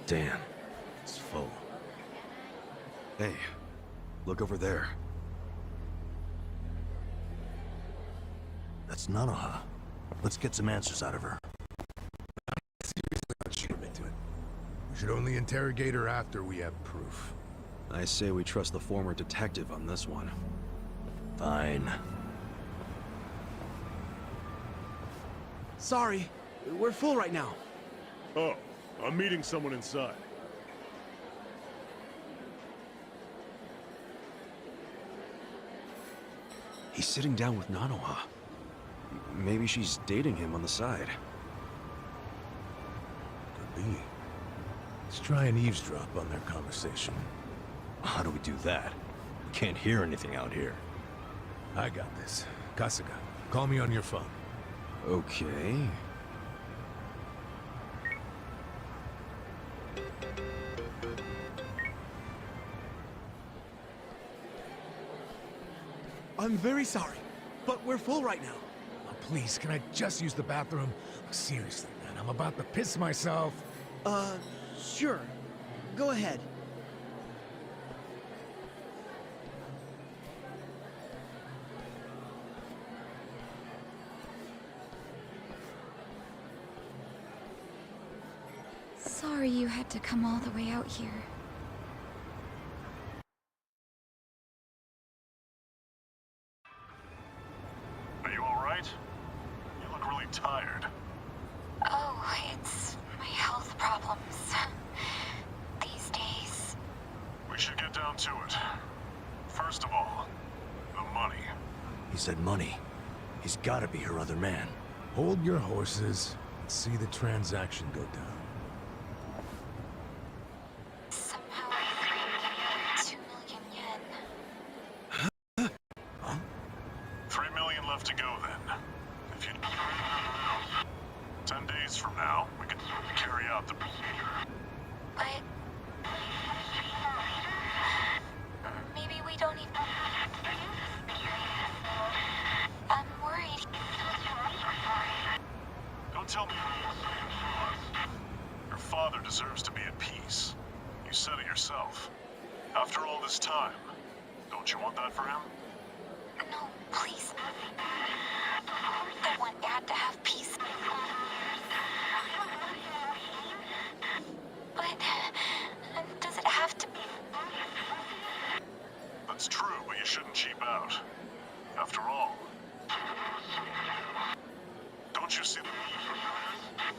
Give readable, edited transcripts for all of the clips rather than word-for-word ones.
Damn, it's full. Hey, look over there. That's Nanoha. Let's get some answers out of her. Seriously, not sure into it. We should only interrogate her after we have proof. I say we trust the former detective on this one. Fine. Sorry, we're full right now. Oh, I'm meeting someone inside. He's sitting down with Nanoha. Maybe she's dating him on the side. Could be. Let's try and eavesdrop on their conversation. How do we do that? We can't hear anything out here. I got this. Kasuga, call me on your phone. Okay. I'm very sorry, but we're full right now. Oh, please, can I just use the bathroom? Seriously, man, I'm about to piss myself. Sure. Go ahead. Sorry you had to come all the way out here. Are you alright? You look really tired. Oh, it's my health problems. These days. We should get down to it. First of all, the money. He said money. He's gotta be her other man. Hold your horses and see the transaction go down. Somehow I 2 million yen. 3 million left to go then. If you... 10 days from now, we can carry out the... But... maybe we don't even... I'm worried. Don't tell me... Your father deserves to be at peace. You said it yourself. After all this time, don't you want that for him? No, please. I want Dad to have peace. But... does it have to be... That's true, but you shouldn't cheap out. After all... Don't you see that?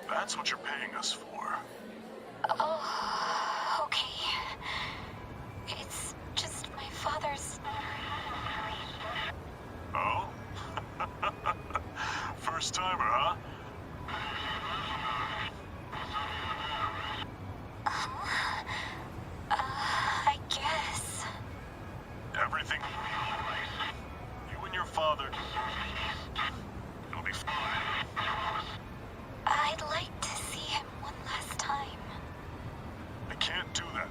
That's what you're paying us for. Oh, okay. It's just my father's... Oh? First timer, huh? I guess. Everything... You and your father... It'll be fine. I'd like to see him one last time. I can't do that.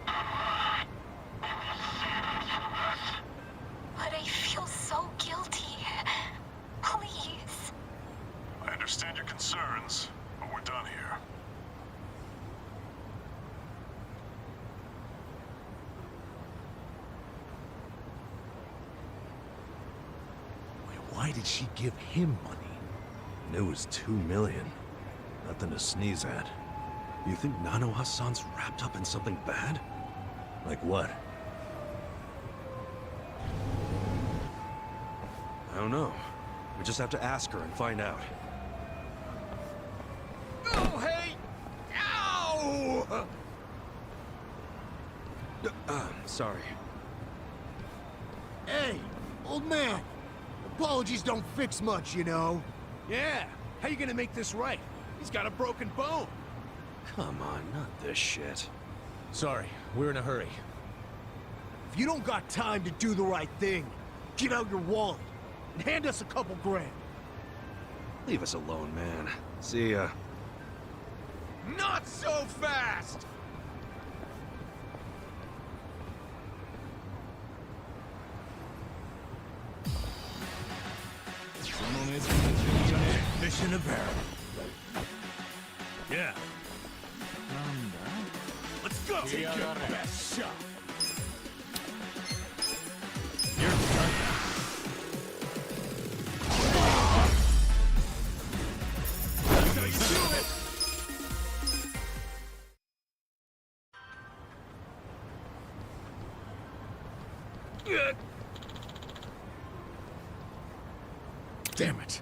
But I feel so guilty. Please. I understand your concerns, but we're done here. Wait, why did she give him money? And it was 2 million. Nothing to sneeze at. You think Nanoha-san's wrapped up in something bad? Like what? I don't know. We just have to ask her and find out. Oh, hey! Ow! Sorry. Hey, old man. Apologies don't fix much, you know. Yeah, how you gonna make this right? He's got a broken bone. Come on, not this shit. Sorry, we're in a hurry. If you don't got time to do the right thing, get out your wallet and hand us a couple grand. Leave us alone, man. See ya. Not so fast! Mission apparent. Yeah. Let's go! Take your best shot. You're done. That's how you do it! Damn it.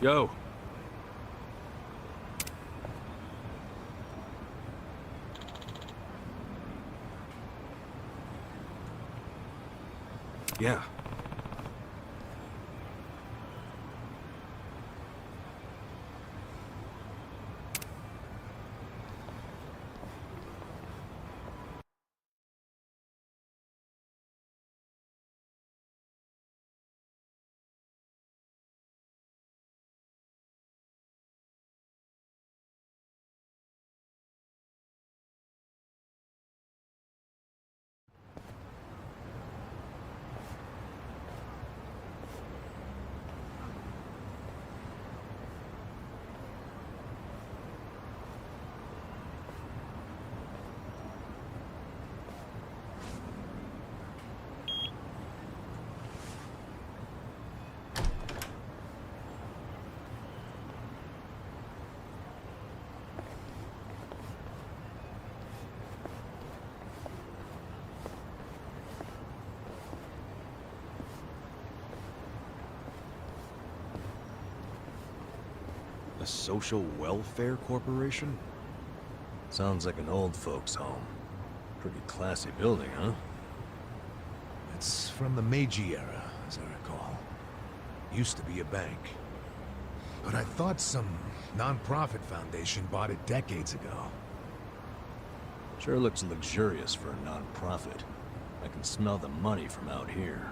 Yo. Yeah. A social welfare corporation? Sounds like an old folks' home. Pretty classy building, huh? It's from the Meiji era, as I recall. Used to be a bank. But I thought some non-profit foundation bought it decades ago. Sure looks luxurious for a non-profit. I can smell the money from out here.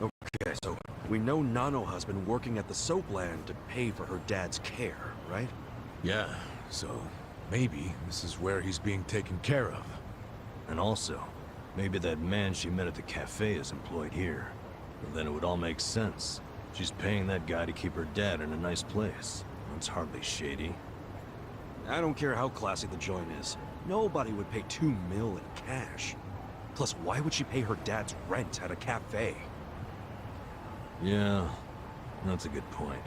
Okay, so we know Nanoha's been working at the soap land to pay for her dad's care, right? Yeah, so maybe this is where he's being taken care of. And also, maybe that man she met at the cafe is employed here. Well, then it would all make sense. She's paying that guy to keep her dad in a nice place. That's hardly shady. I don't care how classy the joint is. Nobody would pay $2 million in cash. Plus, why would she pay her dad's rent at a cafe? Yeah, that's a good point.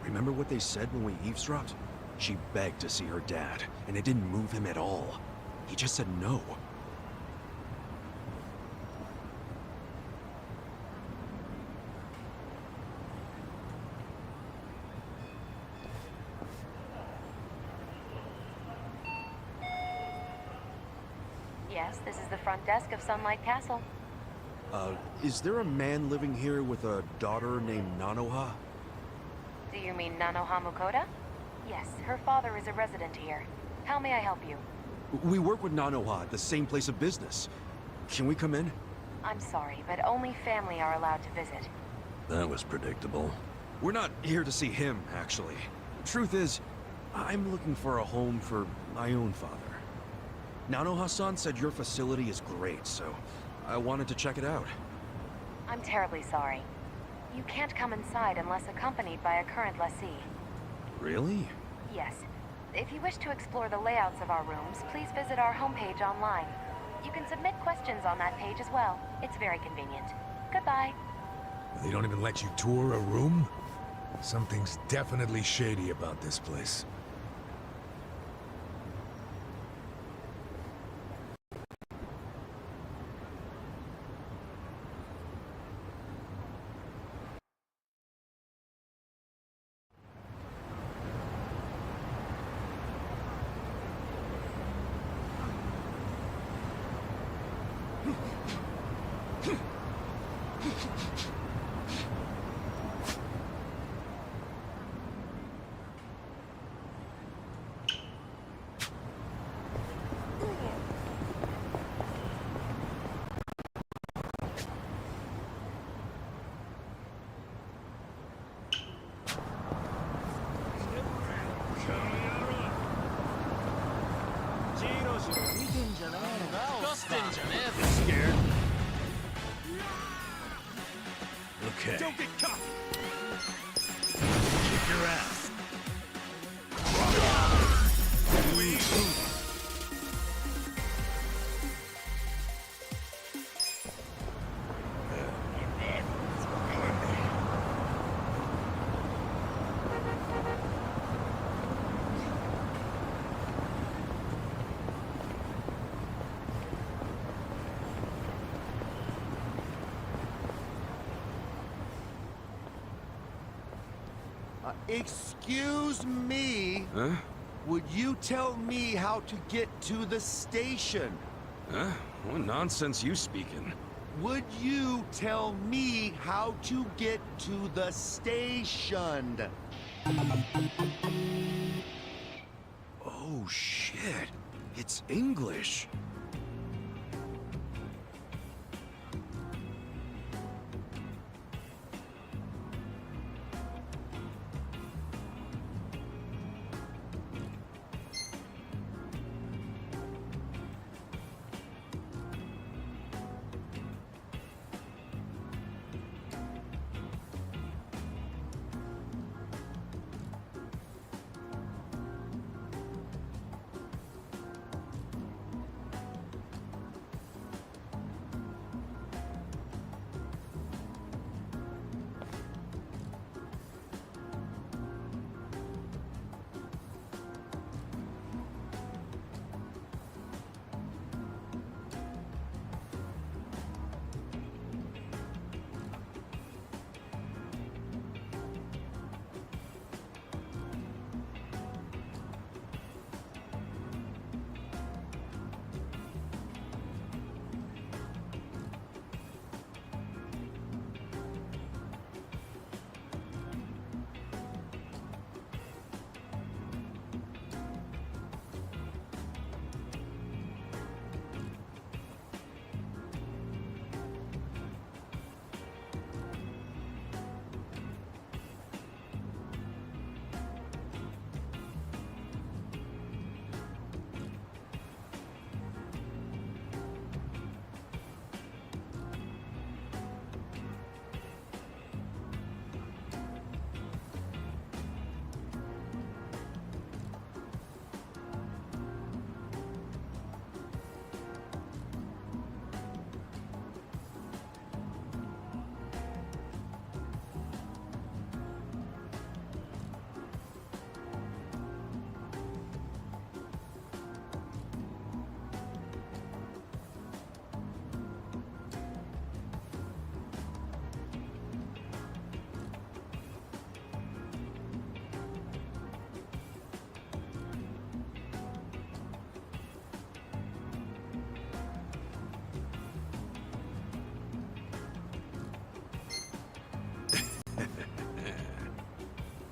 Remember what they said when we eavesdropped? She begged to see her dad, and it didn't move him at all. He just said no. Yes, this is the front desk of Sunlight Castle. Is there a man living here with a daughter named Nanoha? Do you mean Nanoha Mukoda? Yes, her father is a resident here. How may I help you? We work with Nanoha at the same place of business. Can we come in? I'm sorry, but only family are allowed to visit. That was predictable. We're not here to see him, actually. The truth is, I'm looking for a home for my own father. Nanoha-san said your facility is great, so I wanted to check it out. I'm terribly sorry. You can't come inside unless accompanied by a current lessee. Really? Yes. If you wish to explore the layouts of our rooms, please visit our homepage online. You can submit questions on that page as well. It's very convenient. Goodbye. They don't even let you tour a room? Something's definitely shady about this place. Okay. Don't get caught! Kick your ass. Excuse me. Huh? Would you tell me how to get to the station? Huh? What nonsense you speaking? Would you tell me how to get to the station? Oh, shit. It's English.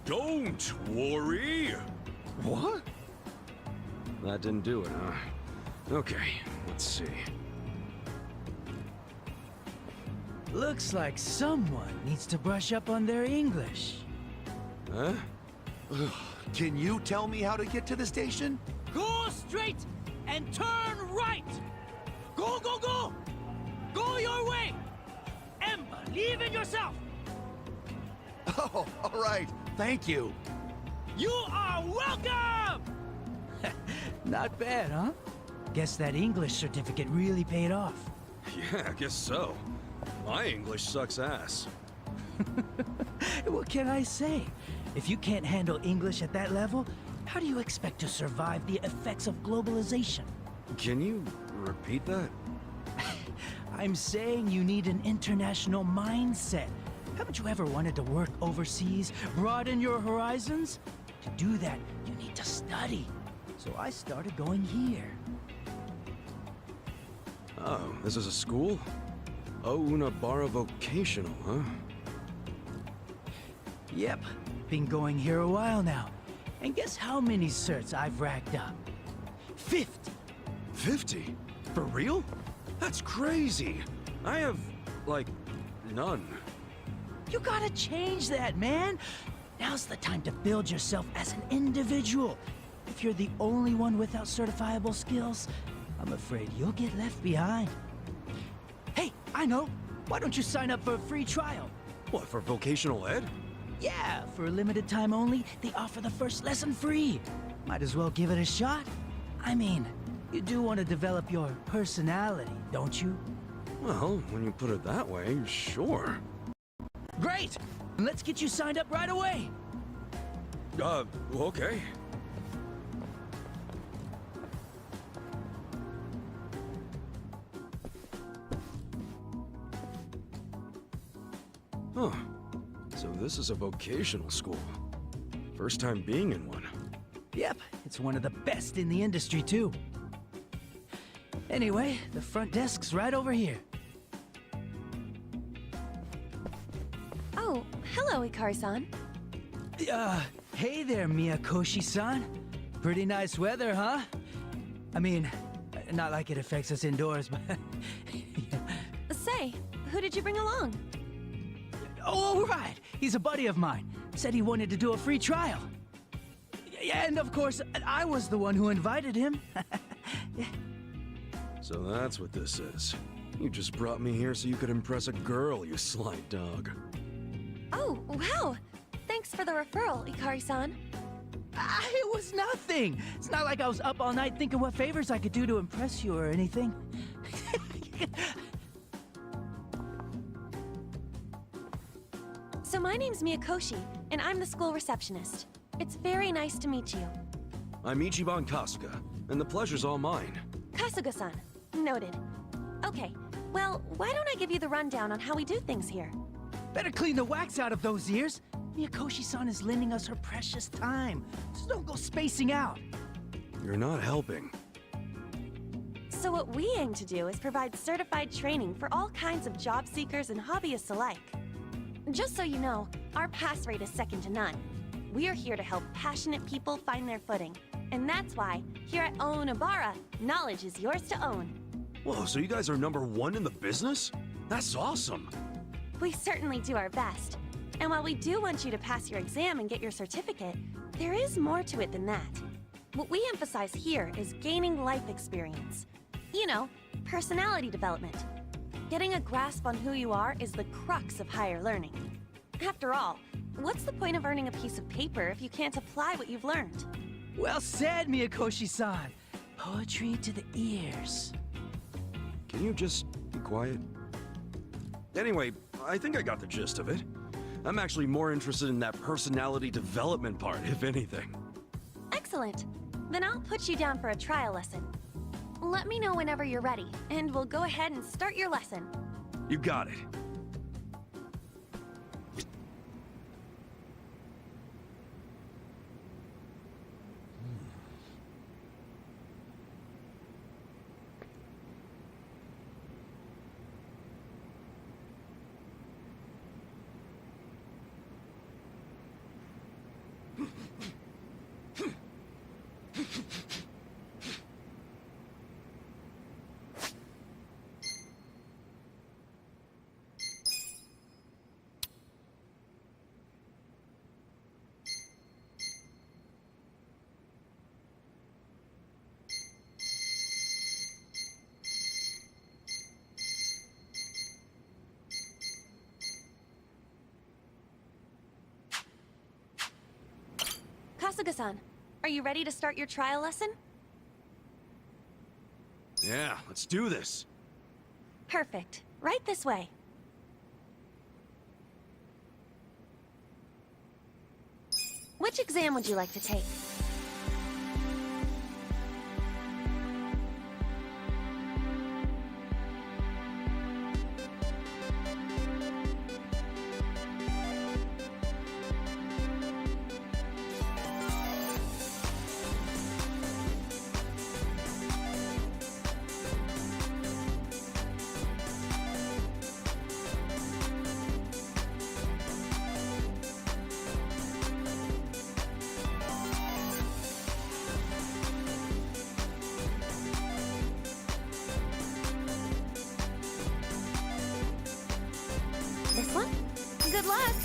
Don't worry! What? That didn't do it, huh? Okay, let's see. Looks like someone needs to brush up on their English. Huh? Can you tell me how to get to the station? Go straight and turn right! Go, go, go! Go your way! And believe in yourself! Oh, all right. Thank you. You are welcome! Not bad, huh? Guess that English certificate really paid off. Yeah, I guess so. My English sucks ass. What can I say? If you can't handle English at that level, how do you expect to survive the effects of globalization? Can you repeat that? I'm saying you need an international mindset. Haven't you ever wanted to work overseas, broaden your horizons? To do that, you need to study. So I started going here. Oh, this is a school? Una Barra Vocational, huh? Yep, been going here a while now. And guess how many certs I've racked up? 50! 50? For real? That's crazy! I have, like, none. You gotta change that, man! Now's the time to build yourself as an individual. If you're the only one without certifiable skills, I'm afraid you'll get left behind. Hey, I know! Why don't you sign up for a free trial? What, for vocational ed? Yeah, for a limited time only, they offer the first lesson free. Might as well give it a shot. I mean, you do want to develop your personality, don't you? Well, when you put it that way, sure. Great! Let's get you signed up right away! Okay. Huh. So this is a vocational school. First time being in one. Yep, it's one of the best in the industry, too. Anyway, the front desk's right over here. Oh, hello, Ikari-san. Hey there, Miyakoshi-san. Pretty nice weather, huh? I mean, not like it affects us indoors, but... Say, who did you bring along? Oh, right! He's a buddy of mine. Said he wanted to do a free trial. Yeah, and of course, I was the one who invited him. So that's what this is. You just brought me here so you could impress a girl, you sly dog. Oh, wow! Thanks for the referral, Ikari-san. It was nothing. It's not like I was up all night thinking what favors I could do to impress you or anything. So my name's Miyakoshi, and I'm the school receptionist. It's very nice to meet you. I'm Ichiban Kasuga, and the pleasure's all mine. Kasuga-san. Noted. Okay, well, why don't I give you the rundown on how we do things here? Better clean the wax out of those ears. Miyakoshi-san is lending us her precious time. So don't go spacing out. You're not helping. So what we aim to do is provide certified training for all kinds of job seekers and hobbyists alike. Just so you know, our pass rate is second to none. We are here to help passionate people find their footing. And that's why, here at Onabara, knowledge is yours to own. Whoa, so you guys are #1 in the business? That's awesome! We certainly do our best. And while we do want you to pass your exam and get your certificate, there is more to it than that. What we emphasize here is gaining life experience. You know, personality development. Getting a grasp on who you are is the crux of higher learning. After all, what's the point of earning a piece of paper if you can't apply what you've learned? Well said, Miyakoshi-san. Poetry to the ears. Can you just be quiet? Anyway, I think I got the gist of it. I'm actually more interested in that personality development part, if anything. Excellent. Then I'll put you down for a trial lesson. Let me know whenever you're ready, and we'll go ahead and start your lesson. You got it. Kasuga-san, are you ready to start your trial lesson? Yeah, let's do this. Perfect. Right this way. Which exam would you like to take? This one? Good luck!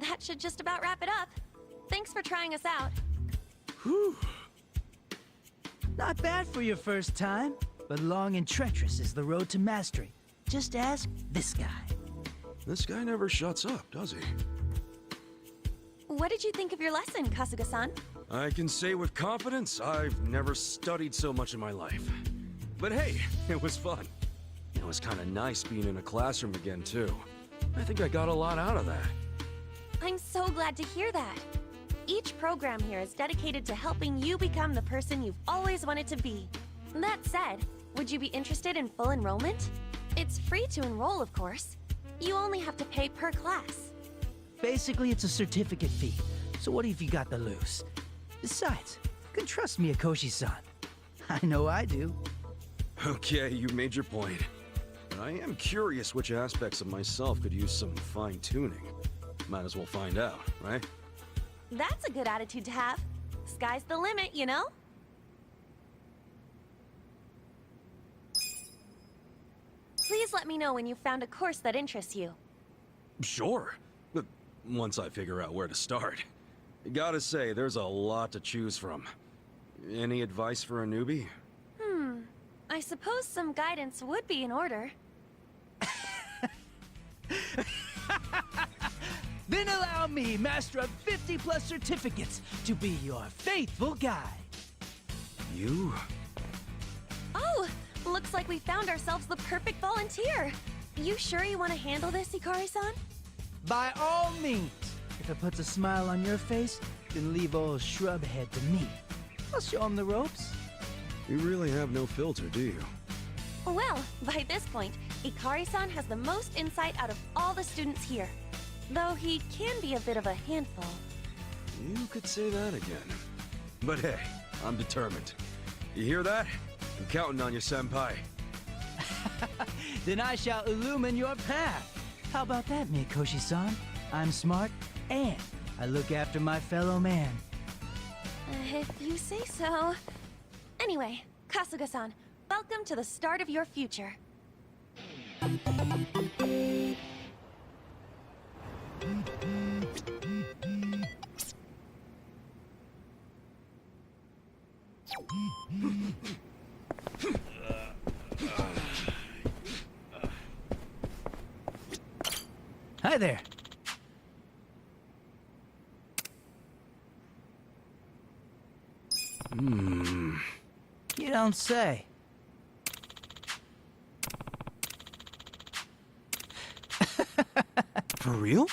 that should just about wrap it up. Thanks for trying us out. Whew. Not bad for your first time, but long and treacherous is the road to mastery. Just ask this guy. This guy never shuts up, does he? What did you think of your lesson, Kasuga-san? I can say with confidence, I've never studied so much in my life. But hey, it was fun. It was kind of nice being in a classroom again, too. I think I got a lot out of that. I'm so glad to hear that. Each program here is dedicated to helping you become the person you've always wanted to be. That said, would you be interested in full enrollment? It's free to enroll, of course. You only have to pay per class. Basically, it's a certificate fee. So what if you got the loose? Besides, you can trust me, Akoshi-san. I know I do. Okay, you made your point. But I am curious which aspects of myself could use some fine-tuning. Might as well find out, right? That's a good attitude to have. Sky's the limit, you know? Please let me know when you've found a course that interests you. Sure. But once I figure out where to start. Gotta say, there's a lot to choose from. Any advice for a newbie? I suppose some guidance would be in order. Then allow me, master of 50+ certificates, to be your faithful guide. You? Oh, looks like we found ourselves the perfect volunteer. You sure you want to handle this, Ikari-san? By all means. If it puts a smile on your face, then leave old Shrubhead to me. I'll show him the ropes. You really have no filter, do you? Well, by this point, Ikari-san has the most insight out of all the students here. Though he can be a bit of a handful. You could say that again. But hey, I'm determined. You hear that? I'm counting on you, senpai. Then I shall illumine your path. How about that, Mikoshi-san? I'm smart, and I look after my fellow man. If you say so. Anyway, Kasuga-san, welcome to the start of your future. Hi there. You don't say. For real?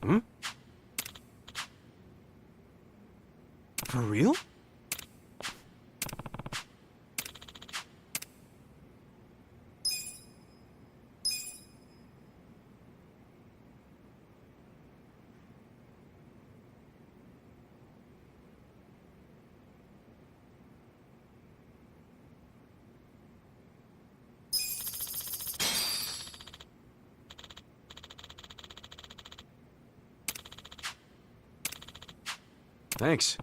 Hmm? For real? Thanks.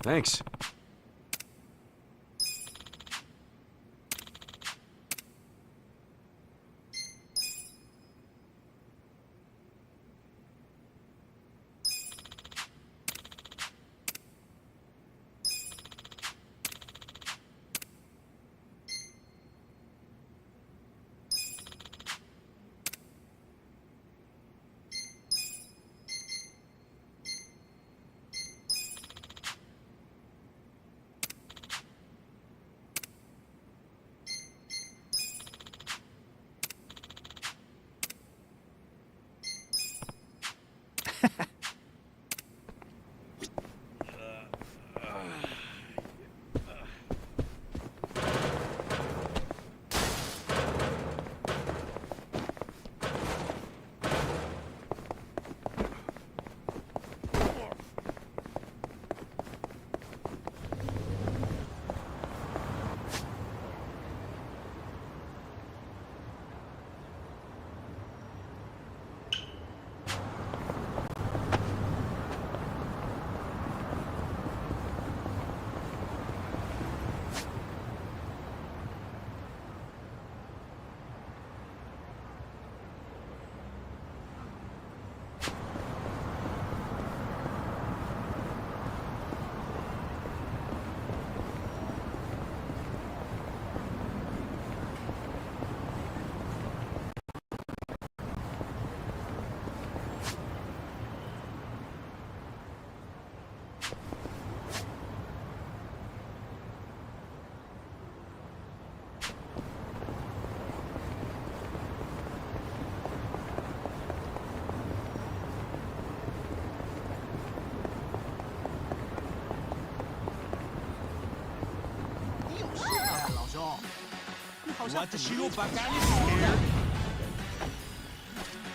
Thanks.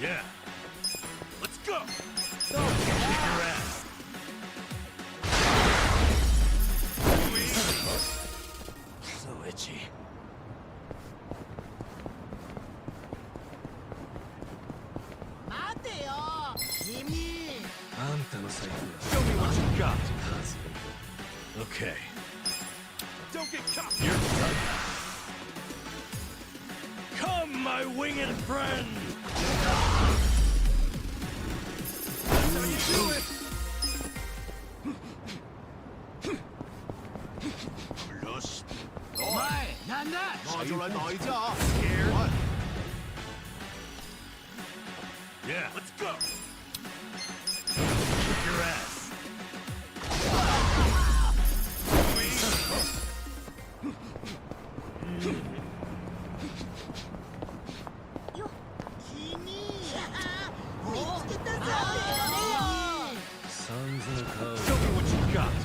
Yeah. Let's go. Kick your ass. So itchy. Show me what you got. Okay. Don't get caught. You're done. Come, my winged friend. That's how you do it. Plus. Scared? Yeah, let's go. Kick your ass. Sons of a code. Show me what you got.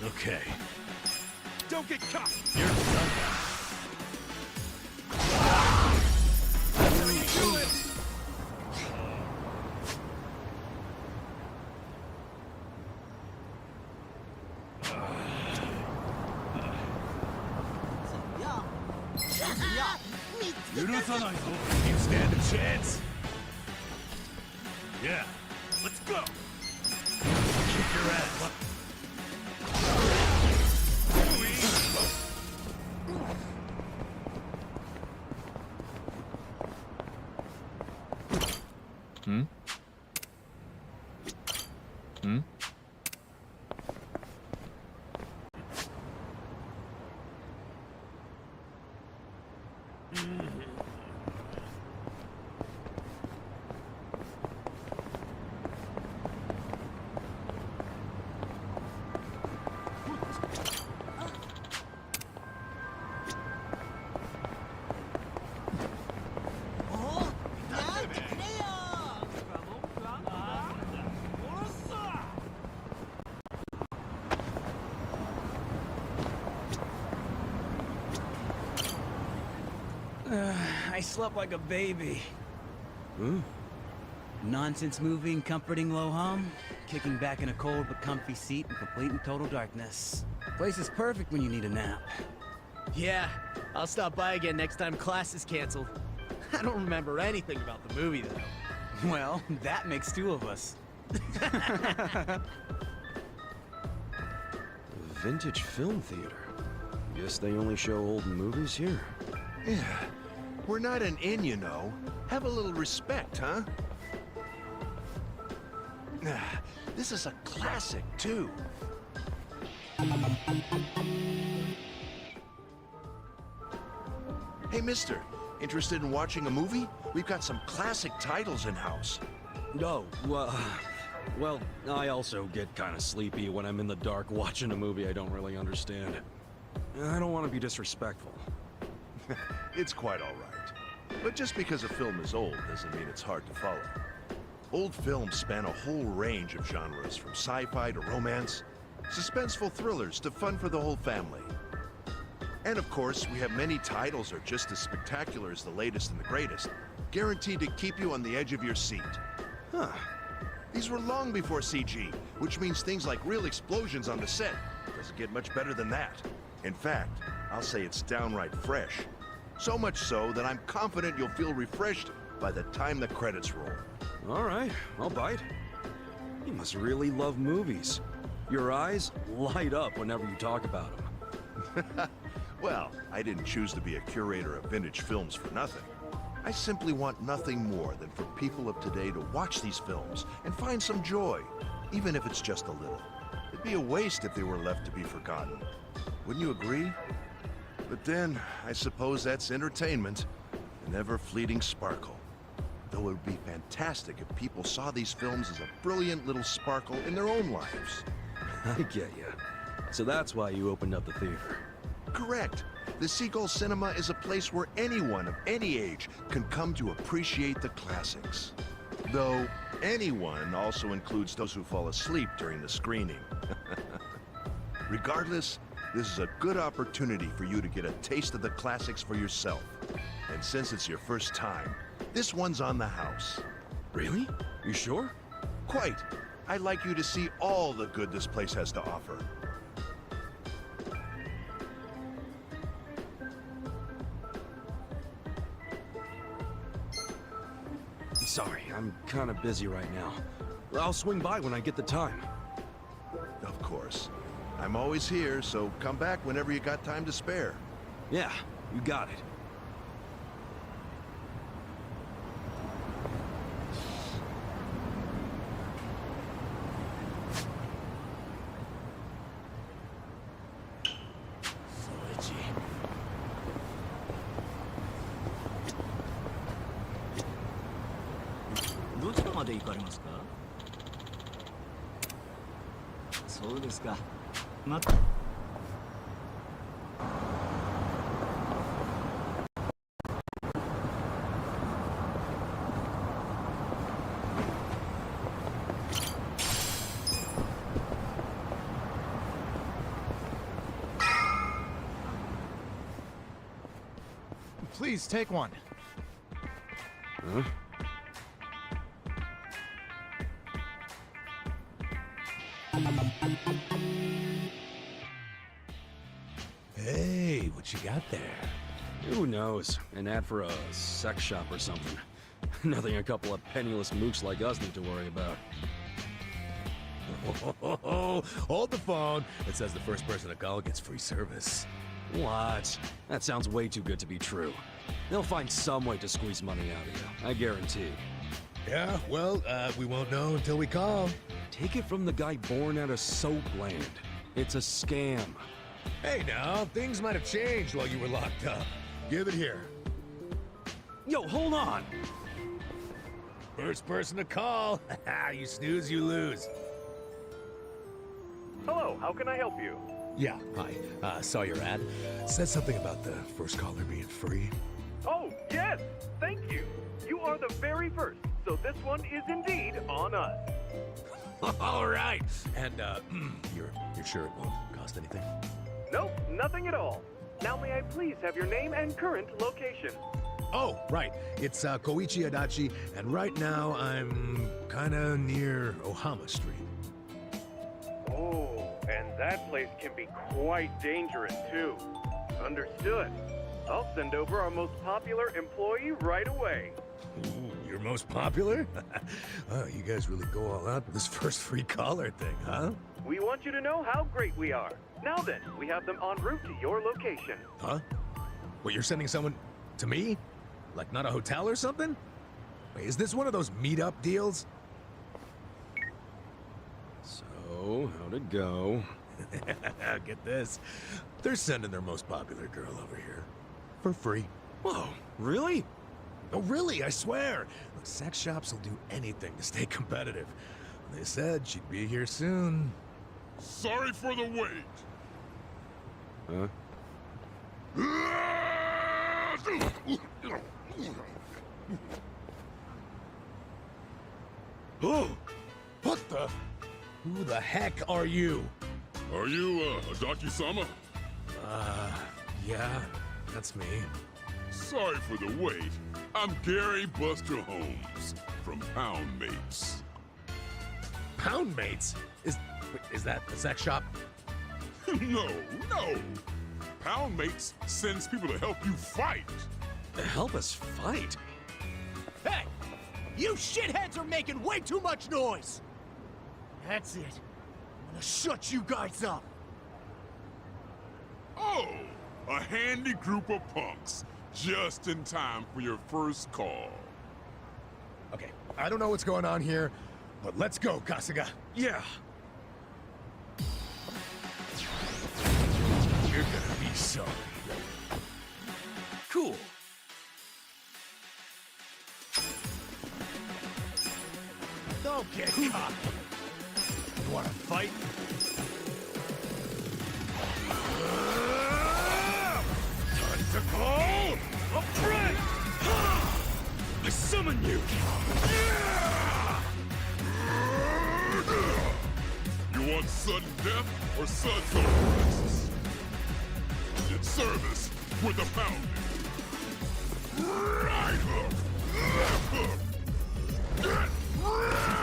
Okay. Don't get caught. You're done. That's how you do it. You stand a chance. Yeah. Let's go. Kick your ass. I slept like a baby. Hmm? Nonsense movie and comforting low hum. Kicking back in a cold but comfy seat in complete and total darkness. Place is perfect when you need a nap. Yeah, I'll stop by again next time class is canceled. I don't remember anything about the movie, though. Well, that makes two of us. Vintage film theater. Guess they only show old movies here. Yeah. We're not an inn, you know. Have a little respect, huh? This is a classic, too. Hey, mister. Interested in watching a movie? We've got some classic titles in-house. Oh, well, I also get kind of sleepy when I'm in the dark watching a movie I don't really understand. I don't want to be disrespectful. It's quite all right. But just because a film is old doesn't mean it's hard to follow. Old films span a whole range of genres, from sci-fi to romance, suspenseful thrillers to fun for the whole family. And of course, we have many titles that are just as spectacular as the latest and the greatest, guaranteed to keep you on the edge of your seat. Huh. These were long before CG, which means things like real explosions on the set. Doesn't get much better than that. In fact, I'll say it's downright fresh. So much so that I'm confident you'll feel refreshed by the time the credits roll. All right, I'll bite. You must really love movies. Your eyes light up whenever you talk about them. Well, I didn't choose to be a curator of vintage films for nothing. I simply want nothing more than for people of today to watch these films and find some joy, even if it's just a little. It'd be a waste if they were left to be forgotten. Wouldn't you agree? But then, I suppose that's entertainment, an ever-fleeting sparkle. Though it would be fantastic if people saw these films as a brilliant little sparkle in their own lives. I get you. So that's why you opened up the theater. Correct. The Seagull Cinema is a place where anyone of any age can come to appreciate the classics. Though, anyone also includes those who fall asleep during the screening. Regardless, this is a good opportunity for you to get a taste of the classics for yourself. And since it's your first time, this one's on the house. Really? You sure? Quite. I'd like you to see all the good this place has to offer. Sorry, I'm kind of busy right now. I'll swing by when I get the time. Of course. I'm always here, so come back whenever you got time to spare. Yeah, you got it. Please, take one. Huh? Hey, what you got there? Who knows? An ad for a sex shop or something. Nothing a couple of penniless mooks like us need to worry about. Hold the phone. It says the first person to call gets free service. What? That sounds way too good to be true. They'll find some way to squeeze money out of you, I guarantee. Yeah, well, we won't know until we call. Take it from the guy born out of soap land. It's a scam. Hey now, things might have changed while you were locked up. Give it here. Yo, hold on! First person to call. You snooze, you lose. Hello, how can I help you? Yeah, hi. Saw your ad. Said something about the first caller being free. Oh, yes! Thank you! You are the very first, so this one is indeed on us. All right. And, you're sure it won't cost anything? Nope, nothing at all. Now may I please have your name and current location? Oh, right. It's, Koichi Adachi, and right now I'm kinda near Ohama Street. Oh, and that place can be quite dangerous, too. Understood. I'll send over our most popular employee right away. Ooh, your most popular? Oh, you guys really go all out with this first free caller thing, huh? We want you to know how great we are. Now then, we have them en route to your location. Huh? What, you're sending someone to me? Like not a hotel or something? Wait, is this one of those meet-up deals? So, how'd it go? Get this. They're sending their most popular girl over here. For free. Whoa, really? Oh, really? I swear. Look, sex shops will do anything to stay competitive. They said she'd be here soon. Sorry for the wait. Huh? Oh! What the? Who the heck are you? Are you, Adachi-sama? Yeah, that's me. Sorry for the wait. I'm Gary Buster Holmes from Pound Mates. Pound Mates? Is that a sex shop? No. Pound Mates sends people to help you fight. Help us fight? Hey! You shitheads are making way too much noise! That's it. I'm gonna shut you guys up. Oh, a handy group of punks. Just in time for your first call. Okay, I don't know what's going on here, but let's go, Kasuga. Yeah. You're gonna be sorry. Cool. Don't get cocky. You wanna fight? Time to call a friend! I summon you! You want sudden death or sudden arrests? service with a pounding. Right hook, left hook. Get wrecked!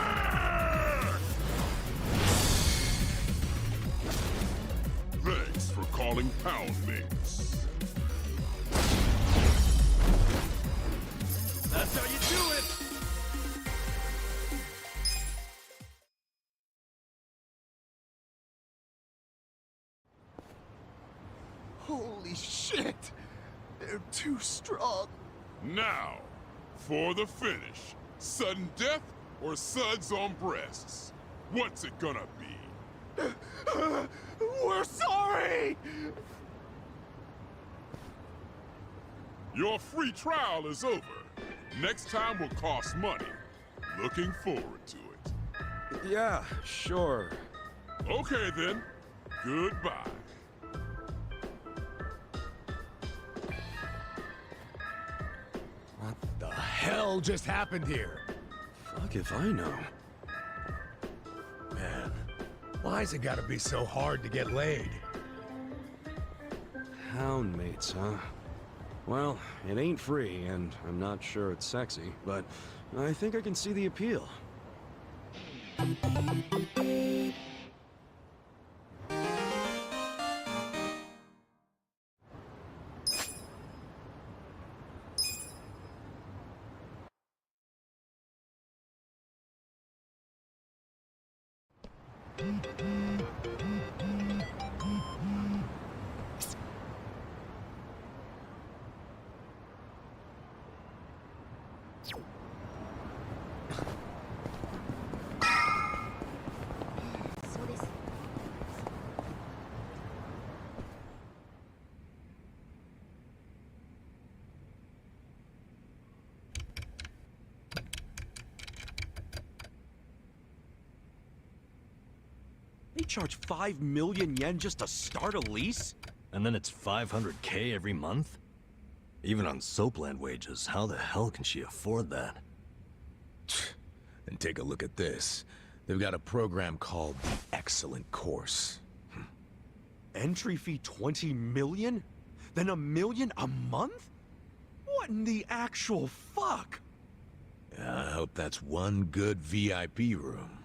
Thanks for calling pound mates. That's how you do it! Holy shit! They're too strong. Now, for the finish. Sudden death or suds on breasts? What's it gonna be? We're sorry! Your free trial is over. Next time will cost money. Looking forward to it. Yeah, sure. Okay then. Goodbye. What the hell just happened here? Fuck if I know. Man, why's it gotta be so hard to get laid? Houndmates, huh? Well, it ain't free, and I'm not sure it's sexy, but I think I can see the appeal. They charge 5 million yen just to start a lease? And then it's 500K every month? Even on Soapland wages, how the hell can she afford that? And take a look at this. They've got a program called the Excellent Course. Entry fee 20 million? Then $1 million a month? What in the actual fuck? I hope that's one good VIP room.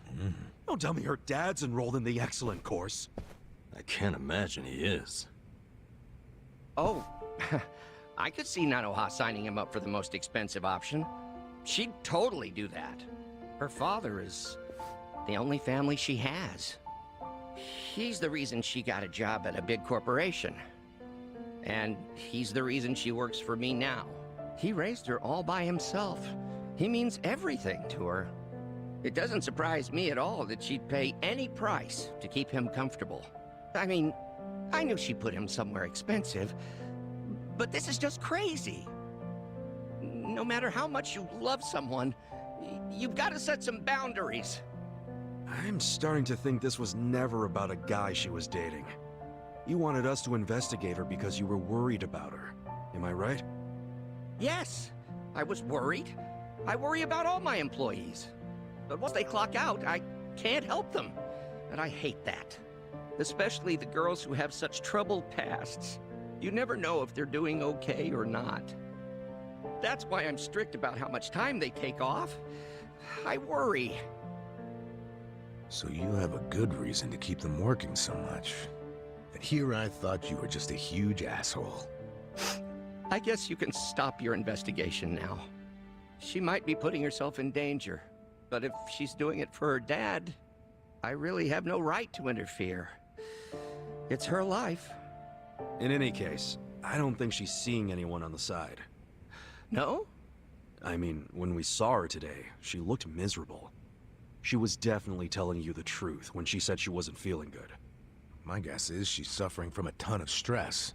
Don't tell me her dad's enrolled in the Excellent Course. I can't imagine he is. Oh, I could see Nanoha signing him up for the most expensive option. She'd totally do that. Her father is the only family she has. He's the reason she got a job at a big corporation. And he's the reason she works for me now. He raised her all by himself. He means everything to her. It doesn't surprise me at all that she'd pay any price to keep him comfortable. I mean, I knew she put him somewhere expensive, but this is just crazy. No matter how much you love someone, you've got to set some boundaries. I'm starting to think this was never about a guy she was dating. You wanted us to investigate her because you were worried about her. Am I right? Yes, I was worried. I worry about all my employees. But once they clock out, I can't help them. And I hate that. Especially the girls who have such troubled pasts. You never know if they're doing okay or not. That's why I'm strict about how much time they take off. I worry. So you have a good reason to keep them working so much. And here I thought you were just a huge asshole. I guess you can stop your investigation now. She might be putting herself in danger. But if she's doing it for her dad, I really have no right to interfere. It's her life. In any case, I don't think she's seeing anyone on the side. No? I mean, when we saw her today, she looked miserable. She was definitely telling you the truth when she said she wasn't feeling good. My guess is she's suffering from a ton of stress.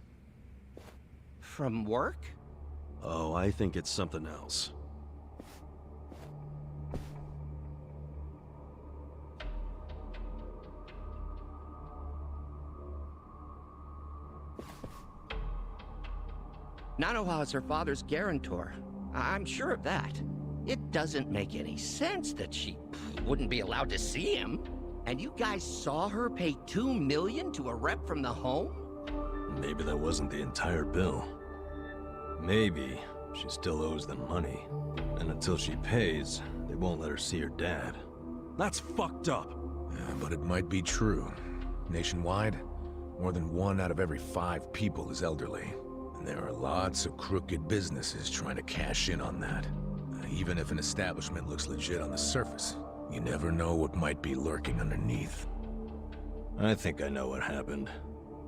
From work? Oh, I think it's something else. Nanoha is her father's guarantor. I'm sure of that. It doesn't make any sense that she wouldn't be allowed to see him. And you guys saw her pay $2 million to a rep from the home? Maybe that wasn't the entire bill. Maybe she still owes them money. And until she pays, they won't let her see her dad. That's fucked up. But it might be true. Nationwide, more than 1 out of every 5 people is elderly. And there are lots of crooked businesses trying to cash in on that. Even if an establishment looks legit on the surface, you never know what might be lurking underneath. I think I know what happened.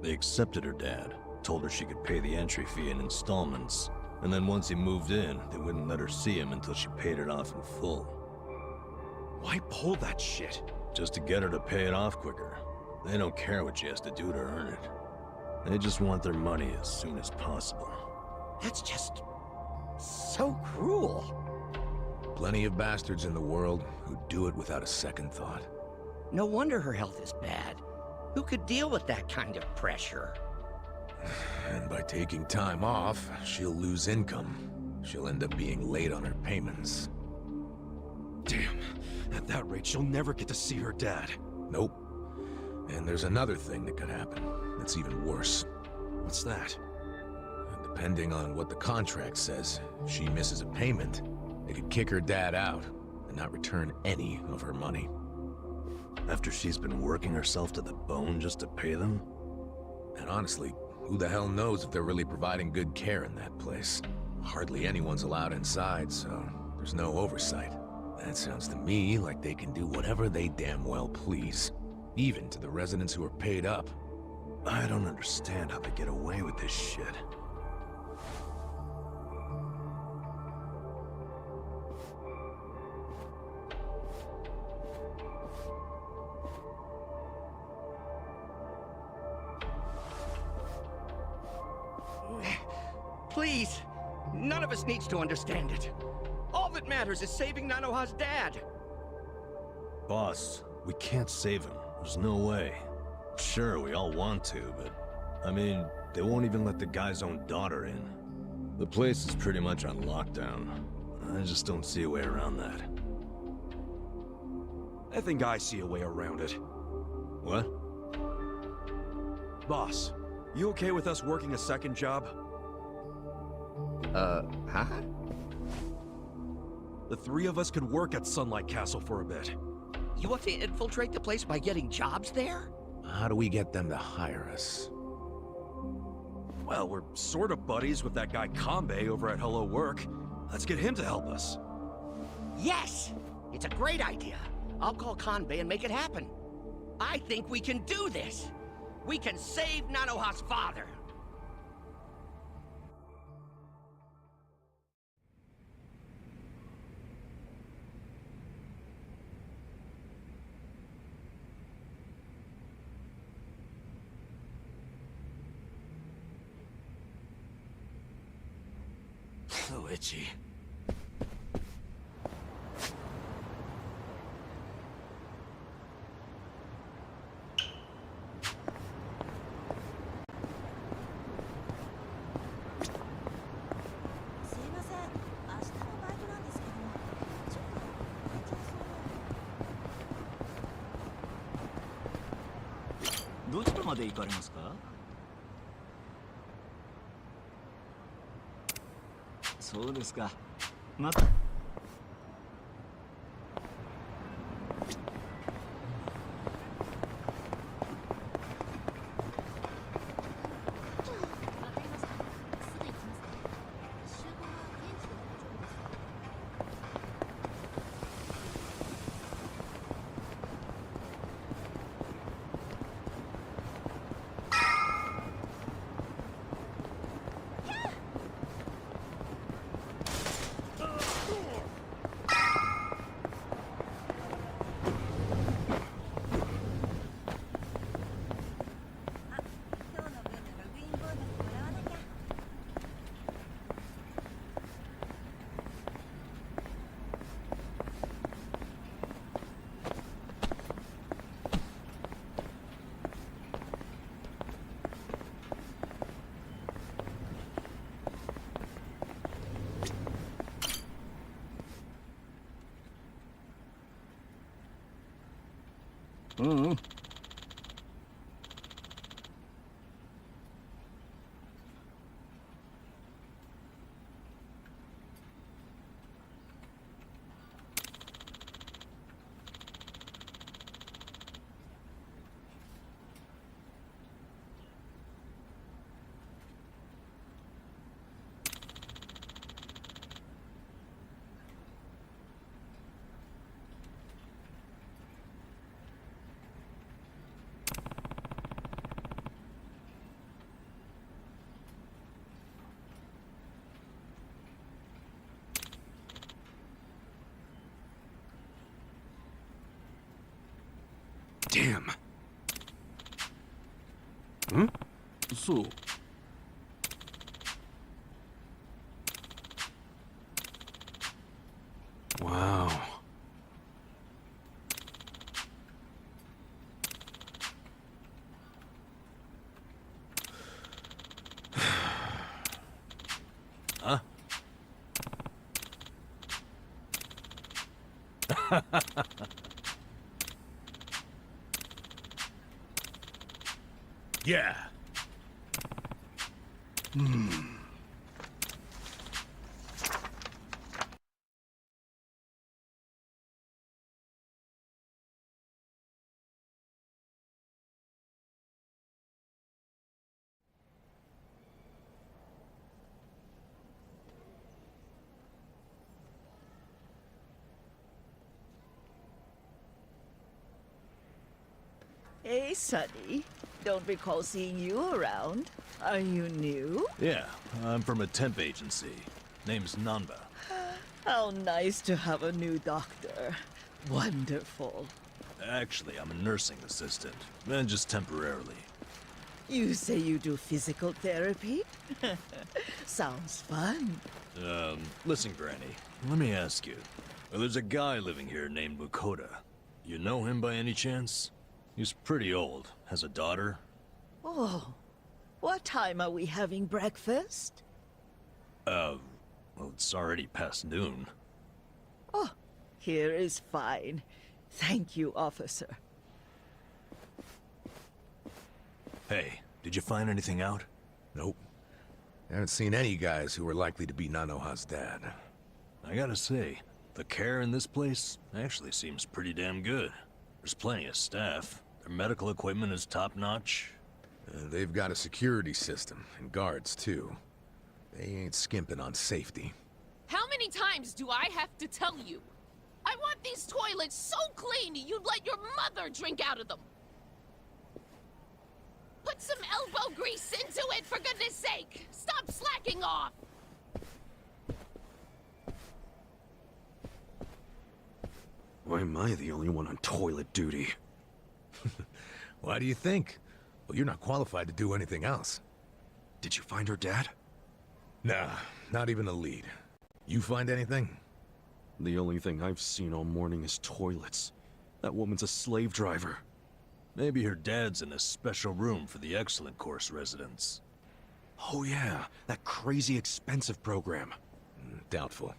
They accepted her dad, told her she could pay the entry fee in installments, and then once he moved in, they wouldn't let her see him until she paid it off in full. Why pull that shit? Just to get her to pay it off quicker. They don't care what she has to do to earn it. They just want their money as soon as possible. That's just so cruel. Plenty of bastards in the world who do it without a second thought. No wonder her health is bad. Who could deal with that kind of pressure? And by taking time off, she'll lose income. She'll end up being late on her payments. Damn. At that rate, she'll never get to see her dad. Nope. And there's another thing that could happen that's even worse. What's that? Depending on what the contract says, if she misses a payment, they could kick her dad out and not return any of her money. After she's been working herself to the bone just to pay them? And honestly, who the hell knows if they're really providing good care in that place? Hardly anyone's allowed inside, so there's no oversight. That sounds to me like they can do whatever they damn well please. Even to the residents who are paid up. I don't understand how they get away with this shit. Please, none of us needs to understand it. All that matters is saving Nanoha's dad. Boss, we can't save him. There's no way. Sure, we all want to, but... I mean, they won't even let the guy's own daughter in. The place is pretty much on lockdown. I just don't see a way around that. I think I see a way around it. What? Boss, you okay with us working a second job? Huh? The 3 of us could work at Sunlight Castle for a bit. You want to infiltrate the place by getting jobs there? How do we get them to hire us? Well, we're sort of buddies with that guy Kanbei over at Hello Work. Let's get him to help us. Yes! It's a great idea. I'll call Kanbei and make it happen. I think we can do this. We can save Nanoha's father. So itchy. Damn. Hmm? So, Wow. huh? Yeah. Hey, Sonny. Don't recall seeing you around. Are you new? Yeah, I'm from a temp agency. Name's Nanba. How nice to have a new doctor. Wonderful. Actually, I'm a nursing assistant, and just temporarily. You say you do physical therapy? Sounds fun. Listen, Granny, let me ask you. There's a guy living here named Mukoda. You know him by any chance? He's pretty old, has a daughter. Oh, what time are we having breakfast? Well, it's already past noon. Oh, here is fine. Thank you, officer. Hey, did you find anything out? Nope. Haven't seen any guys who are likely to be Nanoha's dad. I gotta say, the care in this place actually seems pretty damn good. There's plenty of staff. Their medical equipment is top-notch. They've got a security system, and guards, too. They ain't skimping on safety. How many times do I have to tell you? I want these toilets so clean you'd let your mother drink out of them. Put some elbow grease into it, for goodness sake! Stop slacking off! Why am I the only one on toilet duty? Why do you think? Well, you're not qualified to do anything else. Did you find her dad? Nah, not even a lead. You find anything? The only thing I've seen all morning is toilets. That woman's a slave driver. Maybe her dad's in a special room for the Excellent Course residents. Oh yeah, that crazy expensive program. Doubtful.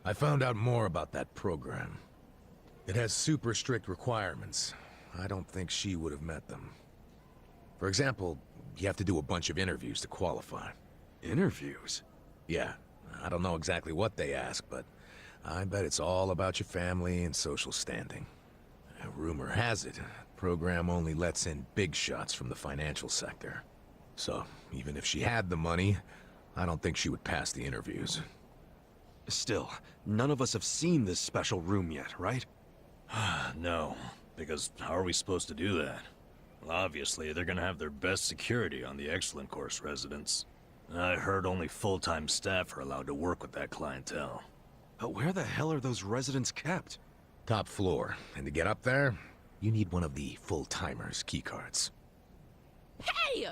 I found out more about that program. It has super strict requirements. I don't think she would have met them. For example, you have to do a bunch of interviews to qualify. Interviews? Yeah, I don't know exactly what they ask, but I bet it's all about your family and social standing. Rumor has it, the program only lets in big shots from the financial sector. So, even if she had the money, I don't think she would pass the interviews. Still, none of us have seen this special room yet, right? No, because how are we supposed to do that? Well, obviously, they're gonna have their best security on the Excellent Course residents. I heard only full-time staff are allowed to work with that clientele. But where the hell are those residents kept? Top floor, and to get up there, you need one of the full-timers' keycards. Hey!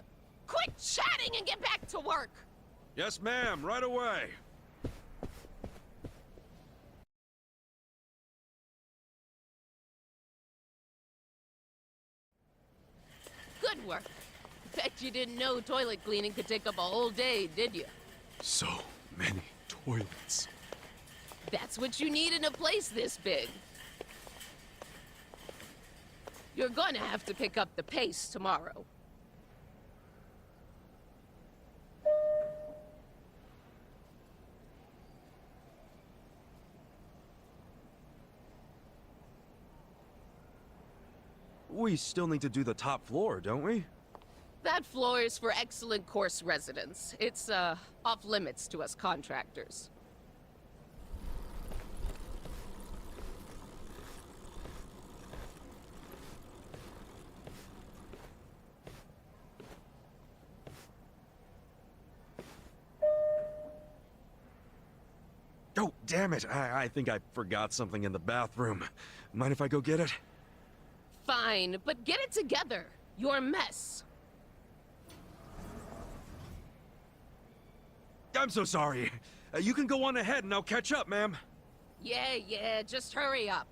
Quit chatting and get back to work! Yes, ma'am, right away. Good work. Bet you didn't know toilet cleaning could take up a whole day, did you? So many toilets. That's what you need in a place this big. You're gonna have to pick up the pace tomorrow. We still need to do the top floor, don't we? That floor is for Excellent Course residents. It's, off limits to us contractors. Oh, damn it. I think I forgot something in the bathroom. Mind if I go get it? fine, but get it together. You're a mess. I'm so sorry. You can go on ahead and I'll catch up, ma'am. Yeah, just hurry up.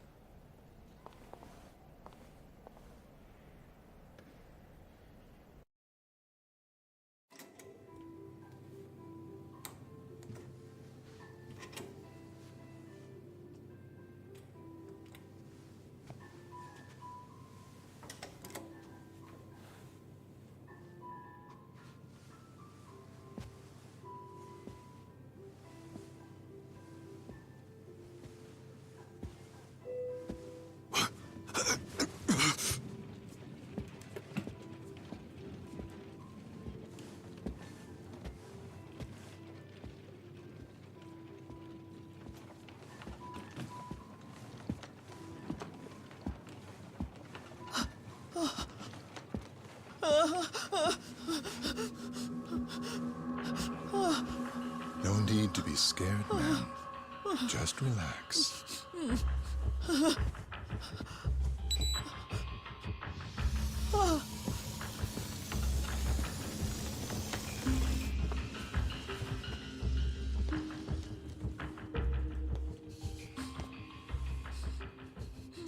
No need to be scared, ma'am. Just relax.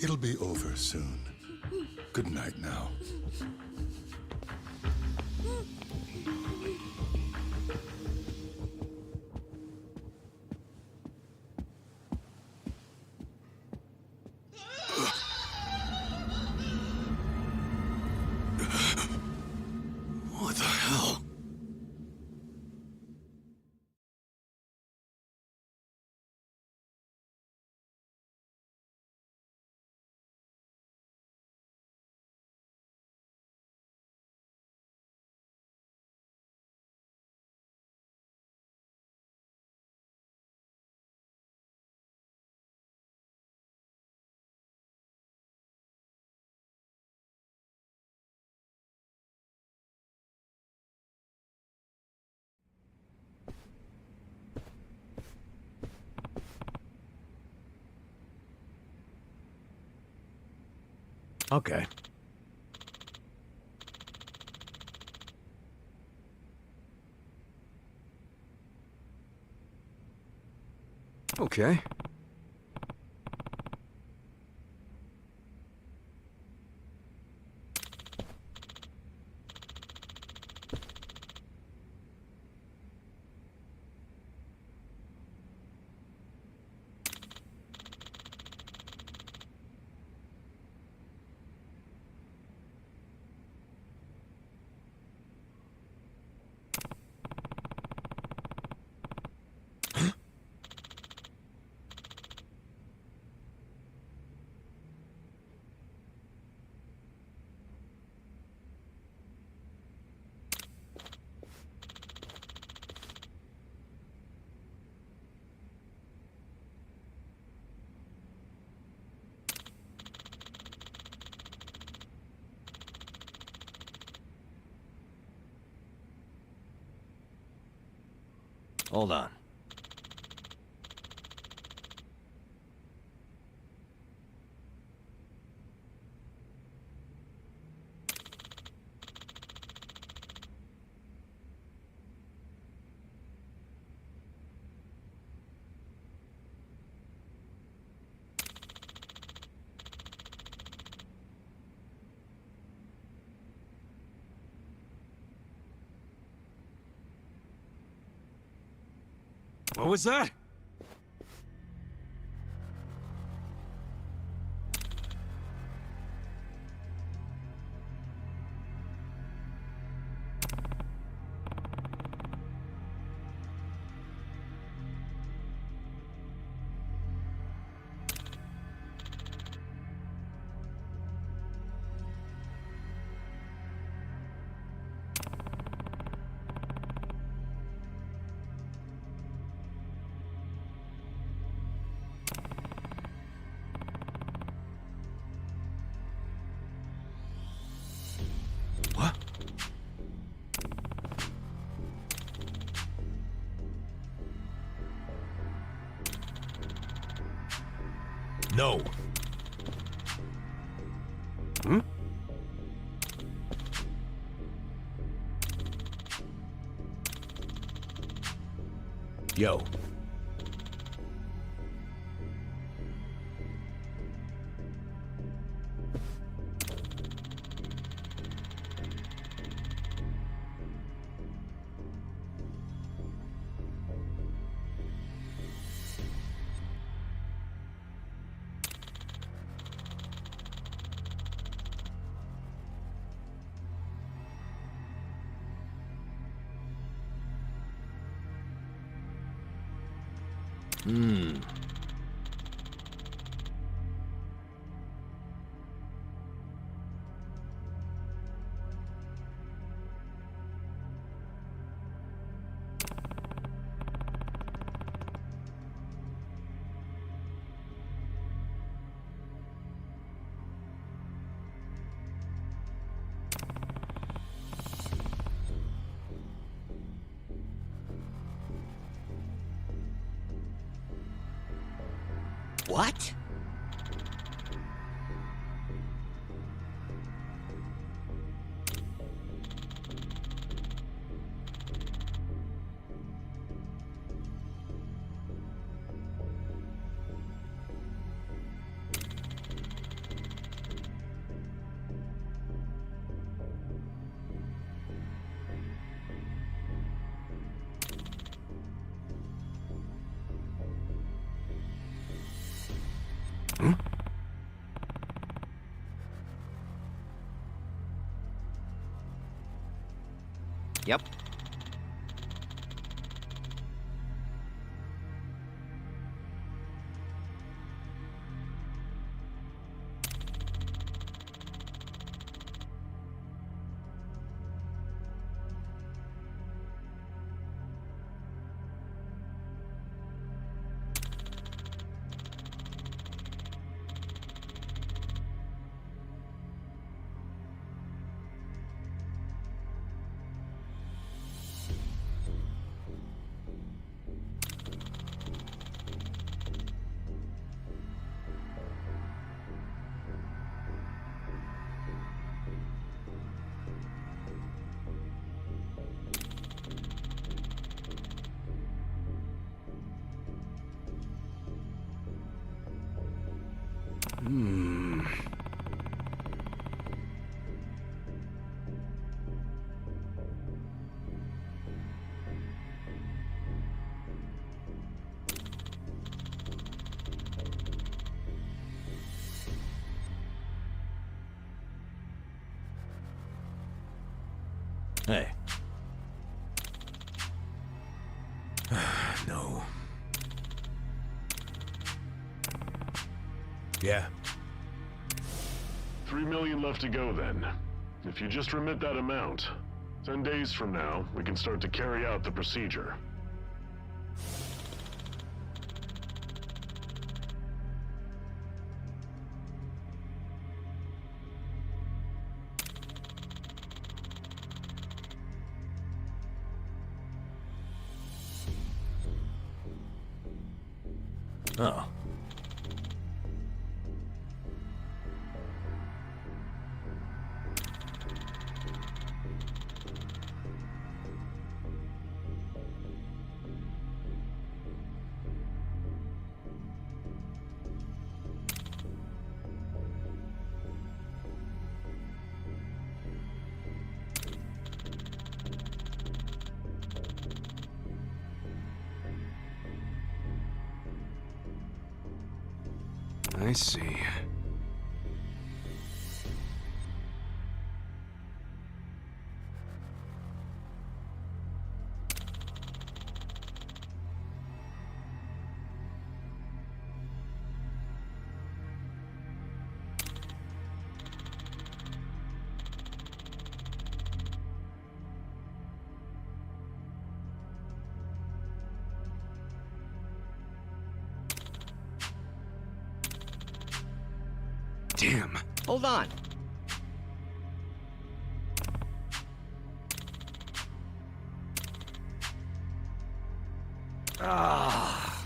It'll be over soon. Good night now. What the hell? Okay. Okay. Hold on. What was that? No. Hmm? Yo. Hmm. What? Yep. Hmm. Hey. No. Yeah. 3 million left to go then. If you just remit that amount, 10 days from now, we can start to carry out the procedure. Oh. I see. Damn. Hold on. Ah.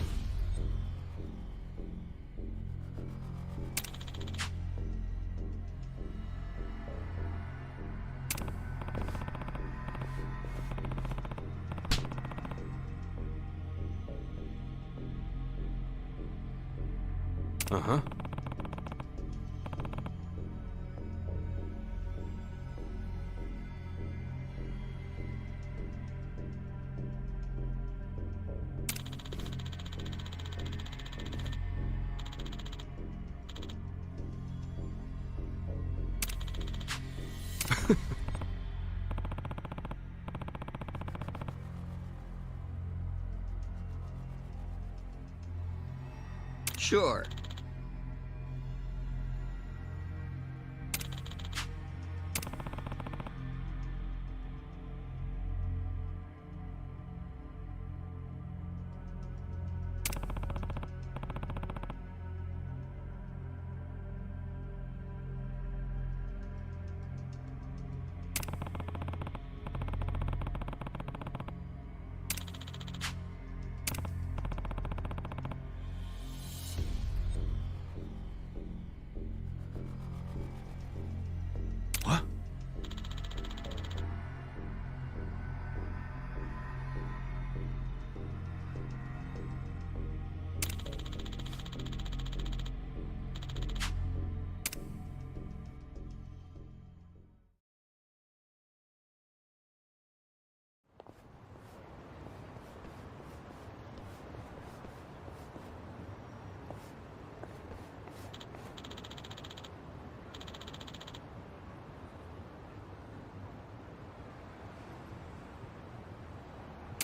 Uh-huh. Sure.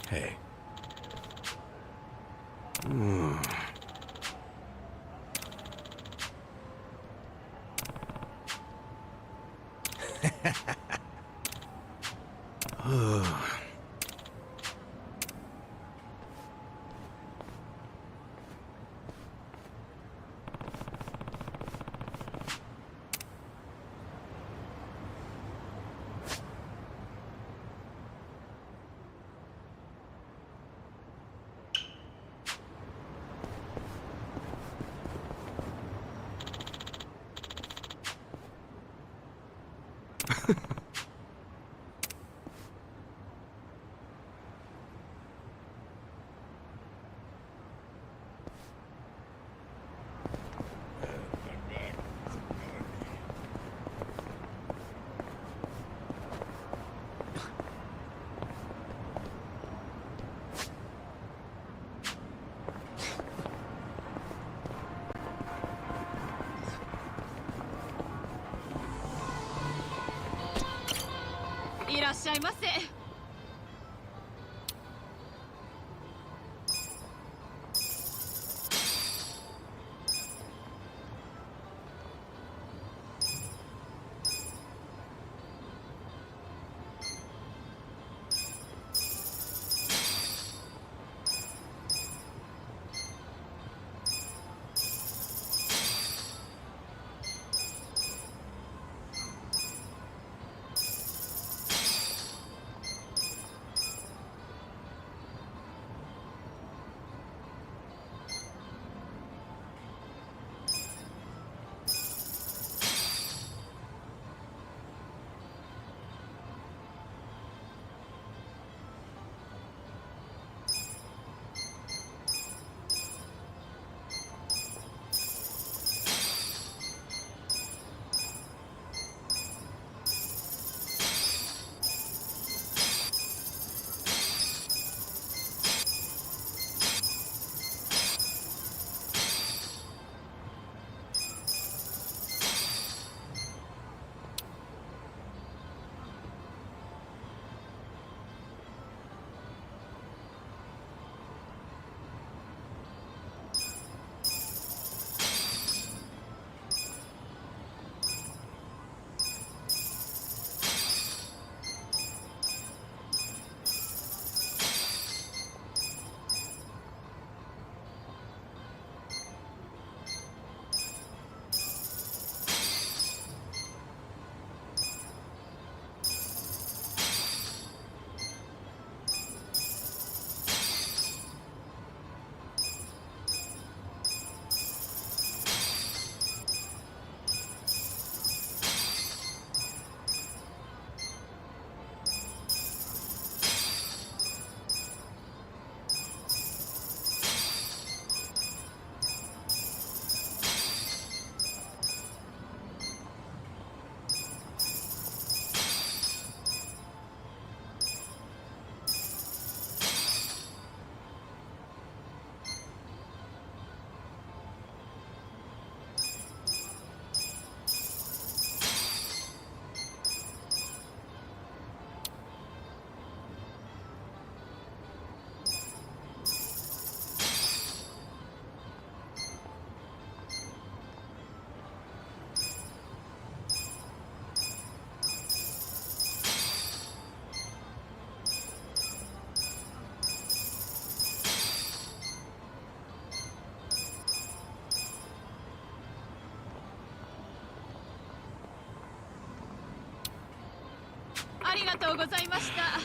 Hey.いらっしゃいませ。とうございました。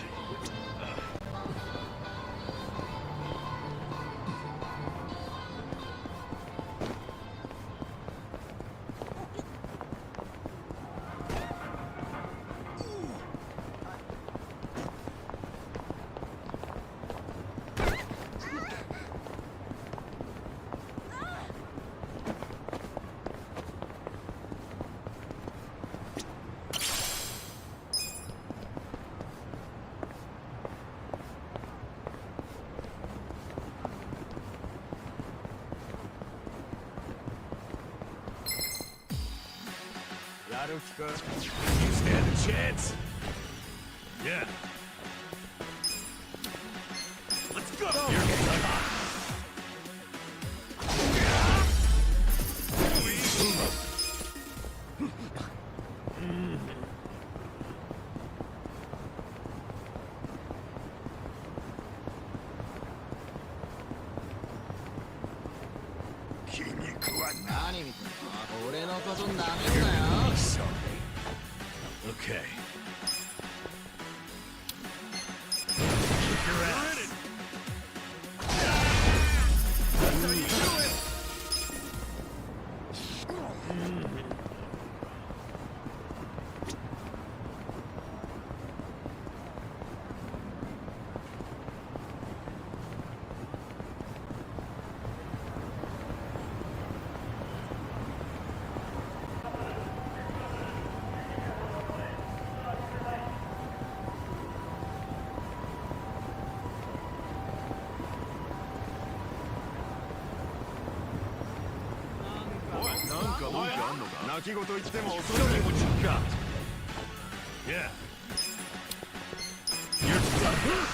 You stand a chance? Yeah. Let's go! Okay. Kick your ass. That's how you do it. Yeah. You're done.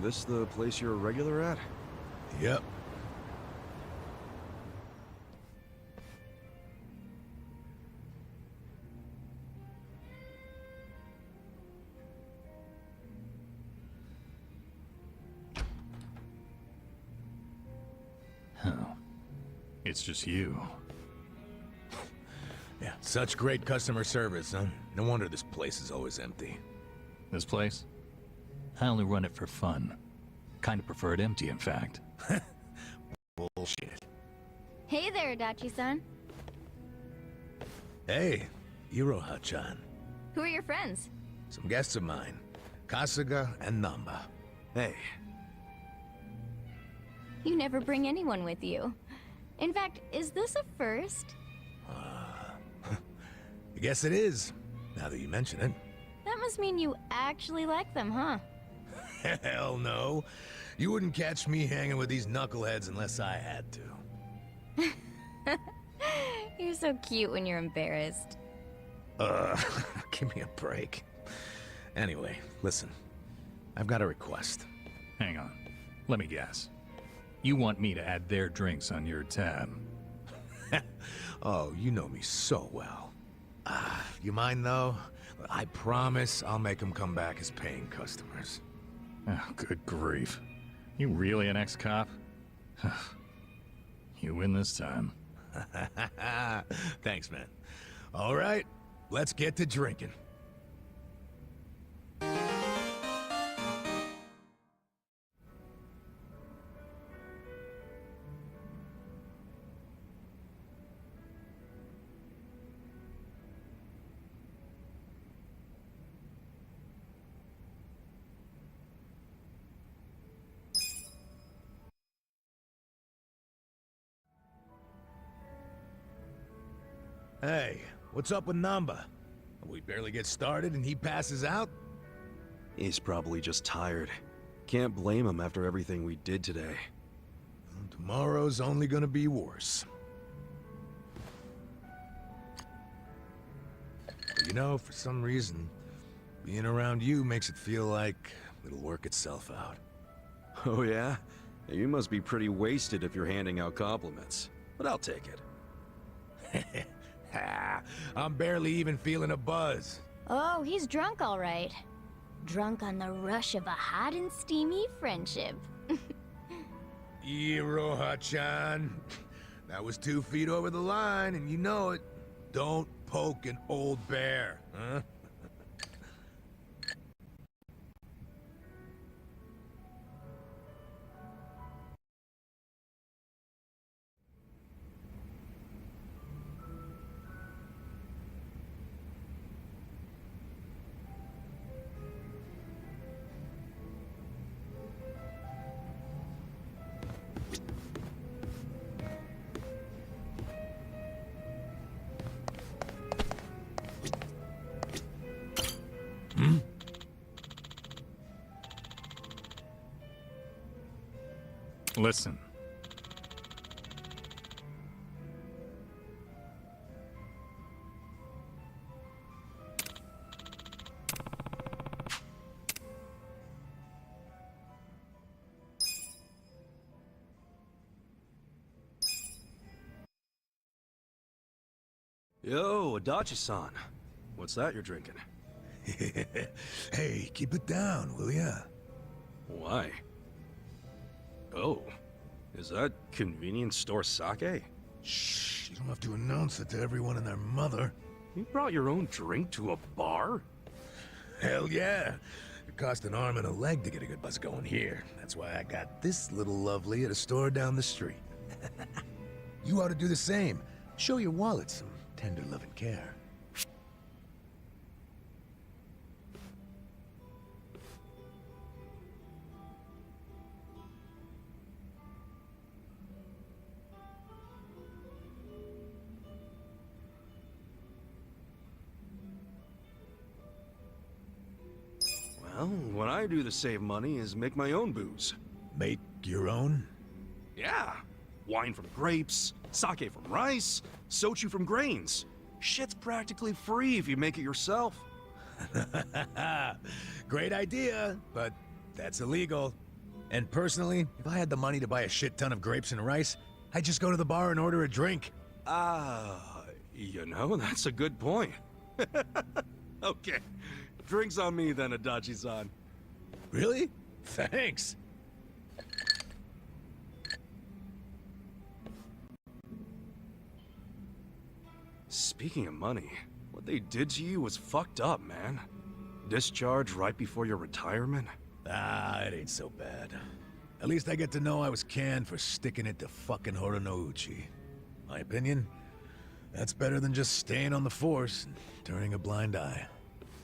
This the place you're a regular at? Yep. Huh. It's just you. Yeah, such great customer service, huh? No wonder this place is always empty. This place? I only run it for fun. Kind of prefer it empty, in fact. Bullshit. Hey there, Adachi-san. Hey, Iroha-chan. Who are your friends? Some guests of mine. Kasuga and Namba. Hey. You never bring anyone with you. In fact, is this a first? I guess it is, now that you mention it. That must mean you actually like them, huh? Hell no. You wouldn't catch me hanging with these knuckleheads unless I had to. You're so cute when you're embarrassed. Give me a break. Anyway, listen. I've got a request. Hang on. Let me guess. You want me to add their drinks on your tab? Oh, you know me so well. You mind though? I promise I'll make them come back as paying customers. Oh, good grief. You really an ex-cop? You win this time. Thanks, man. All right, let's get to drinking. Hey, what's up with Namba? We barely get started and he passes out? He's probably just tired. Can't blame him after everything we did today. Tomorrow's only gonna be worse. But you know, for some reason, being around you makes it feel like it'll work itself out. Oh yeah? You must be pretty wasted if you're handing out compliments. But I'll take it. I'm barely even feeling a buzz. Oh, he's drunk all right. Drunk on the rush of a hot and steamy friendship. Iroha-chan. That was 2 feet over the line, and you know it. Don't poke an old bear, huh? Listen. Yo, Adachi-san. What's that you're drinking? Hey, keep it down, will ya? Why? Oh, is that convenience store sake? Shh, you don't have to announce it to everyone and their mother. You brought your own drink to a bar? Hell yeah. It cost an arm and a leg to get a good buzz going here. That's why I got this little lovely at a store down the street. You ought to do the same. Show your wallet some tender love and care. Well, what I do to save money is make my own booze. Make your own? Yeah. Wine from grapes, sake from rice, soju from grains. Shit's practically free if you make it yourself. Great idea, but that's illegal. And personally, if I had the money to buy a shit ton of grapes and rice, I'd just go to the bar and order a drink. You know, that's a good point. Okay. Drinks on me then, Adachi-san. Really? Thanks. Speaking of money, what they did to you was fucked up, man. Discharge right before your retirement? It ain't so bad. At least I get to know I was canned for sticking it to fucking Horonouchi. My opinion? That's better than just staying on the force and turning a blind eye.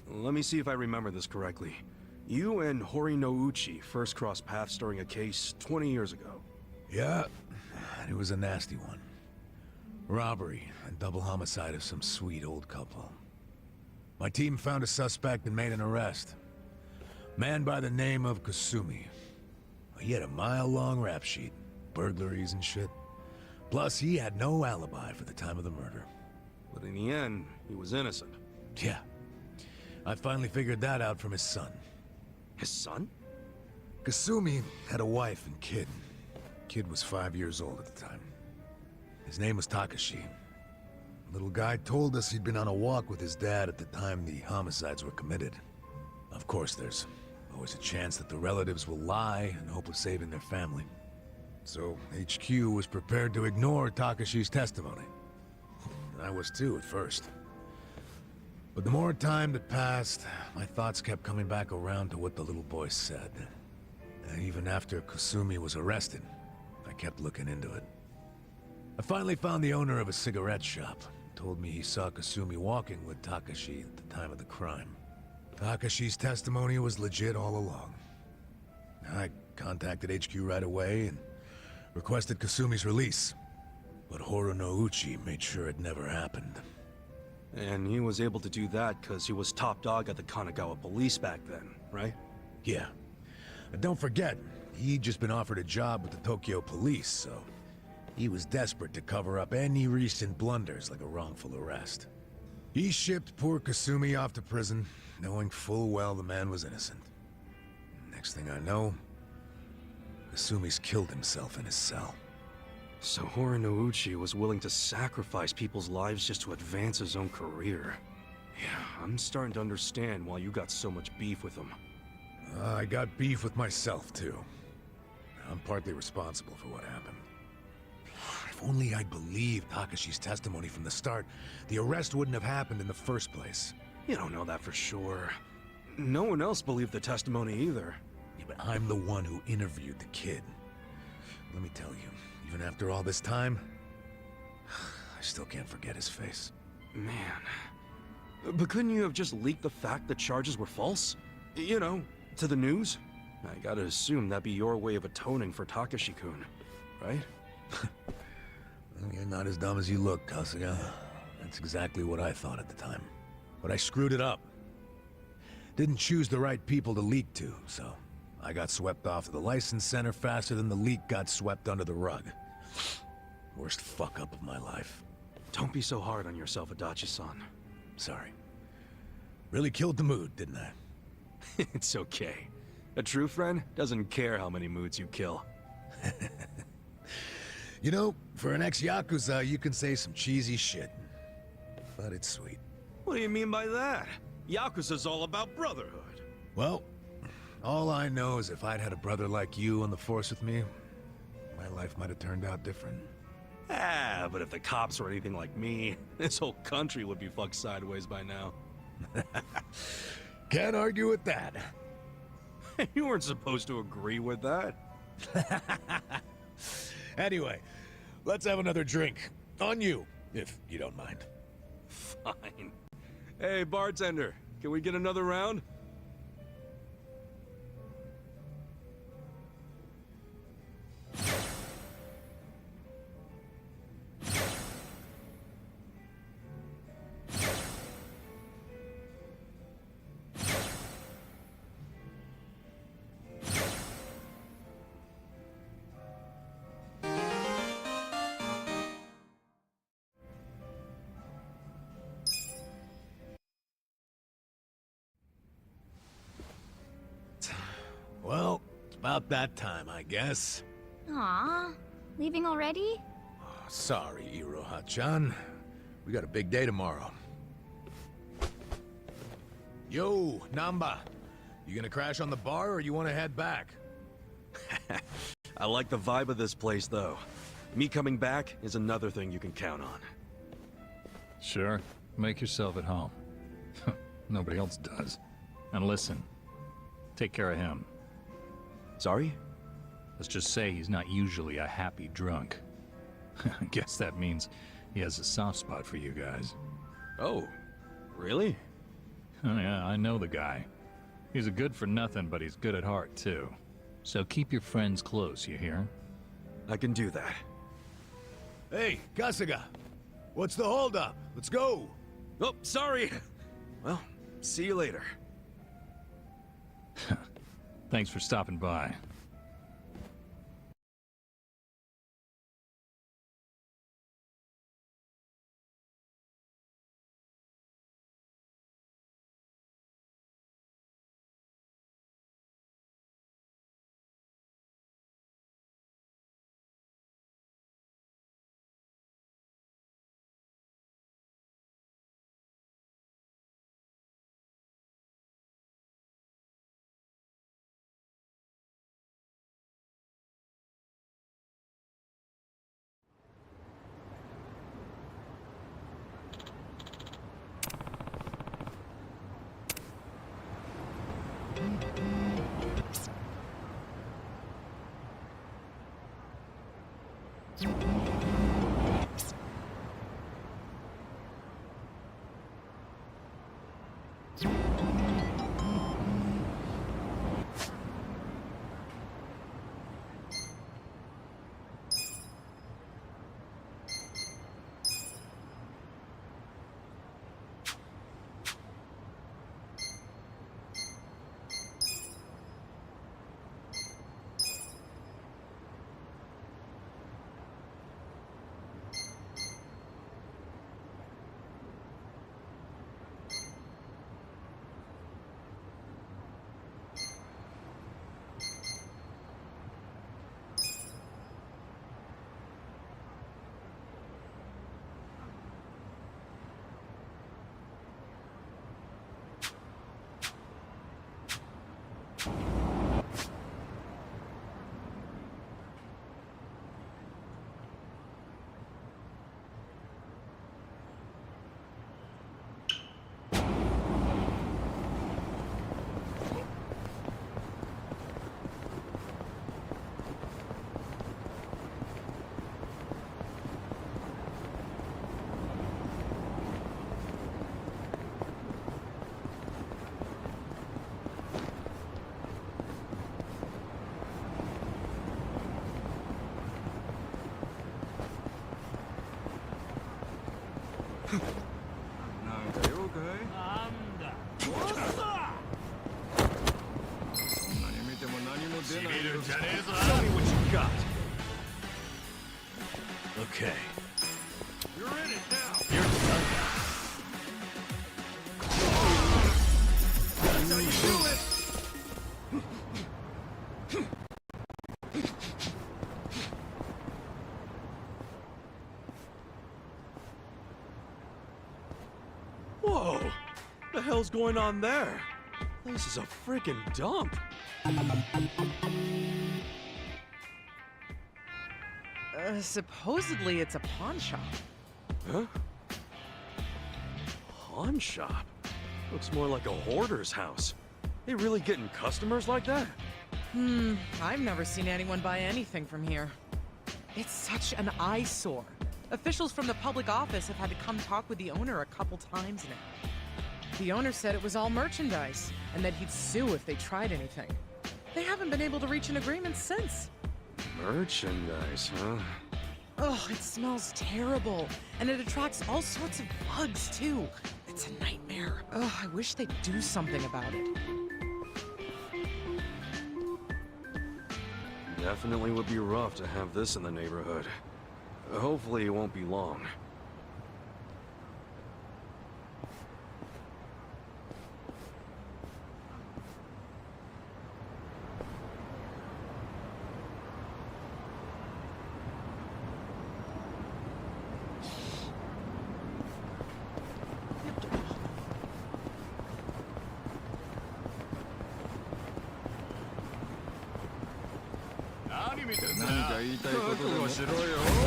Let me see if I remember this correctly. You and Horinouchi first crossed paths during a case 20 years ago. Yeah, it was a nasty one. Robbery and double homicide of some sweet old couple. My team found a suspect and made an arrest. Man by the name of Kasumi. He had a mile-long rap sheet, burglaries and shit. Plus, he had no alibi for the time of the murder. But in the end, he was innocent. Yeah. I finally figured that out from his son. His son? Kasumi had a wife and kid. Kid was 5 years old at the time. His name was Takashi. Little guy told us he'd been on a walk with his dad at the time the homicides were committed. Of course, there's always a chance that the relatives will lie in hope of saving their family. So HQ was prepared to ignore Takashi's testimony. I was too at first. But the more time that passed, my thoughts kept coming back around to what the little boy said. And even after Kasumi was arrested, I kept looking into it. I finally found the owner of a cigarette shop. Told me he saw Kasumi walking with Takashi at the time of the crime. Takashi's testimony was legit all along. I contacted HQ right away and requested Kasumi's release. But Horonouchi made sure it never happened. And he was able to do that because he was top dog at the Kanagawa police back then, right? Yeah. And don't forget, he'd just been offered a job with the Tokyo police, so he was desperate to cover up any recent blunders like a wrongful arrest. He shipped poor Kasumi off to prison, knowing full well the man was innocent. Next thing I know, Kasumi's killed himself in his cell. So Horinouchi was willing to sacrifice people's lives just to advance his own career. Yeah, I'm starting to understand why you got so much beef with him. I got beef with myself, too. I'm partly responsible for what happened. If only I'd believed Takashi's testimony from the start, the arrest wouldn't have happened in the first place. You don't know that for sure. No one else believed the testimony either. Yeah, but I'm the one who interviewed the kid. Let me tell you, even after all this time, I still can't forget his face. Man. But couldn't you have just leaked the fact the charges were false? You know, to the news? I gotta assume that'd be your way of atoning for Takashi-kun, right? You're not as dumb as you look, Kasuga. That's exactly what I thought at the time. But I screwed it up. Didn't choose the right people to leak to, so I got swept off to the license center faster than the leak got swept under the rug. Worst fuck-up of my life. Don't be so hard on yourself, Adachi-san. Sorry. Really killed the mood, didn't I? It's okay. A true friend doesn't care how many moods you kill. You know, for an ex-Yakuza, you can say some cheesy shit. But it's sweet. What do you mean by that? Yakuza's all about brotherhood. Well, all I know is if I'd had a brother like you on the force with me, my life might have turned out different. Ah, but if the cops were anything like me, this whole country would be fucked sideways by now. Can't argue with that. You weren't supposed to agree with that. Anyway, let's have another drink. On you, if you don't mind. Fine. Hey, bartender, can we get another round? Well, it's about that time, I guess. Aw, leaving already? Sorry, Iroha-chan. We got a big day tomorrow. Yo, Namba. You gonna crash on the bar or you wanna head back? I like the vibe of this place, though. Me coming back is another thing you can count on. Sure. Make yourself at home. Nobody else does. And listen, take care of him. Sorry? Let's just say he's not usually a happy drunk. I guess that means he has a soft spot for you guys. Oh, really? Oh, yeah, I know the guy. He's a good for nothing, but he's good at heart, too. So keep your friends close, you hear? I can do that. Hey, Kasuga! What's the holdup? Let's go! Oh, sorry! Well, see you later. Thanks for stopping by. Okay. You're in it now. You're done now. That's how you do it. Whoa! The hell's going on there? This is a freaking dump. Supposedly it's a pawn shop. Huh? Pawn shop? Looks more like a hoarder's house. They really getting customers like that? I've never seen anyone buy anything from here. It's such an eyesore. Officials from the public office have had to come talk with the owner a couple times now. The owner said it was all merchandise, and that he'd sue if they tried anything. They haven't been able to reach an agreement since. Merchandise, huh? Oh, it smells terrible, and it attracts all sorts of bugs, too. It's a nightmare. Oh, I wish they'd do something about it. Definitely would be rough to have this in the neighborhood. Hopefully it won't be long.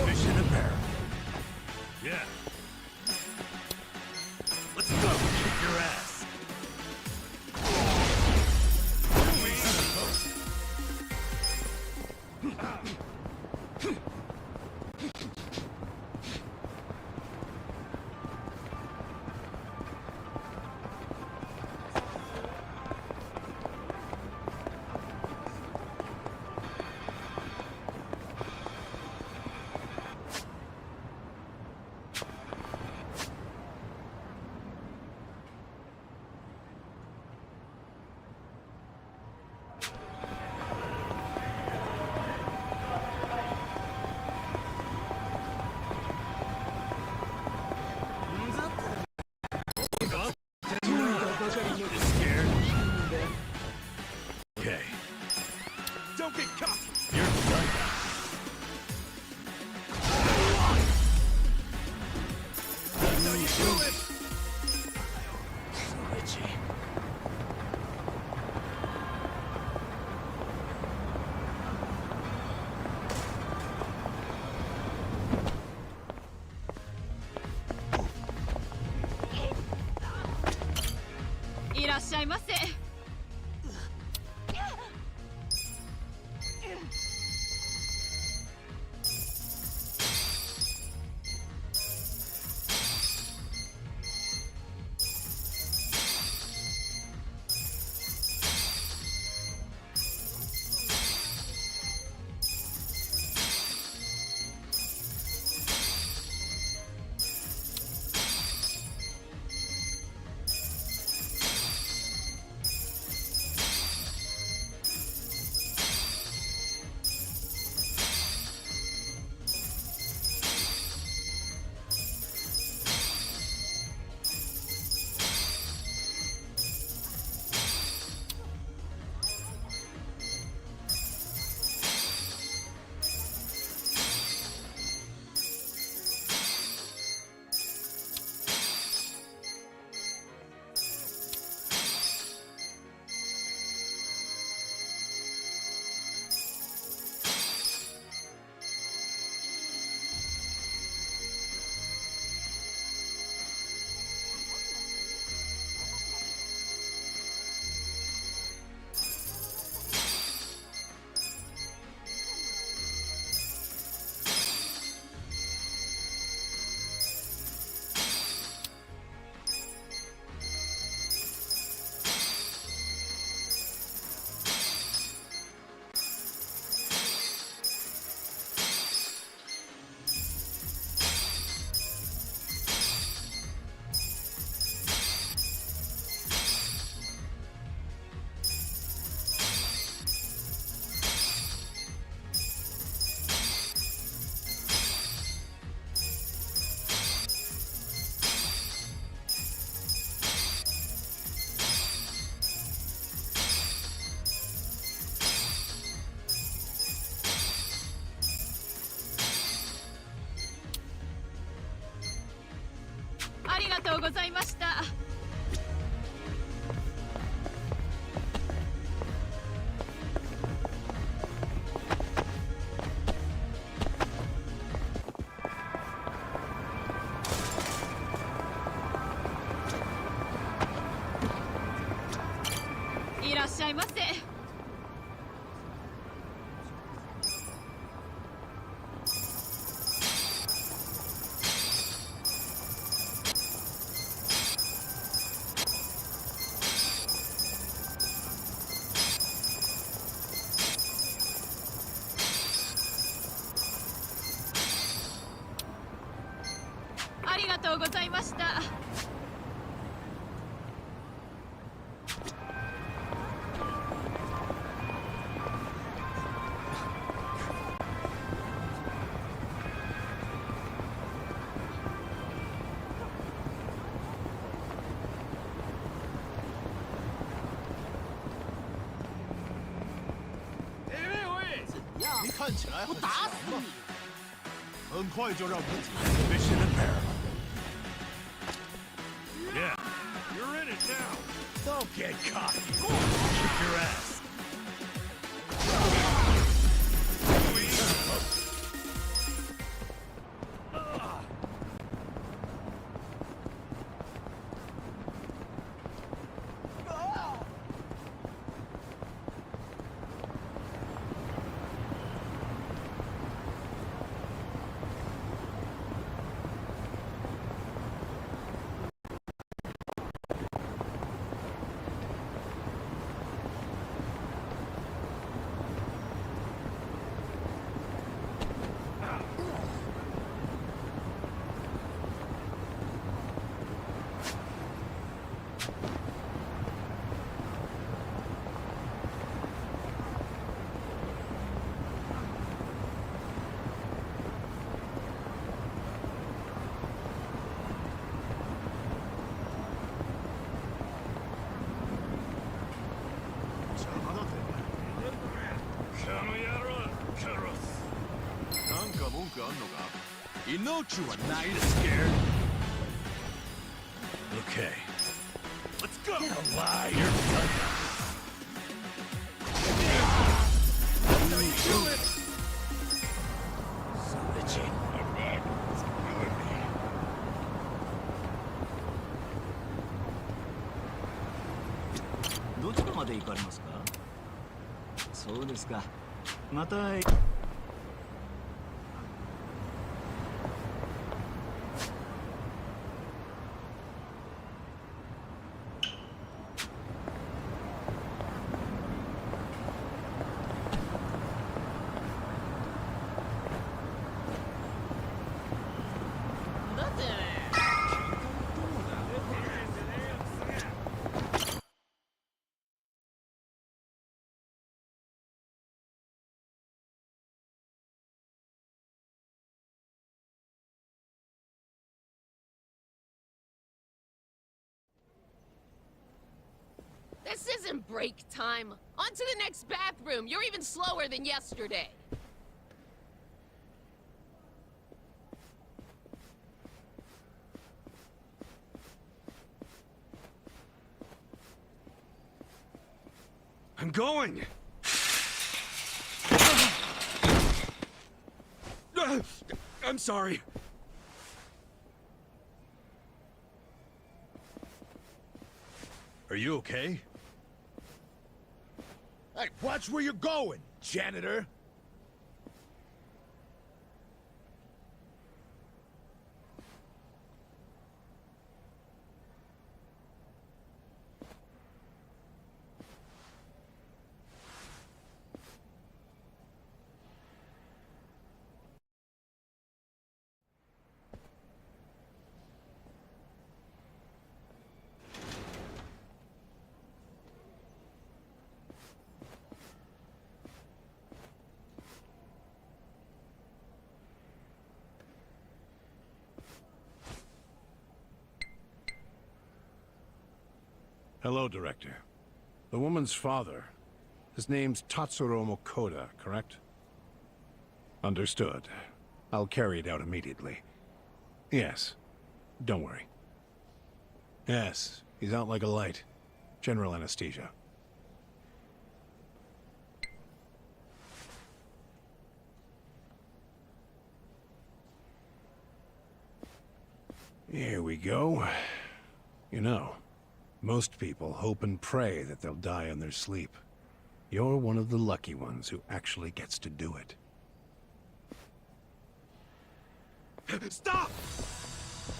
Mission apparent. Yeah. Let's go. Kick your ass. Okay. Don't get caught! You're done now. That's how you do it! So itchy. ございました。いらっしゃいませ。ありがとうございました。你看起来很打死强啊，很快就让自己 Mission impairment. Yeah, you're in it now. Don't get cocky. Kick your ass. なんか文句あんのか? You know you are not scared. Okay. Let's go! Get a lie, you're done. That's how you do it! So legit. It's killing me. どちらまで行かれますか? そうですか。また。This isn't break time. On to the next bathroom. You're even slower than yesterday. I'm going! I'm sorry. Are you okay? Hey, watch where you're going, janitor. Hello, Director. The woman's father. His name's Tatsuro Mokoda, correct? Understood. I'll carry it out immediately. Yes. Don't worry. Yes, he's out like a light. General anesthesia. Here we go. You know, most people hope and pray that they'll die in their sleep. You're one of the lucky ones who actually gets to do it. Stop!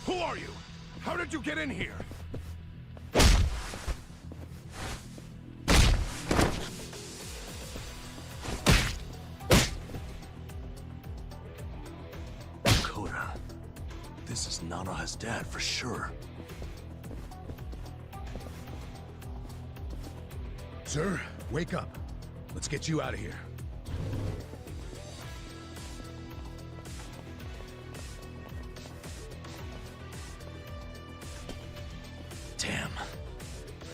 Who are you? How did you get in here? Koda. This is Nanoha's dad for sure. Sir, wake up. Let's get you out of here. Damn.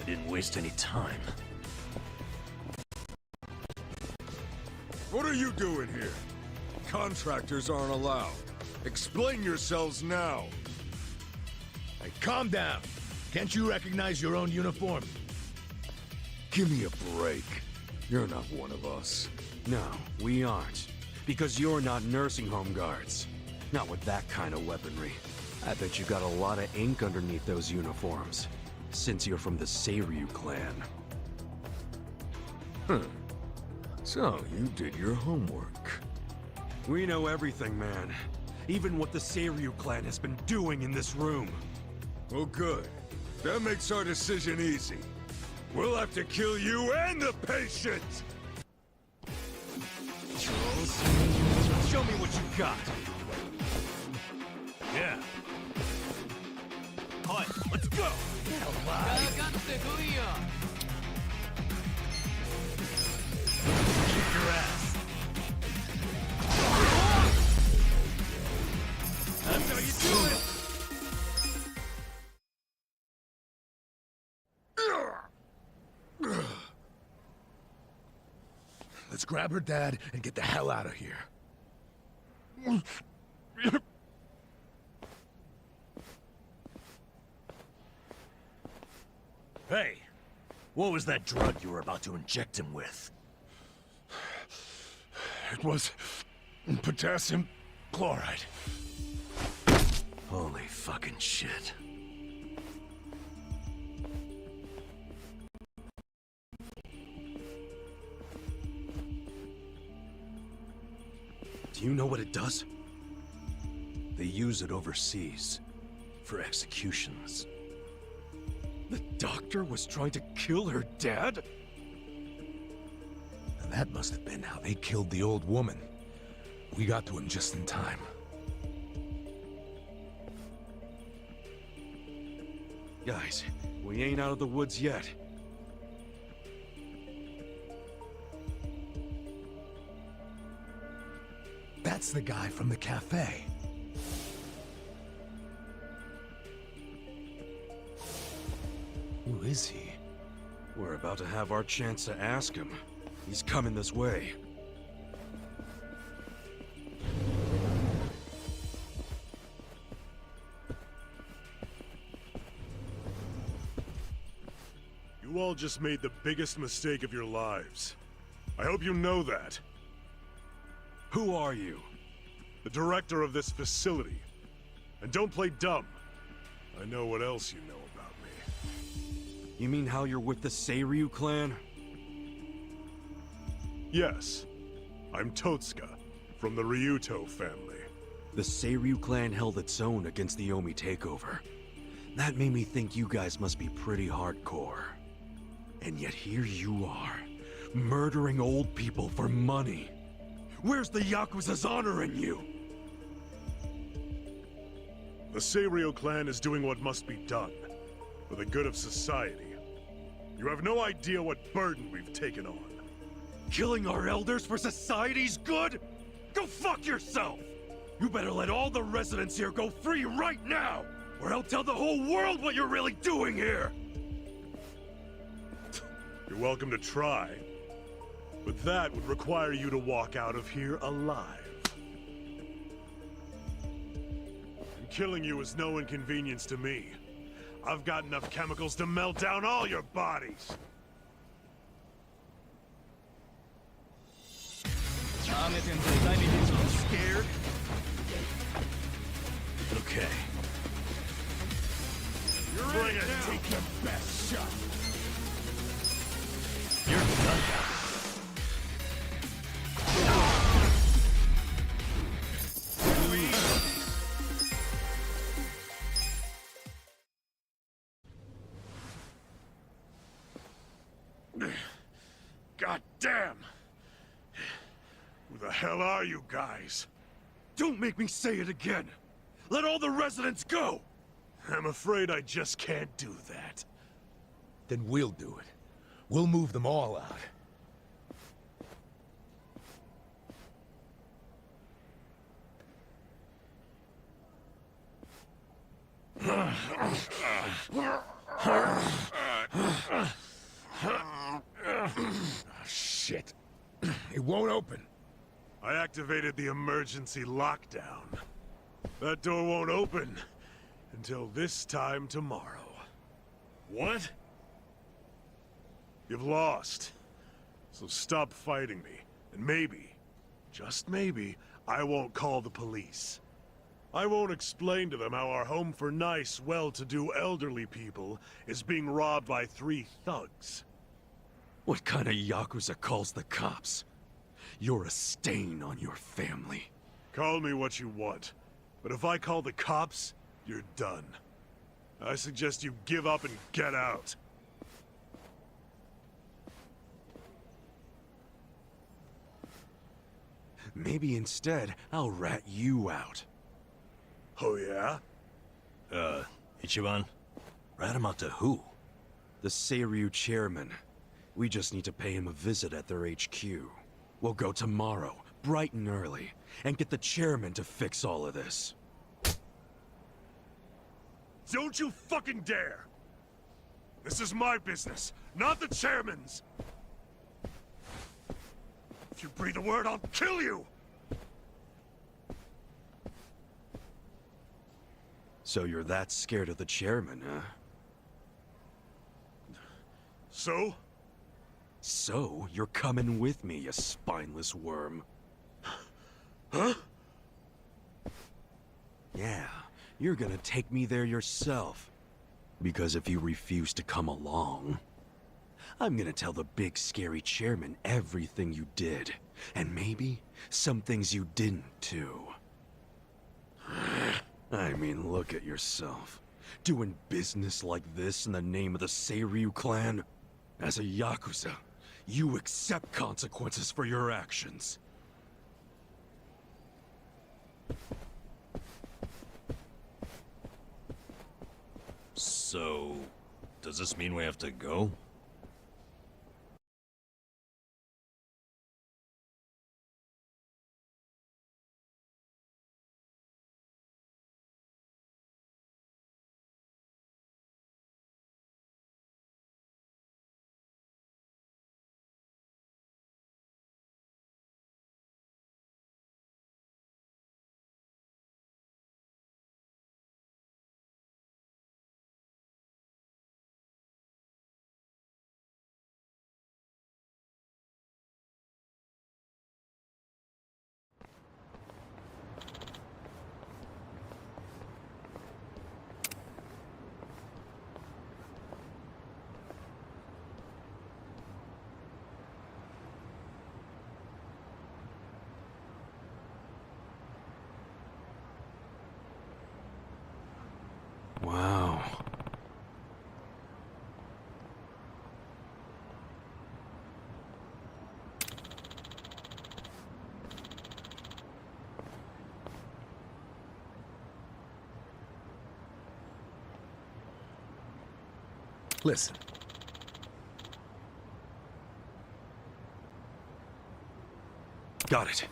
I didn't waste any time. What are you doing here? Contractors aren't allowed. Explain yourselves now. Hey, calm down. Can't you recognize your own uniform? Give me a break. You're not one of us. No, we aren't. Because you're not nursing home guards. Not with that kind of weaponry. I bet you got a lot of ink underneath those uniforms. Since you're from the Seiryu clan. So, you did your homework. We know everything, man. Even what the Seiryu clan has been doing in this room. Well, good. That makes our decision easy. We'll have to kill you and the patient! Charles, show me what you got. Yeah. Hi, let's go! Kick your ass. That's how you do it! Let's grab her dad and get the hell out of here. Hey, what was that drug you were about to inject him with? It was potassium chloride. Holy fucking shit. Do you know what it does? They use it overseas for executions. The doctor was trying to kill her dad? And that must have been how they killed the old woman. We got to him just in time. Guys, we ain't out of the woods yet. That's the guy from the cafe. Who is he? We're about to have our chance to ask him. He's coming this way. You all just made the biggest mistake of your lives. I hope you know that. Who are you? The director of this facility. And don't play dumb. I know what else you know about me. You mean how you're with the Seiryu clan? Yes. I'm Totsuka, from the Ryuto family. The Seiryu clan held its own against the Omi takeover. That made me think you guys must be pretty hardcore. And yet here you are, murdering old people for money. Where's the Yakuza's honor in you? The Seiryu clan is doing what must be done, for the good of society. You have no idea what burden we've taken on. Killing our elders for society's good? Go fuck yourself! You better let all the residents here go free right now, or I'll tell the whole world what you're really doing here! You're welcome to try, but that would require you to walk out of here alive. And killing you is no inconvenience to me. I've got enough chemicals to melt down all your bodies. Scared? Okay. Bring it. Take your best shot. You're done. God damn! Who the hell are you guys? Don't make me say it again! Let all the residents go! I'm afraid I just can't do that. Then we'll do it. We'll move them all out. Shit. It won't open. I activated the emergency lockdown. That door won't open until this time tomorrow. What? You've lost. So stop fighting me, and maybe, just maybe, I won't call the police. I won't explain to them how our home for nice, well-to-do elderly people is being robbed by 3 thugs. What kind of Yakuza calls the cops? You're a stain on your family. Call me what you want, but if I call the cops, you're done. I suggest you give up and get out. Maybe instead, I'll rat you out. Oh yeah? Ichiban? Rat him out to who? The Seiryu chairman. We just need to pay him a visit at their HQ. We'll go tomorrow, bright and early, and get the chairman to fix all of this. Don't you fucking dare! This is my business, not the chairman's! If you breathe a word, I'll kill you! So you're that scared of the chairman, huh? So? So, you're coming with me, you spineless worm. Huh? Yeah, you're gonna take me there yourself. Because if you refuse to come along, I'm gonna tell the big scary chairman everything you did. And maybe some things you didn't, too. I mean, look at yourself. Doing business like this in the name of the Seiryu clan? As a Yakuza, you accept consequences for your actions. So, does this mean we have to go? Wow. Listen. Got it.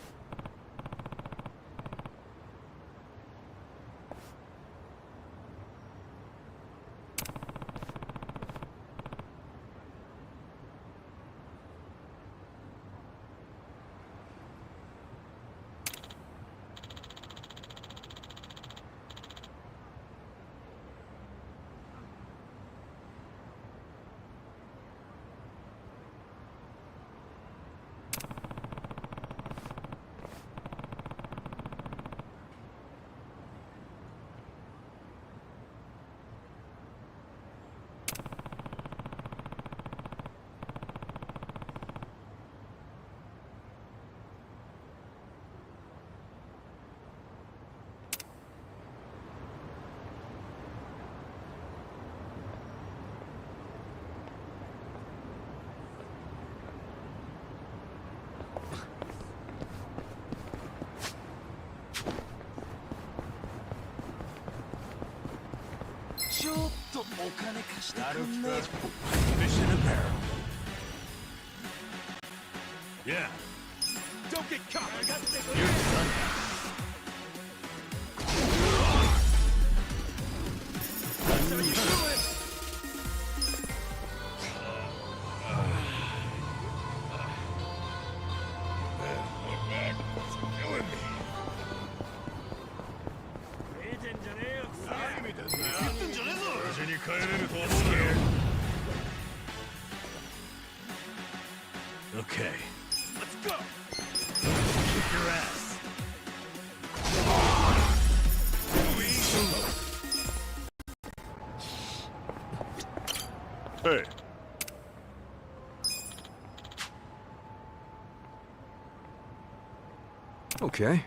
Mission apparel. Yeah. Don't get caught. You're done. That's how you do it. Okay. Let's go. Kick your ass. Hey. Okay.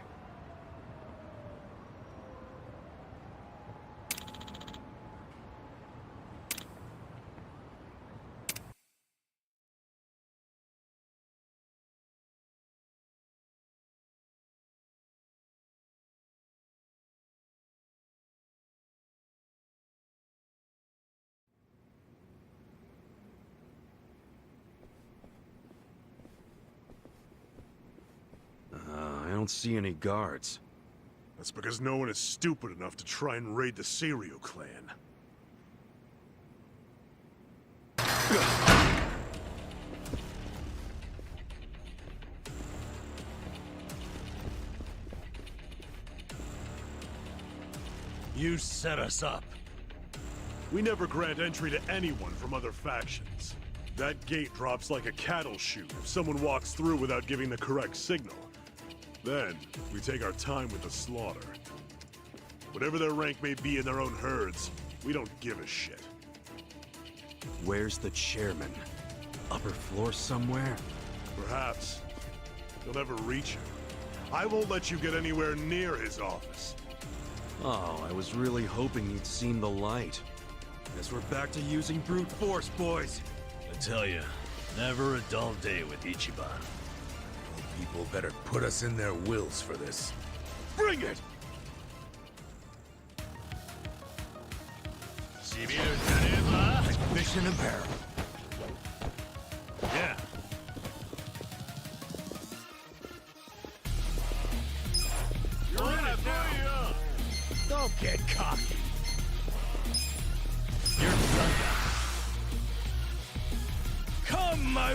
I don't see any guards. That's because no one is stupid enough to try and raid the Serial clan. You set us up. We never grant entry to anyone from other factions. That gate drops like a cattle chute if someone walks through without giving the correct signal. Then, we take our time with the slaughter. Whatever their rank may be in their own herds, we don't give a shit. Where's the chairman? Upper floor somewhere? Perhaps. You'll never reach him. I won't let you get anywhere near his office. Oh, I was really hoping you'd seen the light. Guess we're back to using brute force, boys. I tell you, never a dull day with Ichiban. People better put us in their wills for this. Bring it! Mission apparel. Yeah. You're in it now. Don't get cocky. You're done. Come my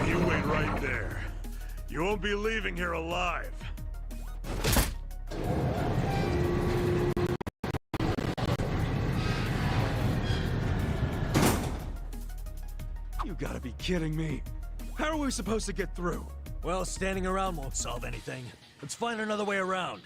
You wait right there. You won't be leaving here alive. You gotta be kidding me. How are we supposed to get through? Well, standing around won't solve anything. Let's find another way around.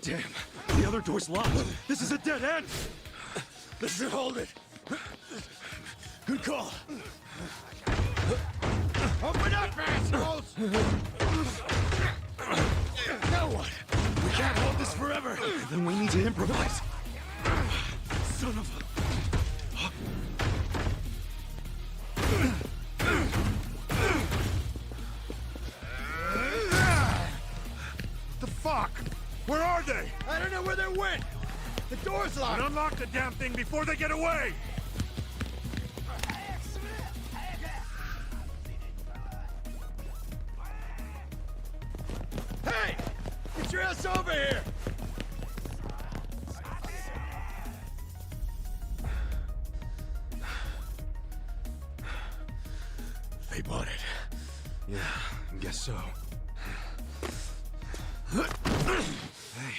Damn, the other door's locked. This is a dead end. This should hold it. Good call. Open up, assholes! Now what? We can't hold this forever. Then we need to improvise. Son of a... The fuck? Where are they? I don't know where they went. The door's locked. And unlock the damn thing before they get away! Hey! Get your ass over here! They bought it. Yeah, I guess so. Hey.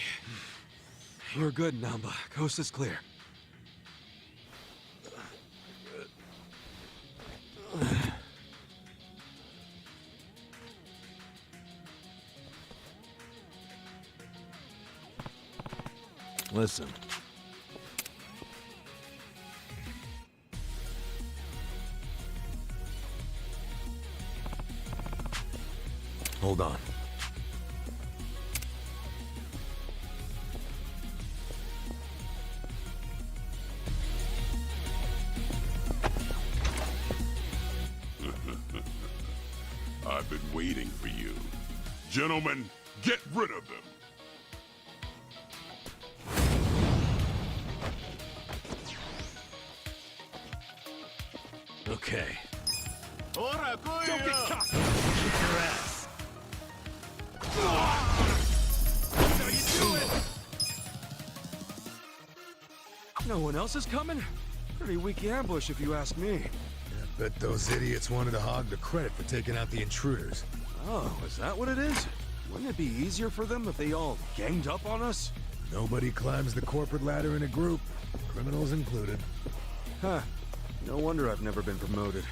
You're good, Namba. Coast is clear. Listen. Hold on. I've been waiting for you. Gentlemen, get rid of them. Okay. Don't get cocky! Kick your ass. How you doing? No one else is coming? Pretty weak ambush if you ask me. I bet those idiots wanted to hog the credit for taking out the intruders. Oh, is that what it is? Wouldn't it be easier for them if they all ganged up on us? Nobody climbs the corporate ladder in a group, criminals included. Huh. No wonder I've never been promoted.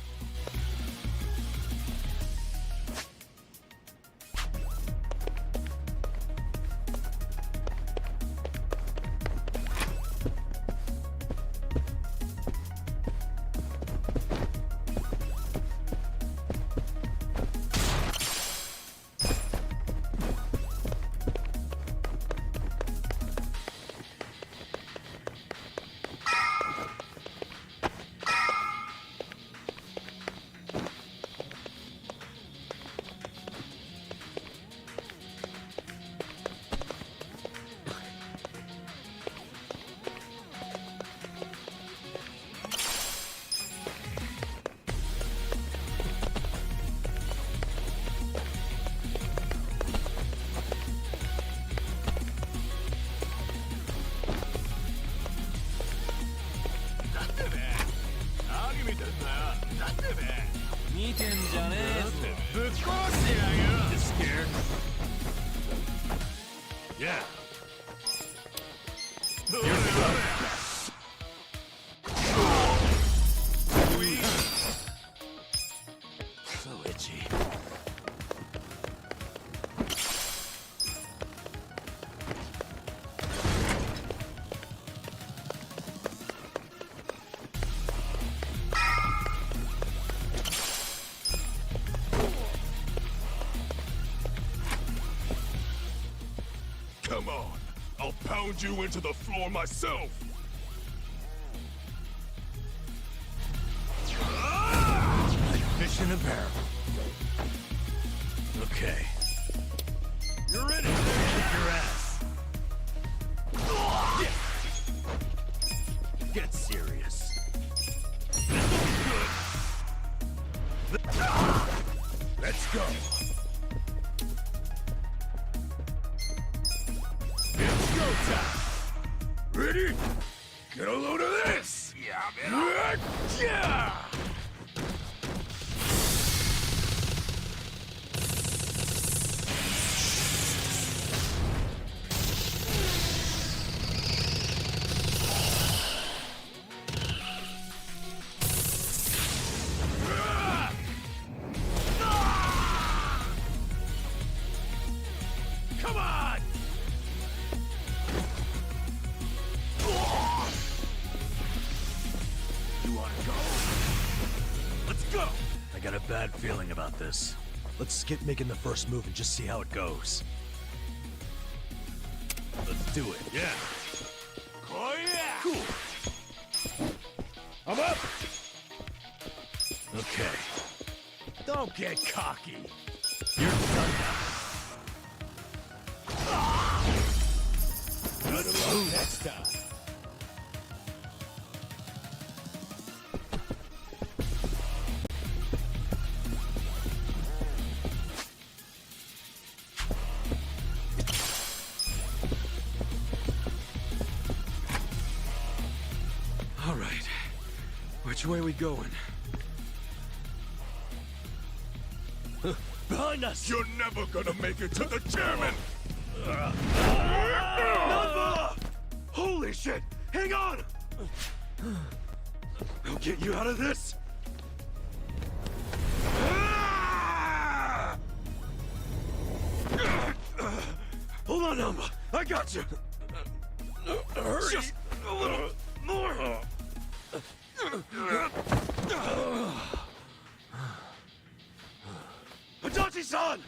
You scared? Yeah. So itchy. Come on, I'll pound you into the floor myself. Fish in a barrel. Okay. You're in it. Kick your ass. Get serious. Let's go. It's go time. Ready? Get a load of this. Yeah. Come on! You wanna go? Let's go! I got a bad feeling about this. Let's skip making the first move and just see how it goes. Let's do it. Yeah. Oh yeah. Cool. I'm up! Okay. Don't get cocky. You're done now. Good luck next time. All right. Which way we going? Behind us! You're never gonna make it to the chairman! Nova! Holy shit! Hang on! I'll get you out of this! Hold on, Namba! I got you! Hurry! Just a little more! Adachi-san!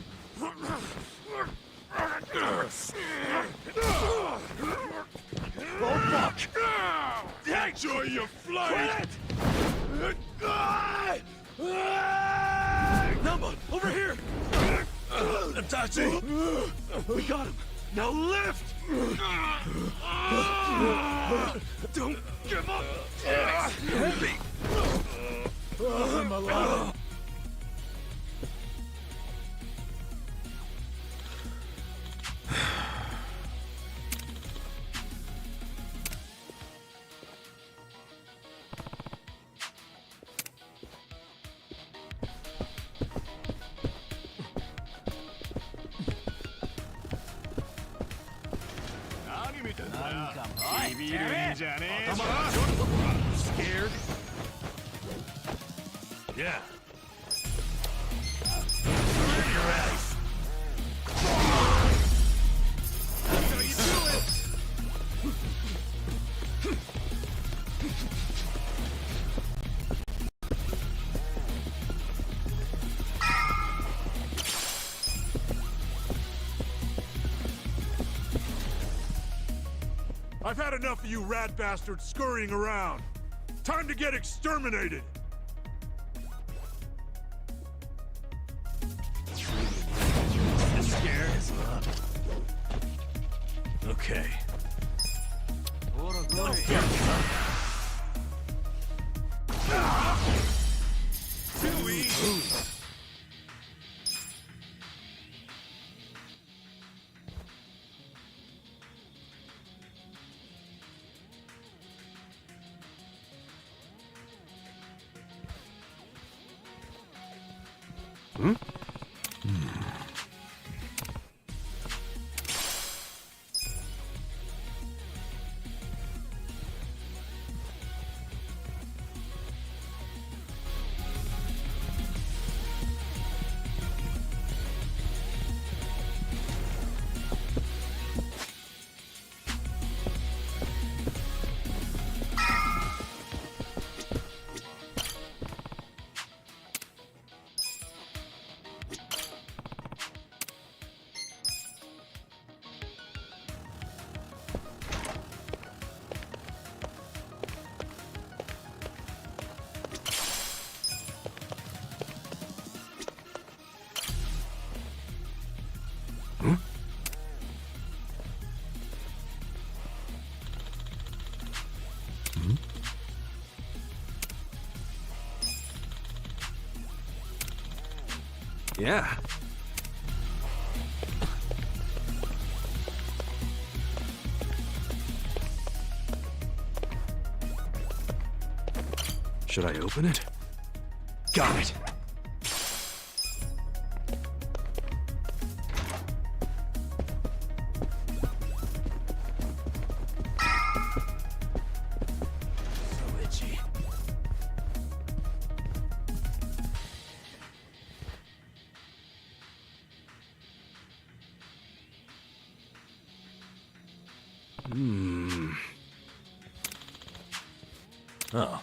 Oh, fuck! Enjoy your flight! Namba, over here! Itachi! We got him! Now lift! Don't give up! Heavy! I'm alive! Scared? Yeah. Your ass! That's how you do it! I've had enough of you rat bastards scurrying around. Time to get exterminated! Scared? Okay. Too easy! Hmm? Yeah. Should I open it? Got it! So itchy. Hmm. Oh.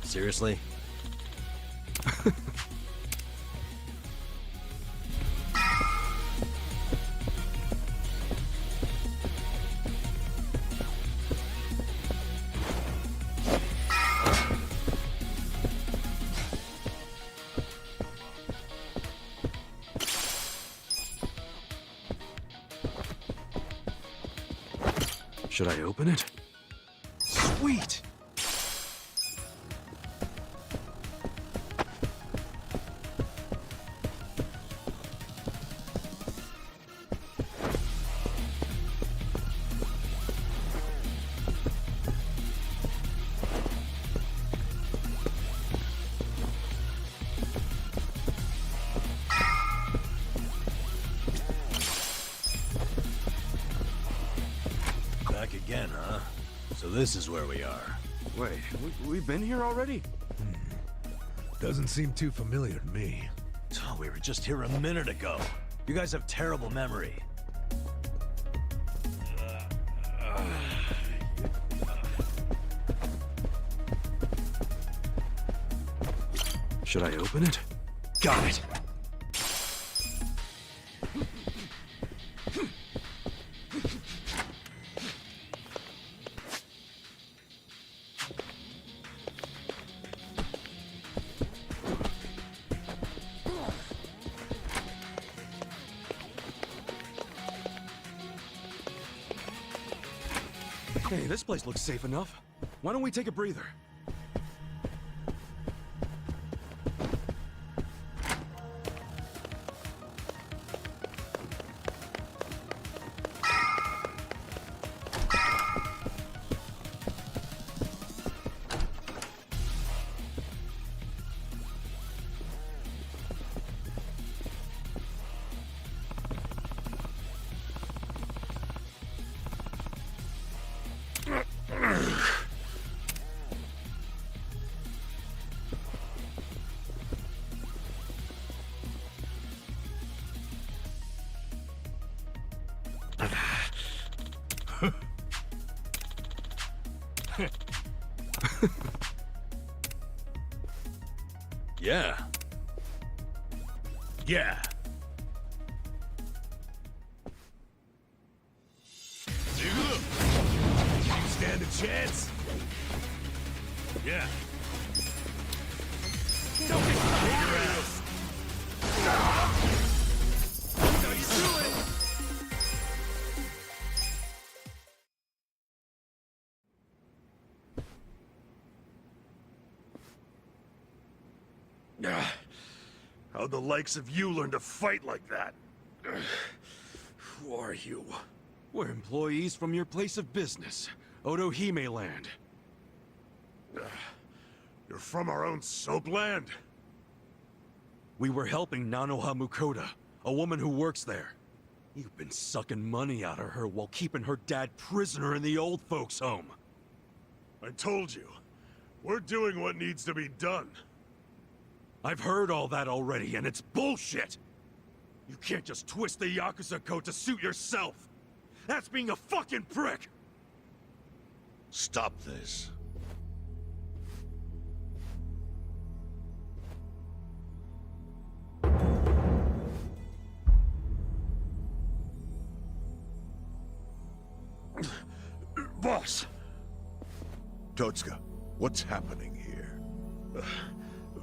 Seriously? Should I open it? Sweet! So this is where we are. Wait, we've been here already? Doesn't seem too familiar to me. Oh, we were just here a minute ago. You guys have terrible memory. Should I open it? Got it! Hey, this place looks safe enough. Why don't we take a breather? Yeah. Yeah. Stand a chance? Yeah. Don't be your ass. How you doing? How'd the likes of you learn to fight like that? Who are you? We're employees from your place of business, Otohime Land. You're from our own soap land? We were helping Nanoha Mukoda, a woman who works there. You've been sucking money out of her while keeping her dad prisoner in the old folks' home. I told you, we're doing what needs to be done. I've heard all that already, and it's bullshit! You can't just twist the Yakuza code to suit yourself! That's being a fucking prick! Stop this. Boss! Totsuka, what's happening here?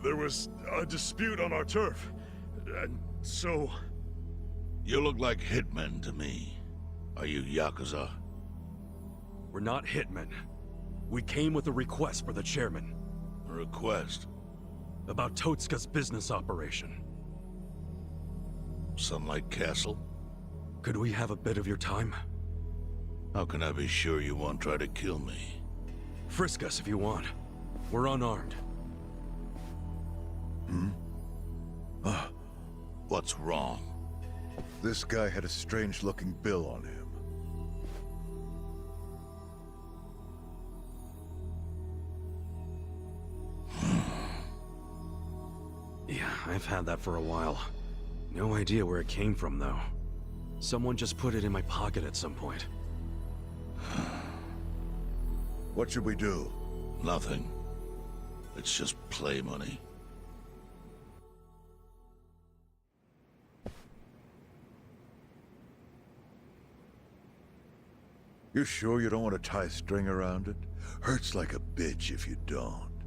There was a dispute on our turf, and so... You look like hitmen to me. Are you Yakuza? We're not hitmen. We came with a request for the chairman. A request? About Totsuka's business operation. Sunlight Castle? Could we have a bit of your time? How can I be sure you won't try to kill me? Frisk us if you want. We're unarmed. What's wrong? This guy had a strange-looking bill on him. Yeah, I've had that for a while. No idea where it came from, though. Someone just put it in my pocket at some point. What should we do? Nothing. It's just play money. You sure you don't want to tie a string around it? Hurts like a bitch if you don't.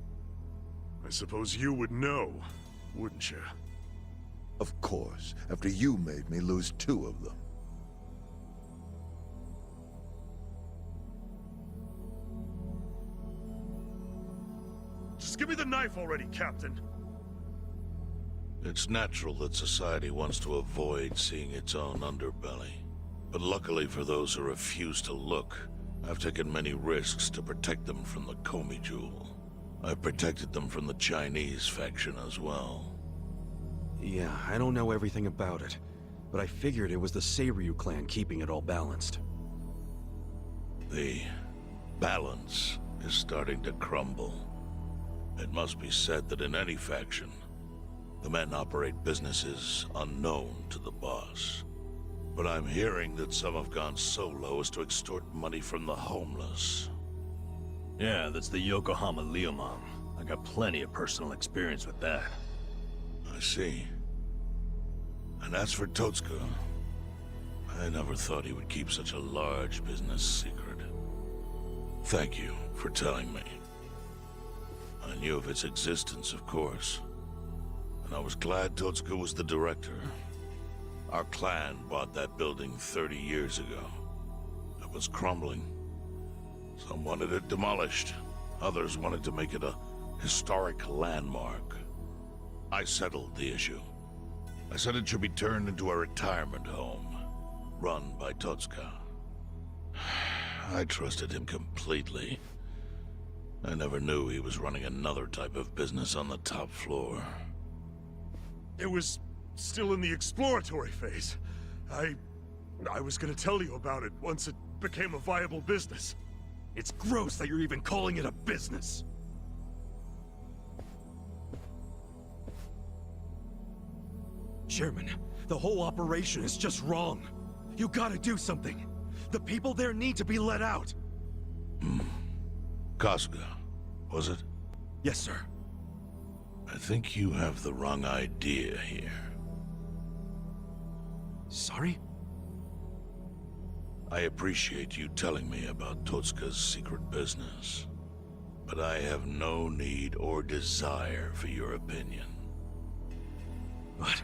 I suppose you would know, wouldn't you? Of course, after you made me lose 2 of them. Just give me the knife already, Captain. It's natural that society wants to avoid seeing its own underbelly. But luckily for those who refuse to look, I've taken many risks to protect them from the Komi Jewel. I've protected them from the Chinese faction as well. Yeah, I don't know everything about it, but I figured it was the Seiryu clan keeping it all balanced. The balance is starting to crumble. It must be said that in any faction, the men operate businesses unknown to the boss. But I'm hearing that some have gone so low as to extort money from the homeless. Yeah, that's the Yokohama Leomom. I got plenty of personal experience with that. I see. And as for Totsuka, I never thought he would keep such a large business secret. Thank you for telling me. I knew of its existence, of course. And I was glad Totsuka was the director. Our clan bought that building 30 years ago. It was crumbling. Some wanted it demolished. Others wanted to make it a historic landmark. I settled the issue. I said it should be turned into a retirement home, run by Totsuka. I trusted him completely. I never knew he was running another type of business on the top floor. It was still in the exploratory phase. I was gonna tell you about it once it became a viable business. It's gross that you're even calling it a business. Chairman, the whole operation is just wrong. You gotta do something. The people there need to be let out. Kasuga, was it? Yes, sir. I think you have the wrong idea here. Sorry? I appreciate you telling me about Totsuka's secret business, but I have no need or desire for your opinion. But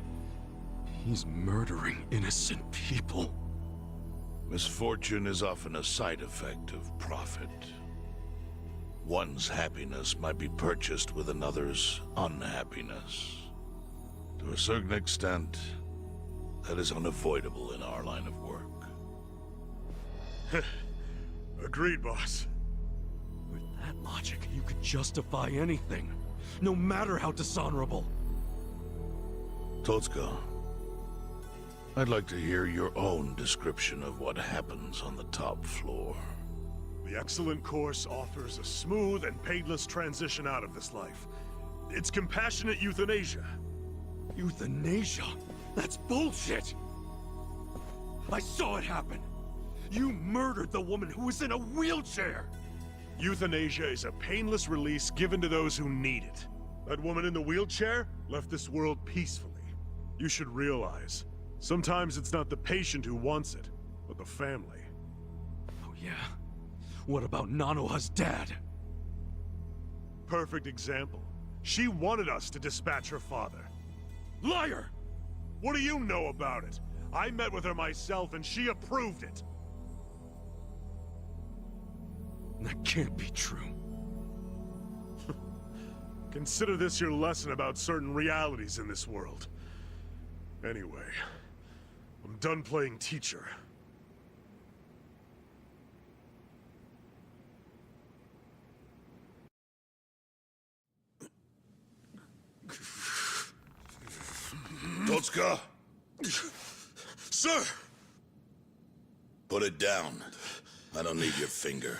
he's murdering innocent people. Misfortune is often a side effect of profit. One's happiness might be purchased with another's unhappiness. To a certain extent, that is unavoidable in our line of work. Agreed, boss. With that logic, you could justify anything, no matter how dishonorable. Totsuka, I'd like to hear your own description of what happens on the top floor. The excellent course offers a smooth and painless transition out of this life. It's compassionate euthanasia. Euthanasia? That's bullshit! I saw it happen! You murdered the woman who was in a wheelchair! Euthanasia is a painless release given to those who need it. That woman in the wheelchair left this world peacefully. You should realize, sometimes it's not the patient who wants it, but the family. Oh yeah? What about Nanoha's dad? Perfect example. She wanted us to dispatch her father. Liar! What do you know about it? I met with her myself and she approved it. That can't be true. Consider this your lesson about certain realities in this world. Anyway, I'm done playing teacher. Totsuka! Sir! Put it down. I don't need your finger.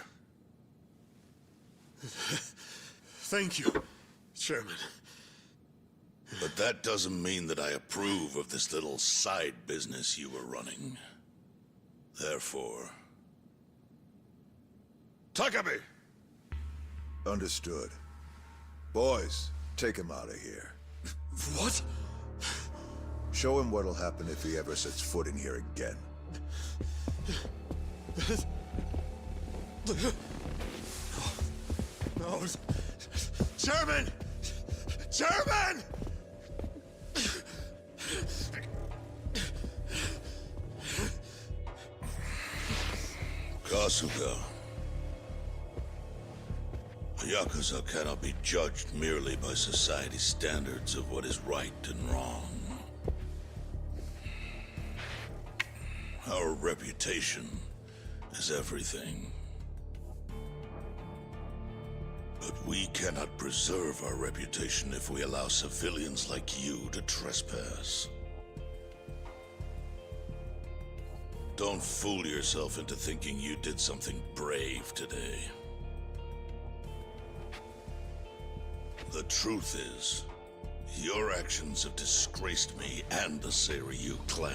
Thank you, Chairman. But that doesn't mean that I approve of this little side business you were running. Therefore... Takabe! Understood. Boys, take him out of here. What? Show him what'll happen if he ever sets foot in here again. No. Chairman! Chairman! Kasuga. The Yakuza cannot be judged merely by society's standards of what is right and wrong. Our reputation is everything. But we cannot preserve our reputation if we allow civilians like you to trespass. Don't fool yourself into thinking you did something brave today. truth is, your actions have disgraced me and the Seiryu clan.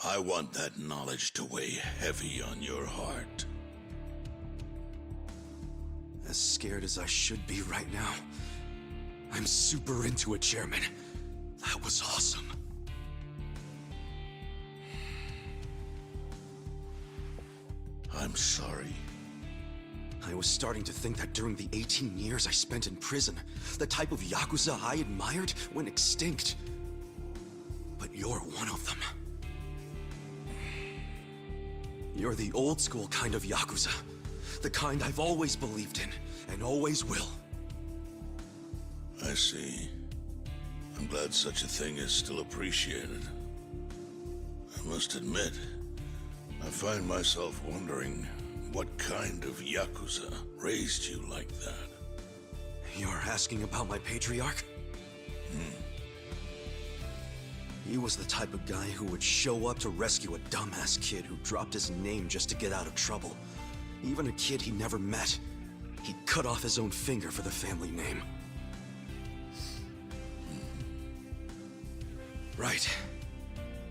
I want that knowledge to weigh heavy on your heart. As scared as I should be right now, I'm super into it, Chairman. That was awesome. I'm sorry. I was starting to think that during the 18 years I spent in prison, the type of Yakuza I admired went extinct. But you're one of them. You're the old school kind of Yakuza. The kind I've always believed in, and always will. I see. I'm glad such a thing is still appreciated. I must admit, I find myself wondering what kind of Yakuza raised you like that. You're asking about my patriarch? He was the type of guy who would show up to rescue a dumbass kid who dropped his name just to get out of trouble. Even a kid he never met. He'd cut off his own finger for the family name. Right.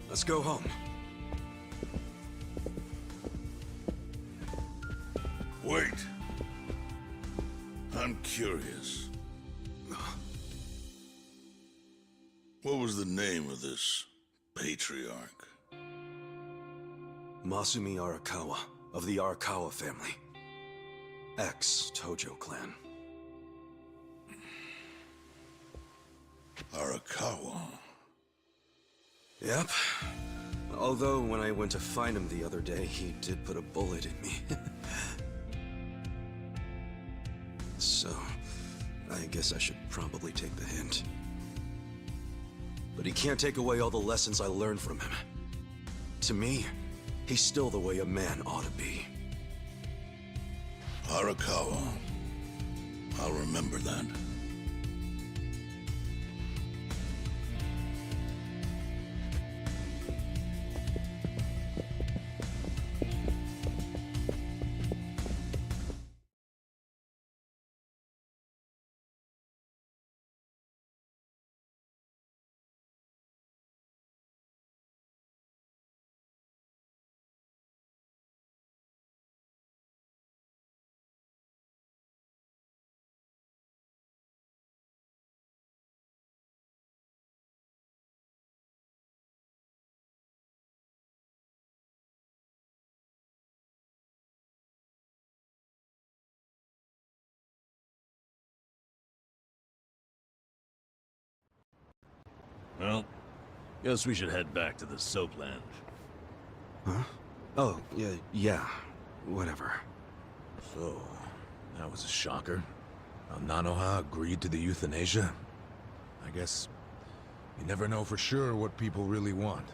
Let's go home. Wait. I'm curious. What was the name of this patriarch? Masumi Arakawa, of the Arakawa family. Ex-Tojo clan. Arakawa? Yep. Although, when I went to find him the other day, he did put a bullet in me. So, I guess I should probably take the hint. But he can't take away all the lessons I learned from him. To me, he's still the way a man ought to be. Arakawa. I'll remember that. Well, guess we should head back to the soap lounge. Huh? Oh, yeah, whatever. So, that was a shocker. How Nanoha agreed to the euthanasia? I guess you never know for sure what people really want.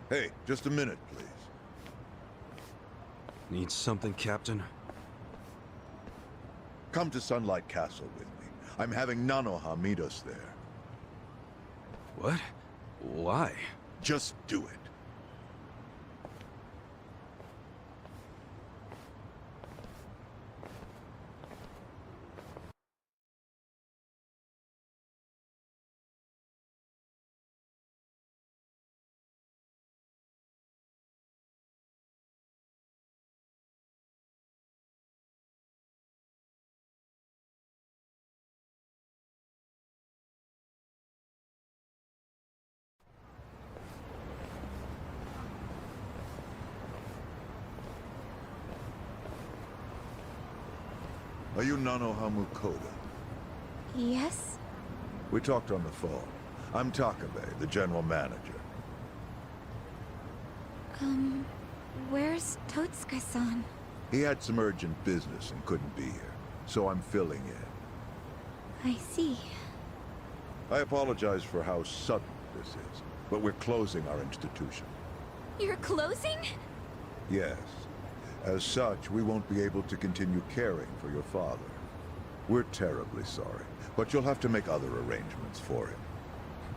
Hey, just a minute, please. Need something, Captain? Come to Sunlight Castle with me. I'm having Nanoha meet us there. What? Why? Just do it. Are you Nanoha Mukoda? Yes? We talked on the phone. I'm Takabe, the general manager. Where's Totsuka-san? He had some urgent business and couldn't be here, so I'm filling in. I see. I apologize for how sudden this is, but we're closing our institution. You're closing? Yes. As such, we won't be able to continue caring for your father. We're terribly sorry, but you'll have to make other arrangements for him.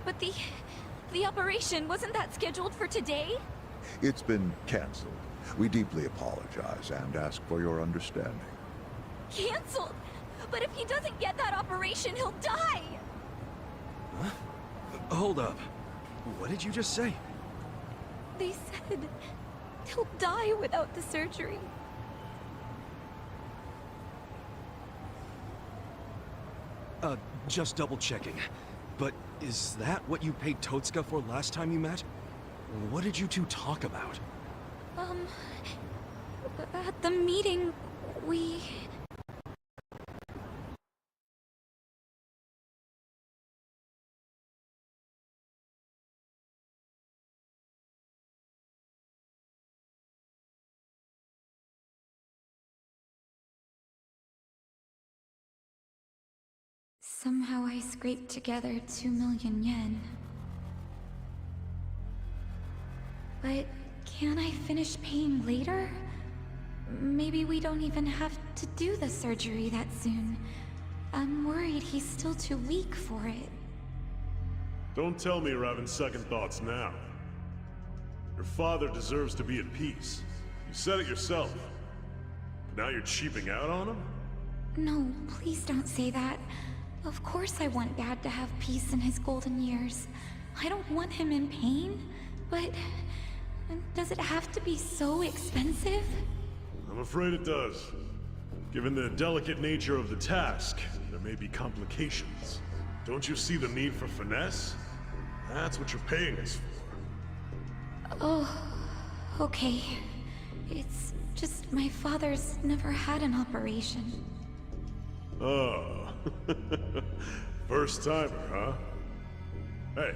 But the operation, wasn't that scheduled for today? It's been canceled. We deeply apologize and ask for your understanding. Cancelled? But if he doesn't get that operation, he'll die! Huh? Hold up. What did you just say? They said he'll die without the surgery. Just double checking. But is that what you paid Totska for last time you met? What did you two talk about? At the meeting, we... Somehow I scraped together 2 million yen. But can't I finish paying later? Maybe we don't even have to do the surgery that soon. I'm worried he's still too weak for it. Don't tell me you're having second thoughts now. Your father deserves to be at peace. You said it yourself. But now you're cheaping out on him? No, please don't say that. Of course I want Dad to have peace in his golden years. I don't want him in pain, but... does it have to be so expensive? I'm afraid it does. Given the delicate nature of the task, there may be complications. Don't you see the need for finesse? That's what you're paying us for. Oh, okay. It's just my father's never had an operation. Oh. First timer, huh? Hey,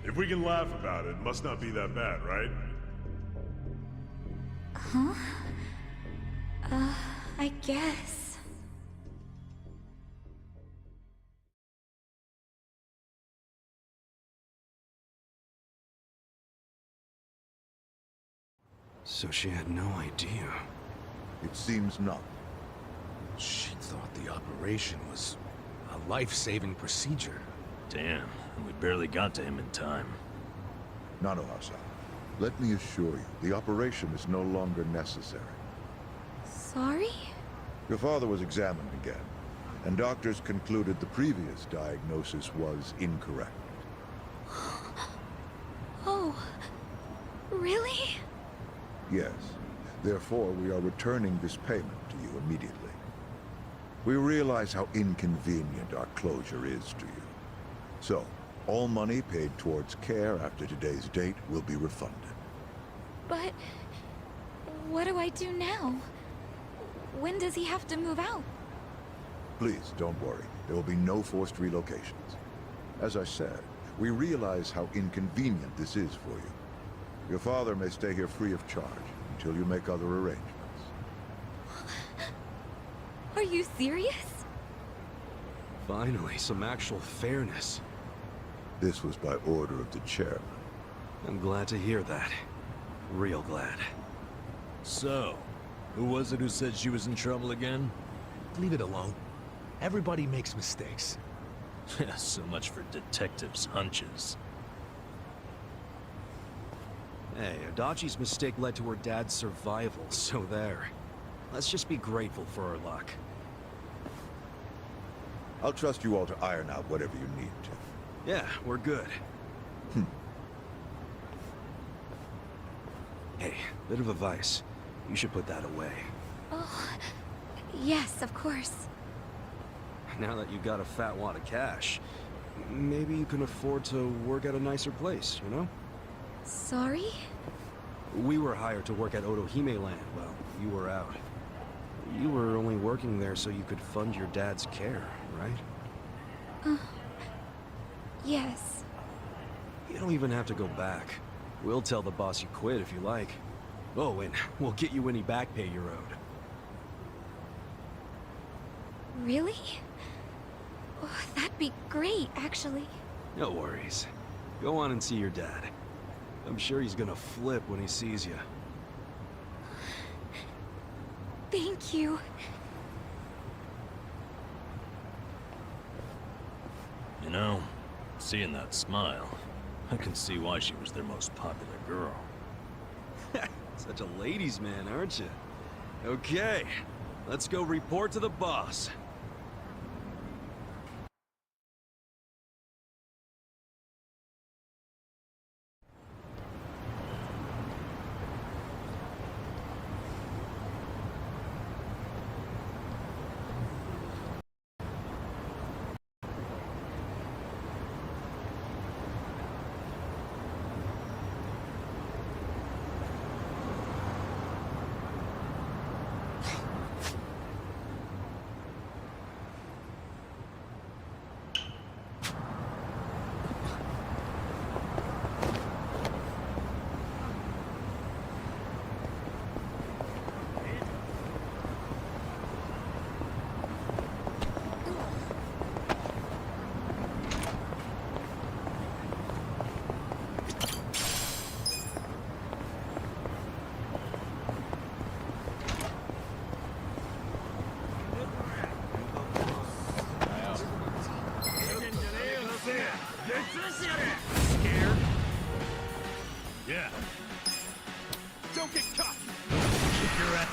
if we can laugh about it, it must not be that bad, right? Huh? I guess. So she had no idea. It seems not. She thought the operation was a life-saving procedure. Damn, and we barely got to him in time. Nanoha-san, let me assure you, the operation is no longer necessary. Sorry? Your father was examined again, and doctors concluded the previous diagnosis was incorrect. Oh, really? Yes. Therefore, we are returning this payment to you immediately. We realize how inconvenient our closure is to you. So, all money paid towards care after today's date will be refunded. But... what do I do now? When does he have to move out? Please, don't worry. There will be no forced relocations. As I said, we realize how inconvenient this is for you. Your father may stay here free of charge until you make other arrangements. Are you serious? Finally, some actual fairness. This was by order of the chairman. I'm glad to hear that. Real glad. So, who was it who said she was in trouble again? Leave it alone. Everybody makes mistakes. Yeah, so much for detectives' hunches. Hey, Adachi's mistake led to her dad's survival, so there. Let's just be grateful for our luck. I'll trust you all to iron out whatever you need to. Yeah, we're good. Hey, bit of advice. You should put that away. Oh, yes, of course. Now that you got a fat wad of cash, maybe you can afford to work at a nicer place, you know? Sorry? We were hired to work at Otohime Land while you were out. You were only working there so you could fund your dad's care, right? Yes. You don't even have to go back. We'll tell the boss you quit if you like. Oh, and we'll get you any back pay you're owed. Really? Oh, that'd be great, actually. No worries. Go on and see your dad. I'm sure he's gonna flip when he sees you. Thank you. You know, seeing that smile, I can see why she was their most popular girl. It's Such a ladies' man, aren't you? Okay, let's go report to the boss. Scared? Yeah. Don't get cocky. Kick your ass.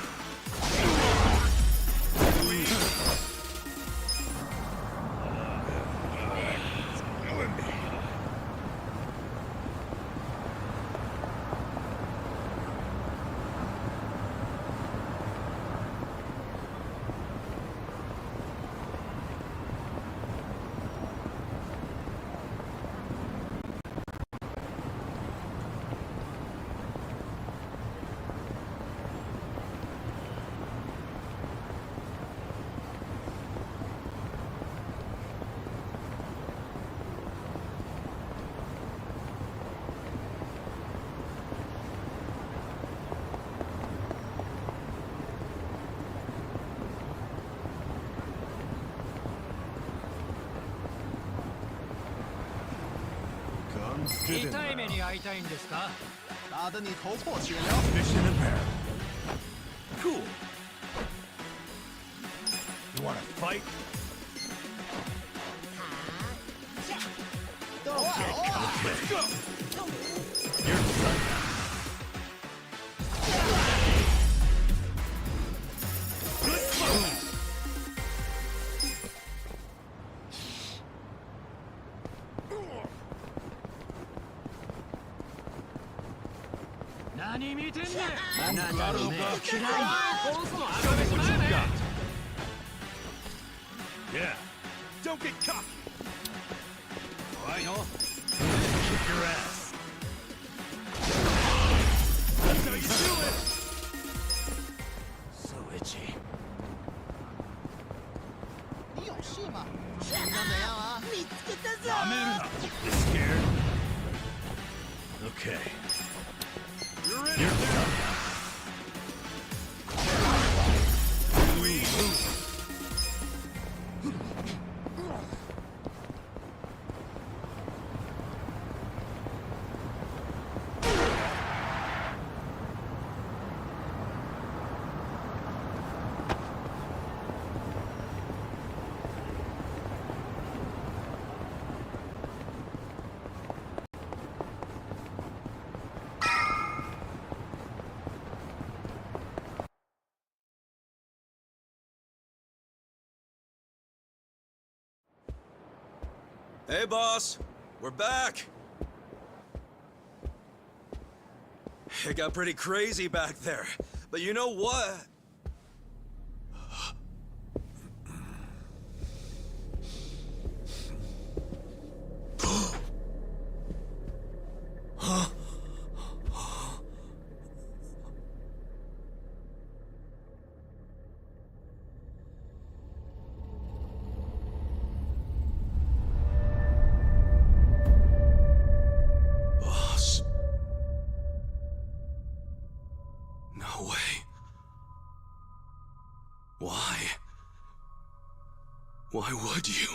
Mission imperative. Cool. You wanna fight? Let's go! You're done now. Good fight! Yeah. Don't get cocky. I know. Kick your ass. That's how you do it. So itchy. You scared? Okay. You're done. Hey, boss. We're back. It got pretty crazy back there. But you know what? Huh? Boss. No way. Why? Why would you?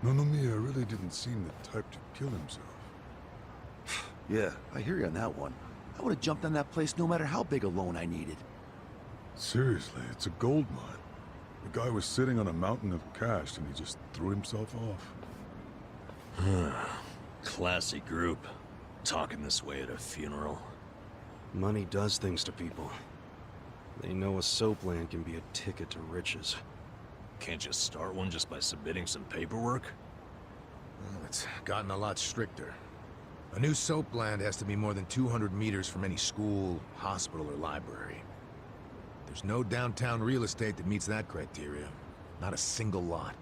Nonomiya really didn't seem the type to kill himself. Yeah, I hear you on that one. I would have jumped on that place no matter how big a loan I needed. Seriously, it's a gold mine. The guy was sitting on a mountain of cash and he just threw himself off. Classy group. Talking this way at a funeral. Money does things to people. They know a soapland can be a ticket to riches. Can't you start one just by submitting some paperwork? Well, it's gotten a lot stricter. A new soapland has to be more than 200 meters from any school, hospital, or library. There's no downtown real estate that meets that criteria. Not a single lot.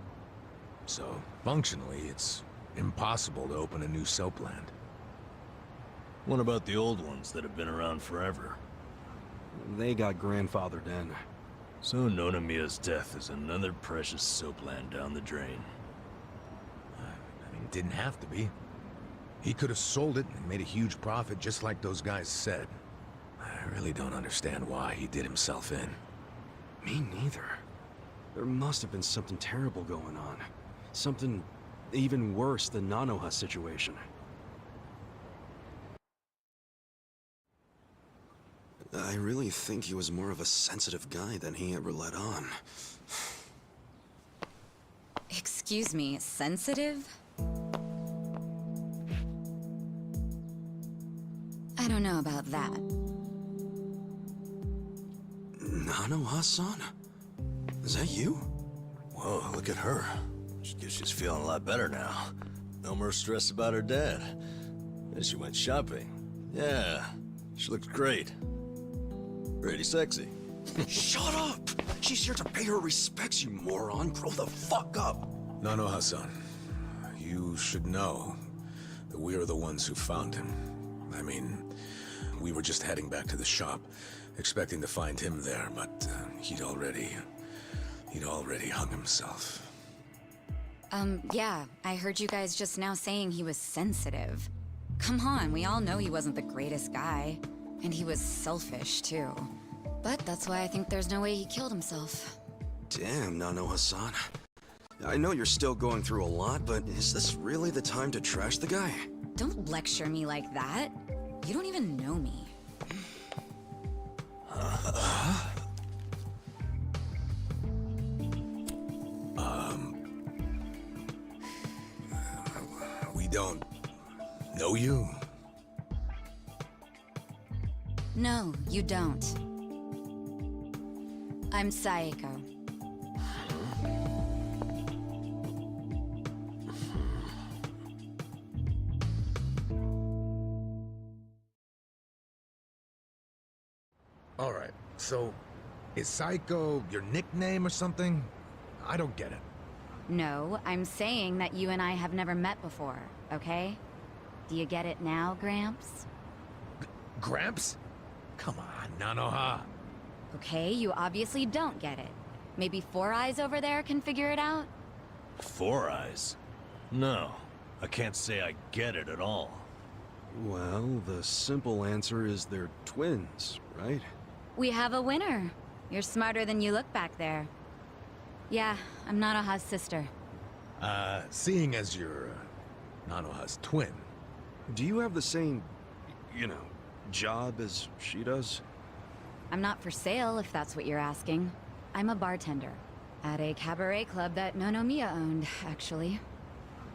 So, functionally, it's impossible to open a new soapland. What about the old ones that have been around forever? They got grandfathered in. So Nonomiya's death is another precious soapland down the drain. I mean, it didn't have to be. He could have sold it and made a huge profit just like those guys said. I really don't understand why he did himself in. Me neither. There must have been something terrible going on. Something even worse than Nanoha's situation. I really think he was more of a sensitive guy than he ever let on. Excuse me, sensitive? I don't know about that. Nanoha-san? Is that you? Whoa, look at her. She's feeling a lot better now. No more stress about her dad. And she went shopping. Yeah, she looks great. Pretty sexy. Shut up! She's here to pay her respects, you moron. Grow the fuck up! Nanoha-san, you should know that we are the ones who found him. I mean, we were just heading back to the shop, expecting to find him there, but he'd already hung himself. Yeah, I heard you guys just now saying he was sensitive. Come on, we all know he wasn't the greatest guy. And he was selfish, too. But that's why I think there's no way he killed himself. Damn, Nanoha-san. I know you're still going through a lot, but is this really the time to trash the guy? Don't lecture me like that. You don't even know me. We don't know you? No, you don't. I'm Saeko. Alright, so is Saeko your nickname or something? I don't get it. No, I'm saying that you and I have never met before, okay? Do you get it now, Gramps? Gramps? Come on, Nanoha. Okay, you obviously don't get it. Maybe Four Eyes over there can figure it out? Four Eyes? No, I can't say I get it at all. Well, the simple answer is they're twins, right? We have a winner. You're smarter than you look back there. Yeah, I'm Nanoha's sister. Seeing as you're Nanoha's twin. Do you have the same, job as she does? I'm not for sale, if that's what you're asking. I'm a bartender. At a cabaret club that Nonomiya owned, actually.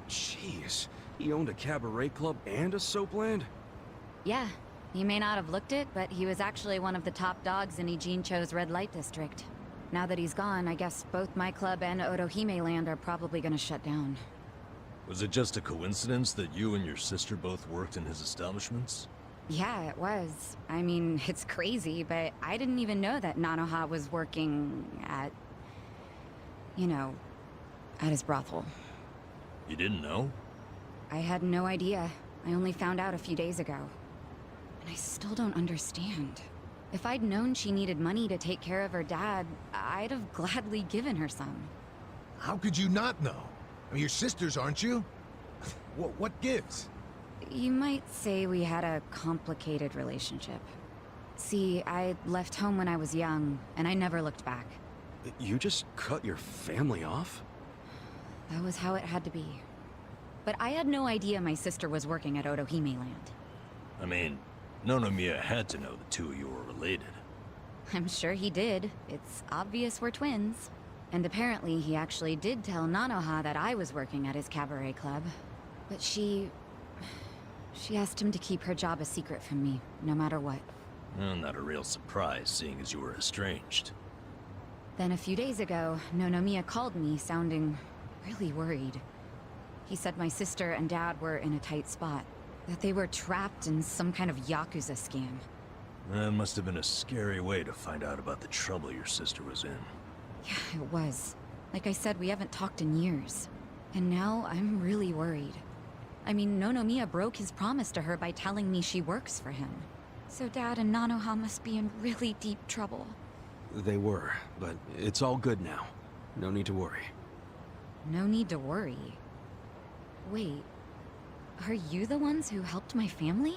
Jeez, he owned a cabaret club and a soapland? Yeah, he may not have looked it, but he was actually one of the top dogs in Ijincho's red light district. Now that he's gone, I guess both my club and Otohime Land are probably gonna shut down. Was it just a coincidence that you and your sister both worked in his establishments? Yeah, it was. I mean, it's crazy, but I didn't even know that Nanoha was working at... at his brothel. You didn't know? I had no idea. I only found out a few days ago. And I still don't understand. If I'd known she needed money to take care of her dad, I'd have gladly given her some. How could you not know? I mean, you're sisters, aren't you? What gives? You might say we had a complicated relationship. See, I left home when I was young, and I never looked back. You just cut your family off? That was how it had to be. But I had no idea my sister was working at Otohime Land. I mean, Nonomiya had to know the two of you were related. I'm sure he did. It's obvious we're twins. And apparently he actually did tell Nanoha that I was working at his cabaret club. But she asked him to keep her job a secret from me, no matter what. Well, not a real surprise, seeing as you were estranged. Then a few days ago, Nonomiya called me, sounding really worried. He said my sister and dad were in a tight spot, that they were trapped in some kind of Yakuza scam. That must have been a scary way to find out about the trouble your sister was in. Yeah, it was. Like I said, we haven't talked in years. And now I'm really worried. I mean, Nonomiya broke his promise to her by telling me she works for him. So Dad and Nanoha must be in really deep trouble. They were, but it's all good now. No need to worry. No need to worry. Wait, are you the ones who helped my family?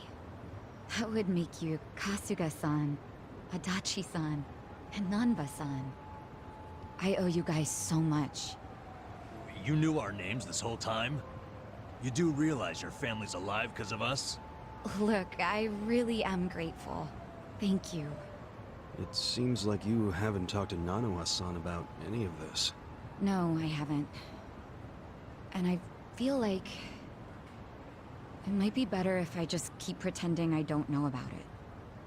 That would make you Kasuga-san, Adachi-san, and Nanba-san. I owe you guys so much. You knew our names this whole time? You do realize your family's alive because of us? Look, I really am grateful. Thank you. It seems like you haven't talked to Nanoha-san about any of this. No, I haven't. And I feel like it might be better if I just keep pretending I don't know about it.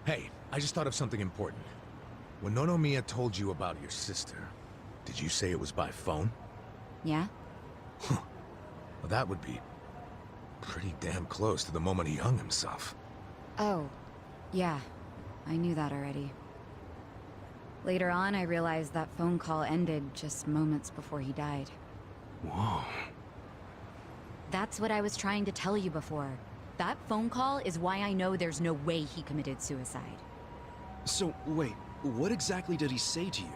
Hey, I just thought of something important. When Nonomiya told you about your sister, did you say it was by phone? Yeah? Well, that would be pretty damn close to the moment he hung himself. Oh, yeah. I knew that already. Later on, I realized that phone call ended just moments before he died. Whoa. That's what I was trying to tell you before. That phone call is why I know there's no way he committed suicide. So, wait, what exactly did he say to you?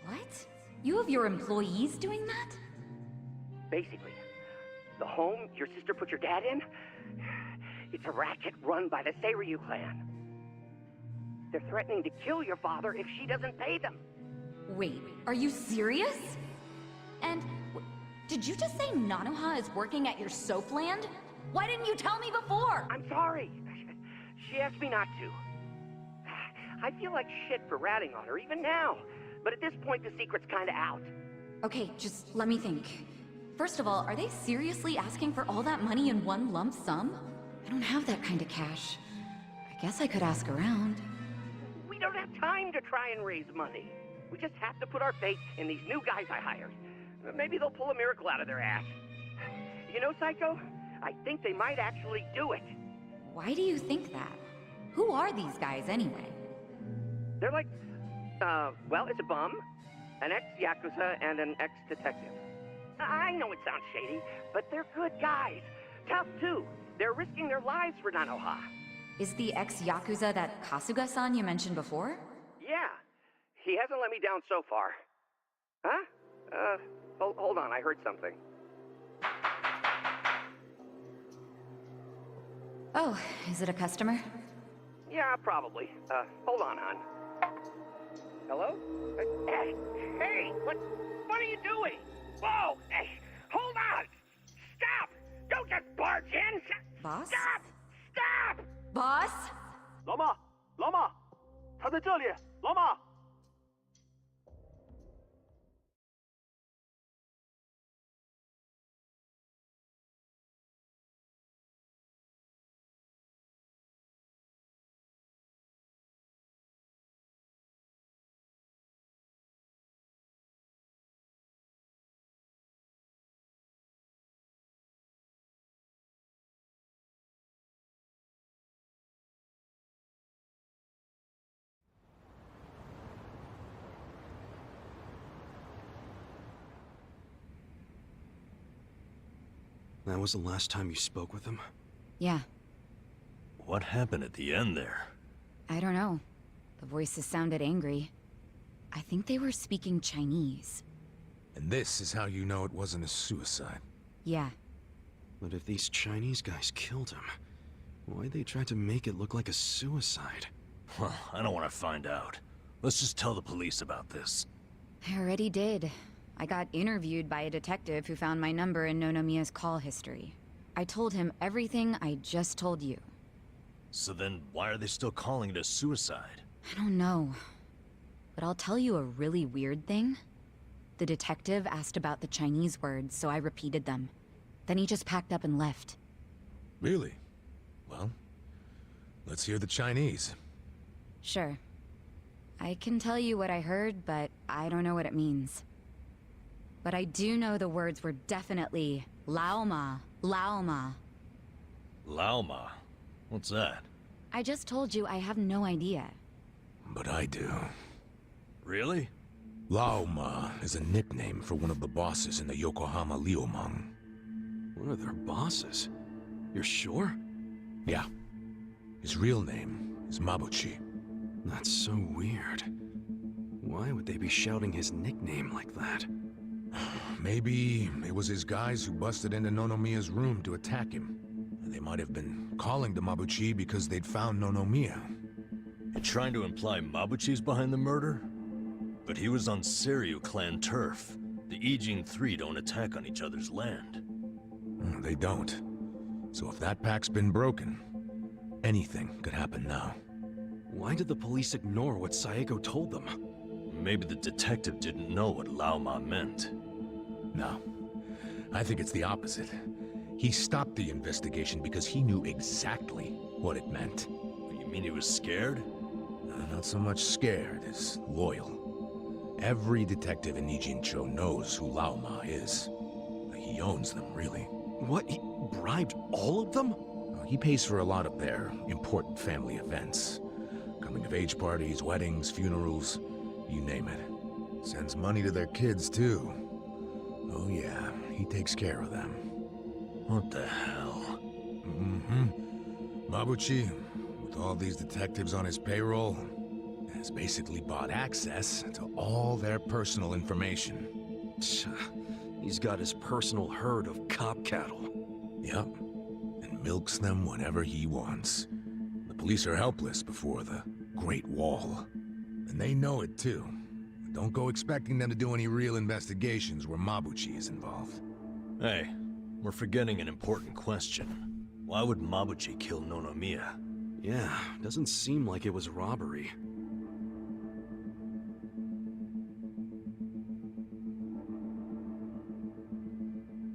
What? You have your employees doing that? Basically, the home your sister put your dad in, it's a racket run by the Seiryu clan. They're threatening to kill your father if she doesn't pay them. Wait, are you serious? And did you just say Nanoha is working at your soap land? Why didn't you tell me before? I'm sorry. She asked me not to. I feel like shit for ratting on her, even now. But at this point, the secret's kinda out. Okay, just let me think. First of all, are they seriously asking for all that money in one lump sum? I don't have that kind of cash. I guess I could ask around. We don't have time to try and raise money. We just have to put our faith in these new guys I hired. Maybe they'll pull a miracle out of their ass. You know, Psycho? I think they might actually do it. Why do you think that? Who are these guys anyway? They're like, well, it's a bum, an ex-Yakuza, and an ex-detective. I know it sounds shady, but they're good guys. Tough, too. They're risking their lives for Nanoha. Is the ex-Yakuza that Kasuga-san you mentioned before? Yeah. He hasn't let me down so far. Huh? Hold on, I heard something. Oh, is it a customer? Yeah, probably. Hold on, hon. Hello? Hey, what are you doing? Whoa! Hey, hold on! Stop! Don't just barge in! Boss? Stop! Stop! Boss? 老妈，老妈，他在这里，老妈。That was the last time you spoke with him? Yeah, What happened at the end there? I don't know. The voices sounded angry. I think they were speaking Chinese. And this is how you know it wasn't a suicide. Yeah. But if these Chinese guys killed him, why'd they try to make it look like a suicide? Well, I don't want to find out. Let's just tell the police about this. I already did. I got interviewed by a detective who found my number in Nonomiya's call history. I told him everything I just told you. So then, why are they still calling it a suicide? I don't know. But I'll tell you a really weird thing. The detective asked about the Chinese words, so I repeated them. Then he just packed up and left. Really? Well, let's hear the Chinese. Sure. I can tell you what I heard, but I don't know what it means. But I do know the words were definitely Lao Ma, Lao Ma. Lao Ma? What's that? I just told you I have no idea. But I do. Really? Lao Ma is a nickname for one of the bosses in the Yokohama Liumang. One of their bosses? You're sure? Yeah. His real name is Mabuchi. That's so weird. Why would they be shouting his nickname like that? Maybe it was his guys who busted into Nonomiya's room to attack him. They might have been calling to Mabuchi because they'd found Nonomiya. You're trying to imply Mabuchi's behind the murder? But he was on Seiryu clan turf. The Ijin Three don't attack on each other's land. They don't. So if that pact's been broken, anything could happen now. Why did the police ignore what Saeko told them? Maybe the detective didn't know what Lao Ma meant. No. I think it's the opposite. He stopped the investigation because he knew exactly what it meant. You mean he was scared? Not so much scared as loyal. Every detective in Nijincho knows who Lao Ma is. He owns them, really. What? He bribed all of them? He pays for a lot of their important family events. Coming-of-age parties, weddings, funerals, you name it. Sends money to their kids, too. Oh yeah, he takes care of them. What the hell? Mabuchi, with all these detectives on his payroll, has basically bought access to all their personal information. He's got his personal herd of cop cattle. Yep, and milks them whenever he wants. The police are helpless before the Great Wall. And they know it too. Don't go expecting them to do any real investigations where Mabuchi is involved. Hey, we're forgetting an important question. Why would Mabuchi kill Nonomiya? Yeah, doesn't seem like it was robbery.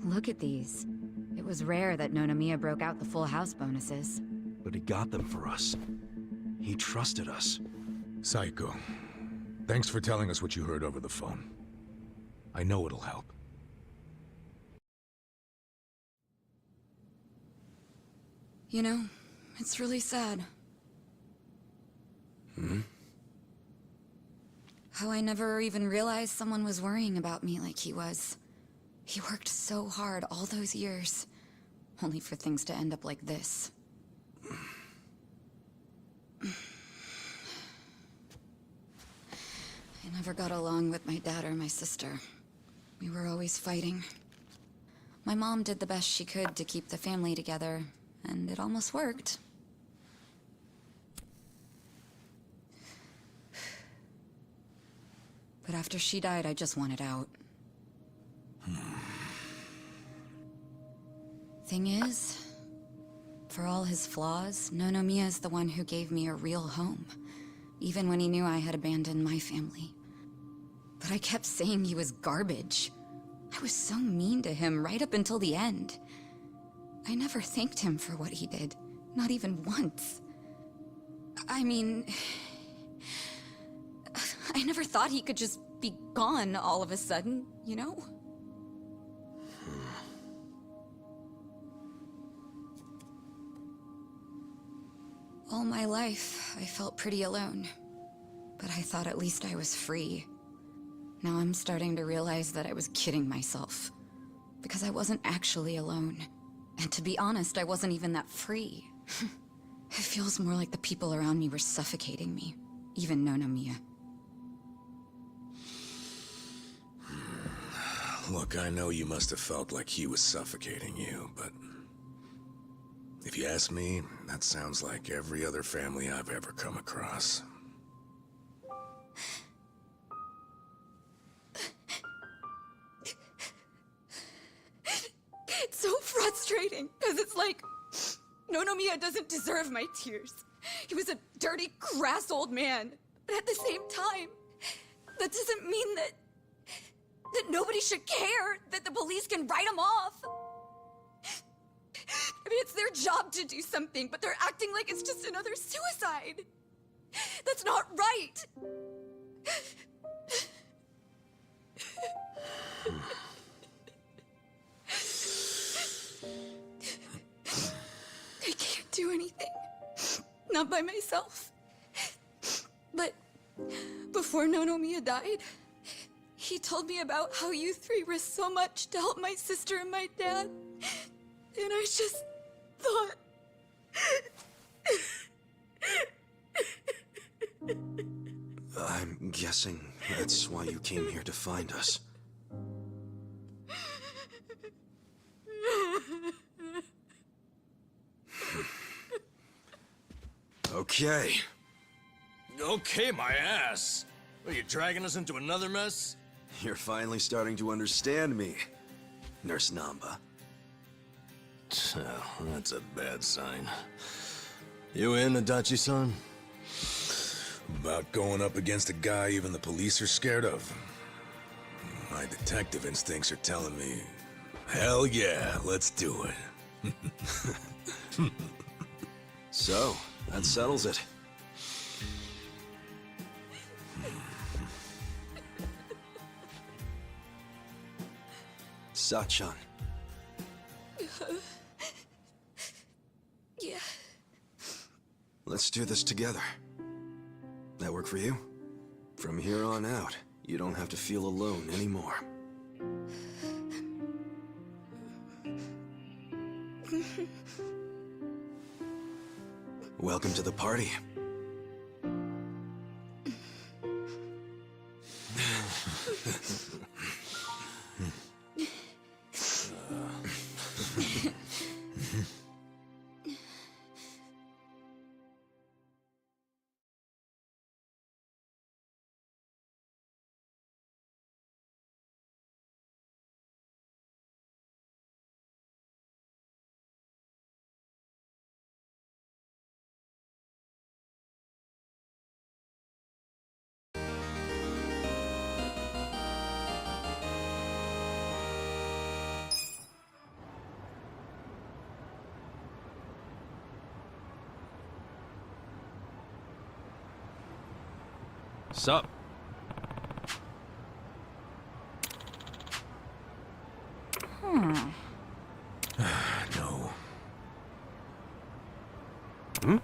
Look at these. It was rare that Nonomiya broke out the full house bonuses. But he got them for us. He trusted us. Saeko, thanks for telling us what you heard over the phone. I know it'll help. You know, it's really sad. How I never even realized someone was worrying about me like he was. He worked so hard all those years, only for things to end up like this. I never got along with my dad or my sister. We were always fighting. My mom did the best she could to keep the family together, and it almost worked. But after she died, I just wanted out. Thing is, for all his flaws, Nonomiya is the one who gave me a real home, even when he knew I had abandoned my family. But I kept saying he was garbage. I was so mean to him right up until the end. I never thanked him for what he did, not even once. I mean, I never thought he could just be gone all of a sudden, you know? All my life, I felt pretty alone. But I thought at least I was free. Now I'm starting to realize that I was kidding myself. Because I wasn't actually alone. And to be honest, I wasn't even that free. It feels more like the people around me were suffocating me. Even Nonomiya. Look, I know you must have felt like he was suffocating you, but... if you ask me, that sounds like every other family I've ever come across. It's so frustrating, because it's like... Nonomiya doesn't deserve my tears. He was a dirty, crass old man. But at the same time, that doesn't mean that nobody should care, that the police can write him off. I mean, it's their job to do something, but they're acting like it's just another suicide. That's not right. I can't do anything. Not by myself. But before Nonomiya died, he told me about how you three risked so much to help my sister and my dad. And I just thought... I'm guessing that's why you came here to find us. Okay. Okay, my ass. Are you dragging us into another mess? You're finally starting to understand me, Nurse Namba. Well, that's a bad sign. You in, Adachi-san? About going up against a guy even the police are scared of. My detective instincts are telling me, hell yeah, let's do it. So, that settles it. Sachan. Yeah. Let's do this together. That work for you? From here on out, you don't have to feel alone anymore. Welcome to the party. Sup? No. Hmm?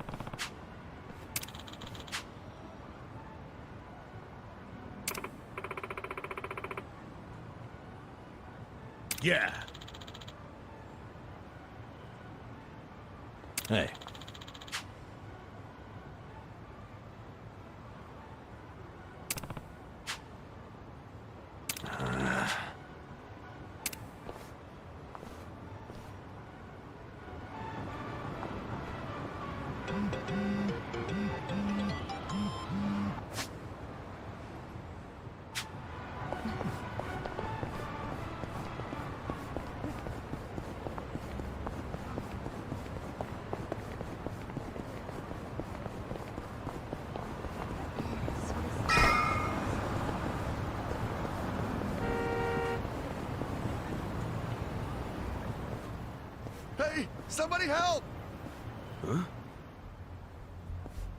Yeah. Hey. Hey, somebody help! Huh?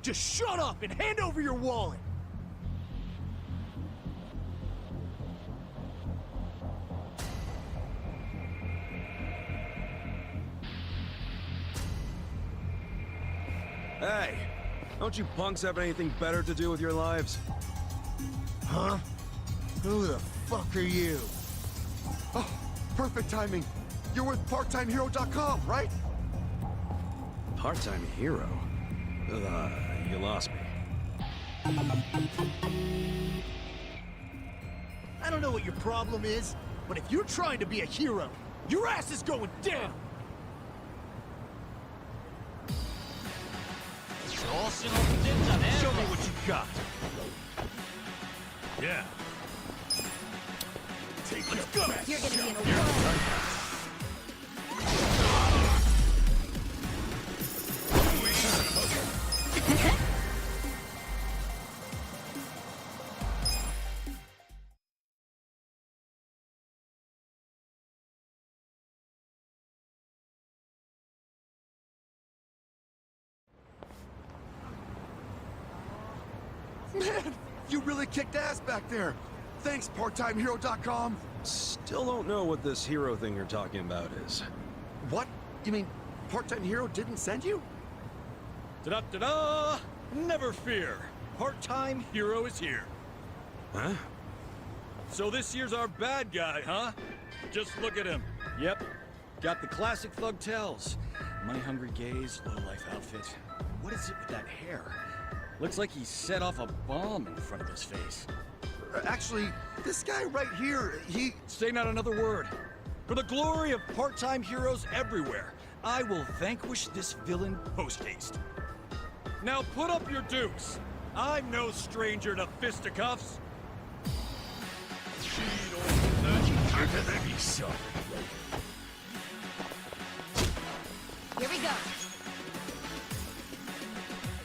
Just shut up and hand over your wallet! Hey, don't you punks have anything better to do with your lives? Huh? Who the fuck are you? Oh, perfect timing. You're with PartTimeHero.com, right? Part-time hero? You lost me. I don't know what your problem is, but if you're trying to be a hero, your ass is going down! Show me what you got. Yeah. Take your best You're gonna be in a shot. whirl. Man, you really kicked ass back there. Thanks, PartTimeHero.com. Still don't know what this hero thing you're talking about is. What? You mean Part-Time Hero didn't send you? Ta-da-ta-da! Never fear. Part-time hero is here. Huh? So this year's our bad guy, huh? Just look at him. Yep. Got the classic thug tells. Money-hungry gaze, low-life outfit. What is it with that hair? Looks like he set off a bomb in front of his face. Actually, this guy right here, he... Say not another word. For the glory of part-time heroes everywhere, I will vanquish this villain post-haste. Now put up your dukes. I'm no stranger to fisticuffs. Here we go.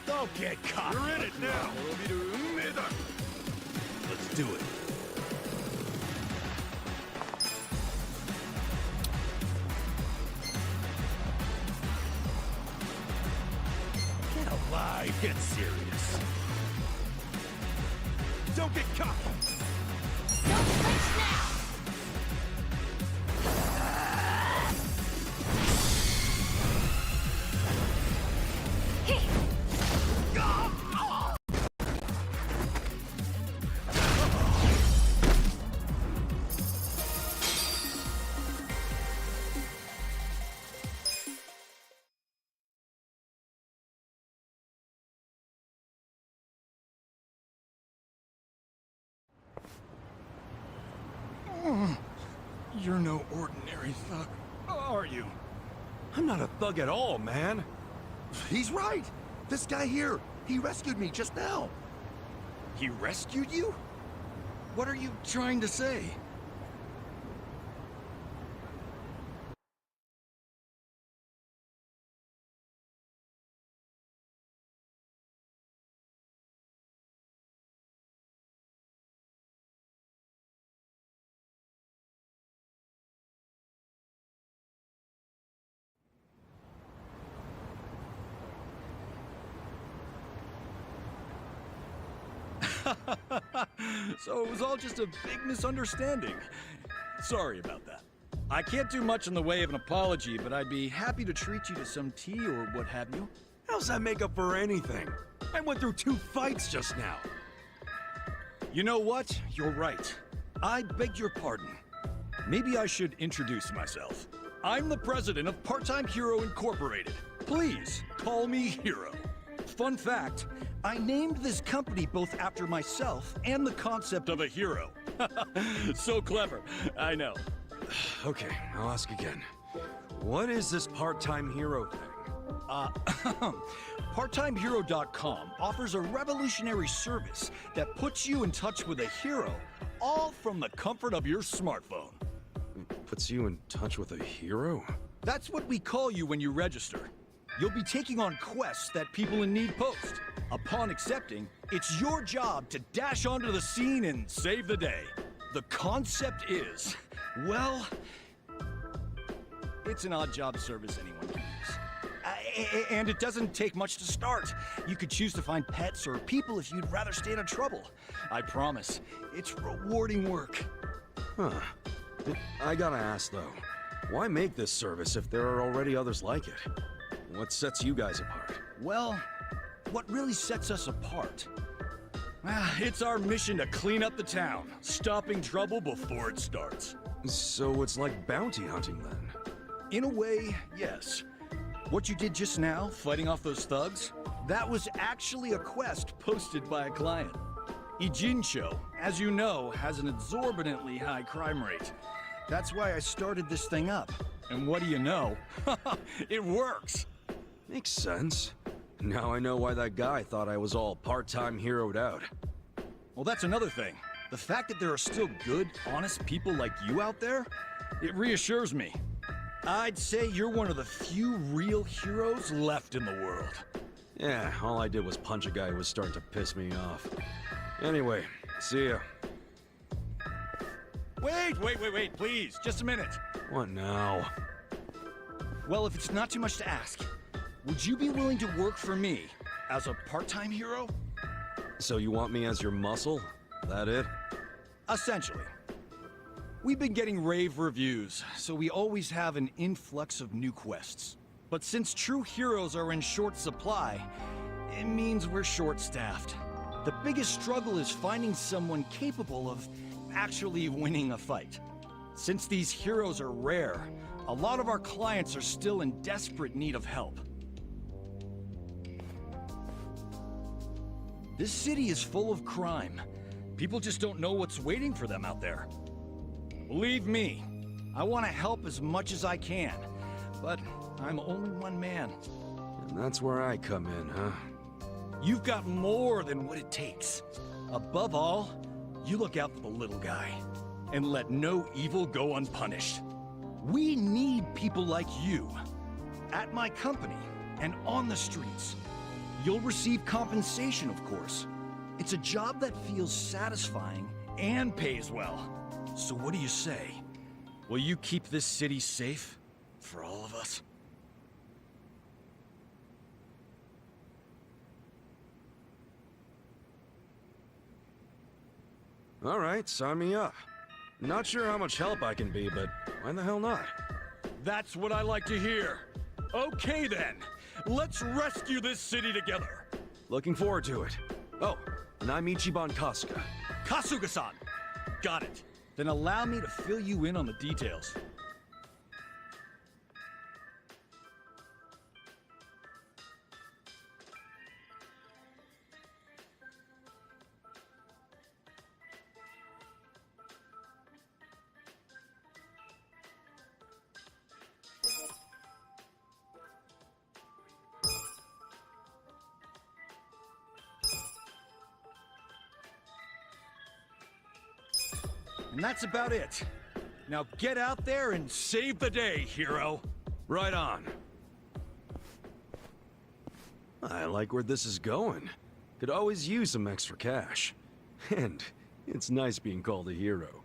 Don't get caught. You're in it now. Let's do it. Get alive. Get serious. Don't get caught. Don't flinch now. You're no ordinary thug, are you? I'm not a thug at all, man. He's right. This guy here, he rescued me just now. He rescued you? What are you trying to say? So it was all just a big misunderstanding. Sorry about that. I can't do much in the way of an apology, but I'd be happy to treat you to some tea or what have you. How's that make up for anything? I went through 2 fights just now. You know what? You're right. I beg your pardon. Maybe I should introduce myself. I'm the president of Part-Time Hero Incorporated. Please, call me Hero. Fun fact, I named this company both after myself and the concept of a hero. So clever, I know. Okay, I'll ask again. What is this part-time hero thing? PartTimeHero.com offers a revolutionary service that puts you in touch with a hero, all from the comfort of your smartphone. Puts you in touch with a hero? That's what we call you when you register. You'll be taking on quests that people in need post. Upon accepting, it's your job to dash onto the scene and save the day. The concept is, well, it's an odd job service anyone can use. And it doesn't take much to start. You could choose to find pets or people if you'd rather stay out of trouble. I promise, it's rewarding work. Huh. I gotta ask though, why make this service if there are already others like it? What sets you guys apart? Well, what really sets us apart? It's our mission to clean up the town, stopping trouble before it starts. So it's like bounty hunting then? In a way, yes. What you did just now, fighting off those thugs, that was actually a quest posted by a client. Ijincho, as you know, has an exorbitantly high crime rate. That's why I started this thing up. And what do you know? It works! Makes sense. Now I know why that guy thought I was all part-time heroed out. Well, that's another thing. The fact that there are still good, honest people like you out there, it reassures me. I'd say you're one of the few real heroes left in the world. Yeah, all I did was punch a guy who was starting to piss me off. Anyway, see ya. Wait, please, just a minute. What now? Well, if it's not too much to ask, would you be willing to work for me as a part-time hero? So you want me as your muscle? That it? Essentially. We've been getting rave reviews, so we always have an influx of new quests. But since true heroes are in short supply, it means we're short-staffed. The biggest struggle is finding someone capable of actually winning a fight. Since these heroes are rare, a lot of our clients are still in desperate need of help. This city is full of crime. People just don't know what's waiting for them out there. Believe me, I want to help as much as I can, but I'm only one man. And that's where I come in, huh? You've got more than what it takes. Above all, you look out for the little guy, and let no evil go unpunished. We need people like you. At my company, and on the streets. You'll receive compensation, of course. It's a job that feels satisfying and pays well. So what do you say? Will you keep this city safe for all of us? All right, sign me up. Not sure how much help I can be, but why the hell not? That's what I like to hear. Okay then, let's rescue this city together. Looking forward to it. Oh, and I'm Ichiban Kasuga. Kasuga-san! Got it. Then allow me to fill you in on the details. And that's about it. Now get out there and save the day, hero. Right on. I like where this is going. Could always use some extra cash. And it's nice being called a hero.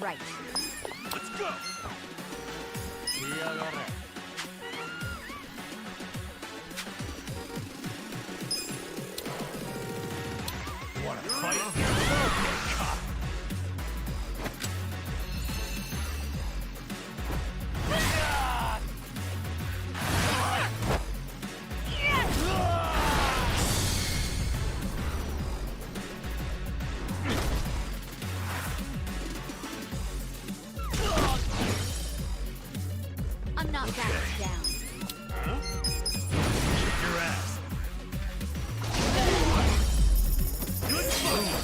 right. Let's go! Wanna fight? I'm not backing down. Kick your ass. Good fight.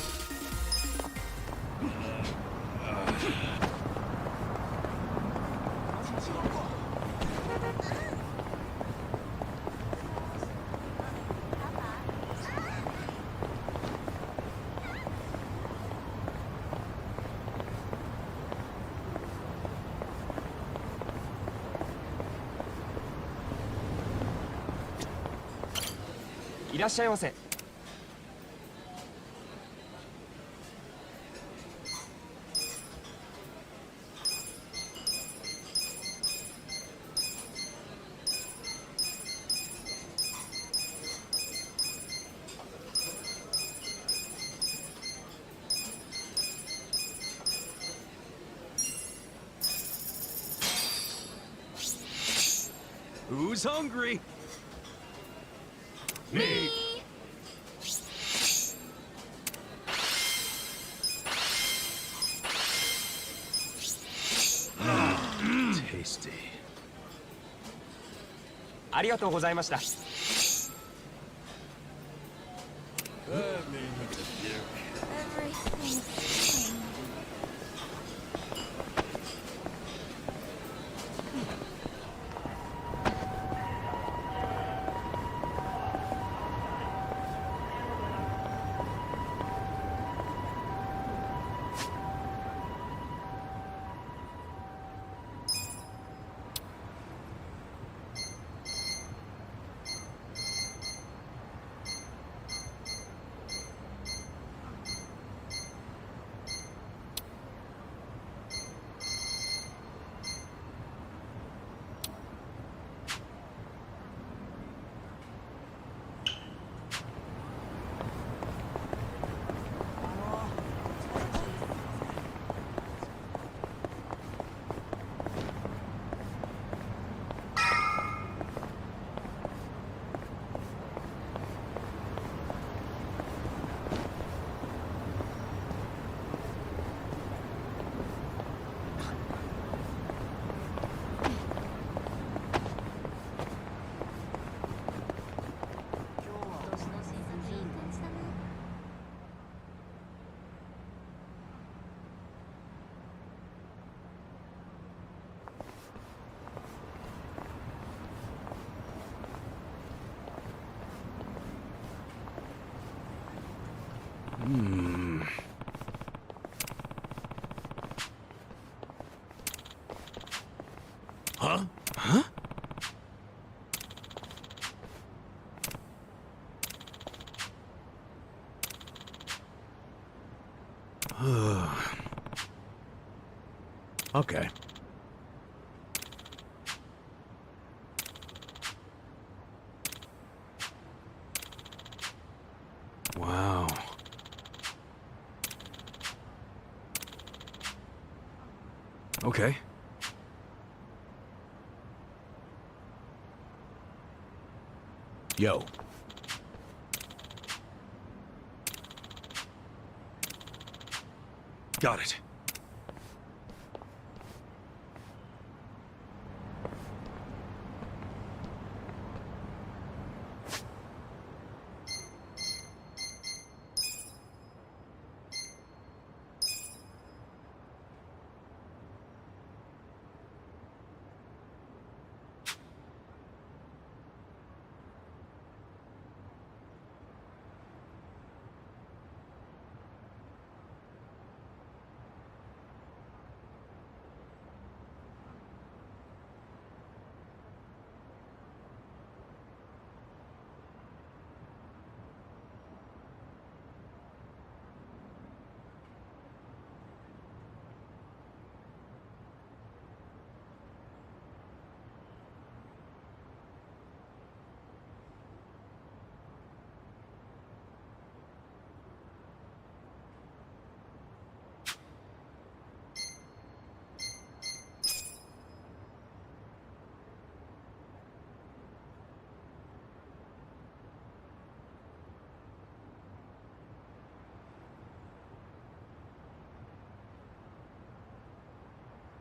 Who's hungry? Me. Tasty. ありがとうございました。 Everything's fine. Huh? Huh? Okay. Wow. Okay. Yo. Got it.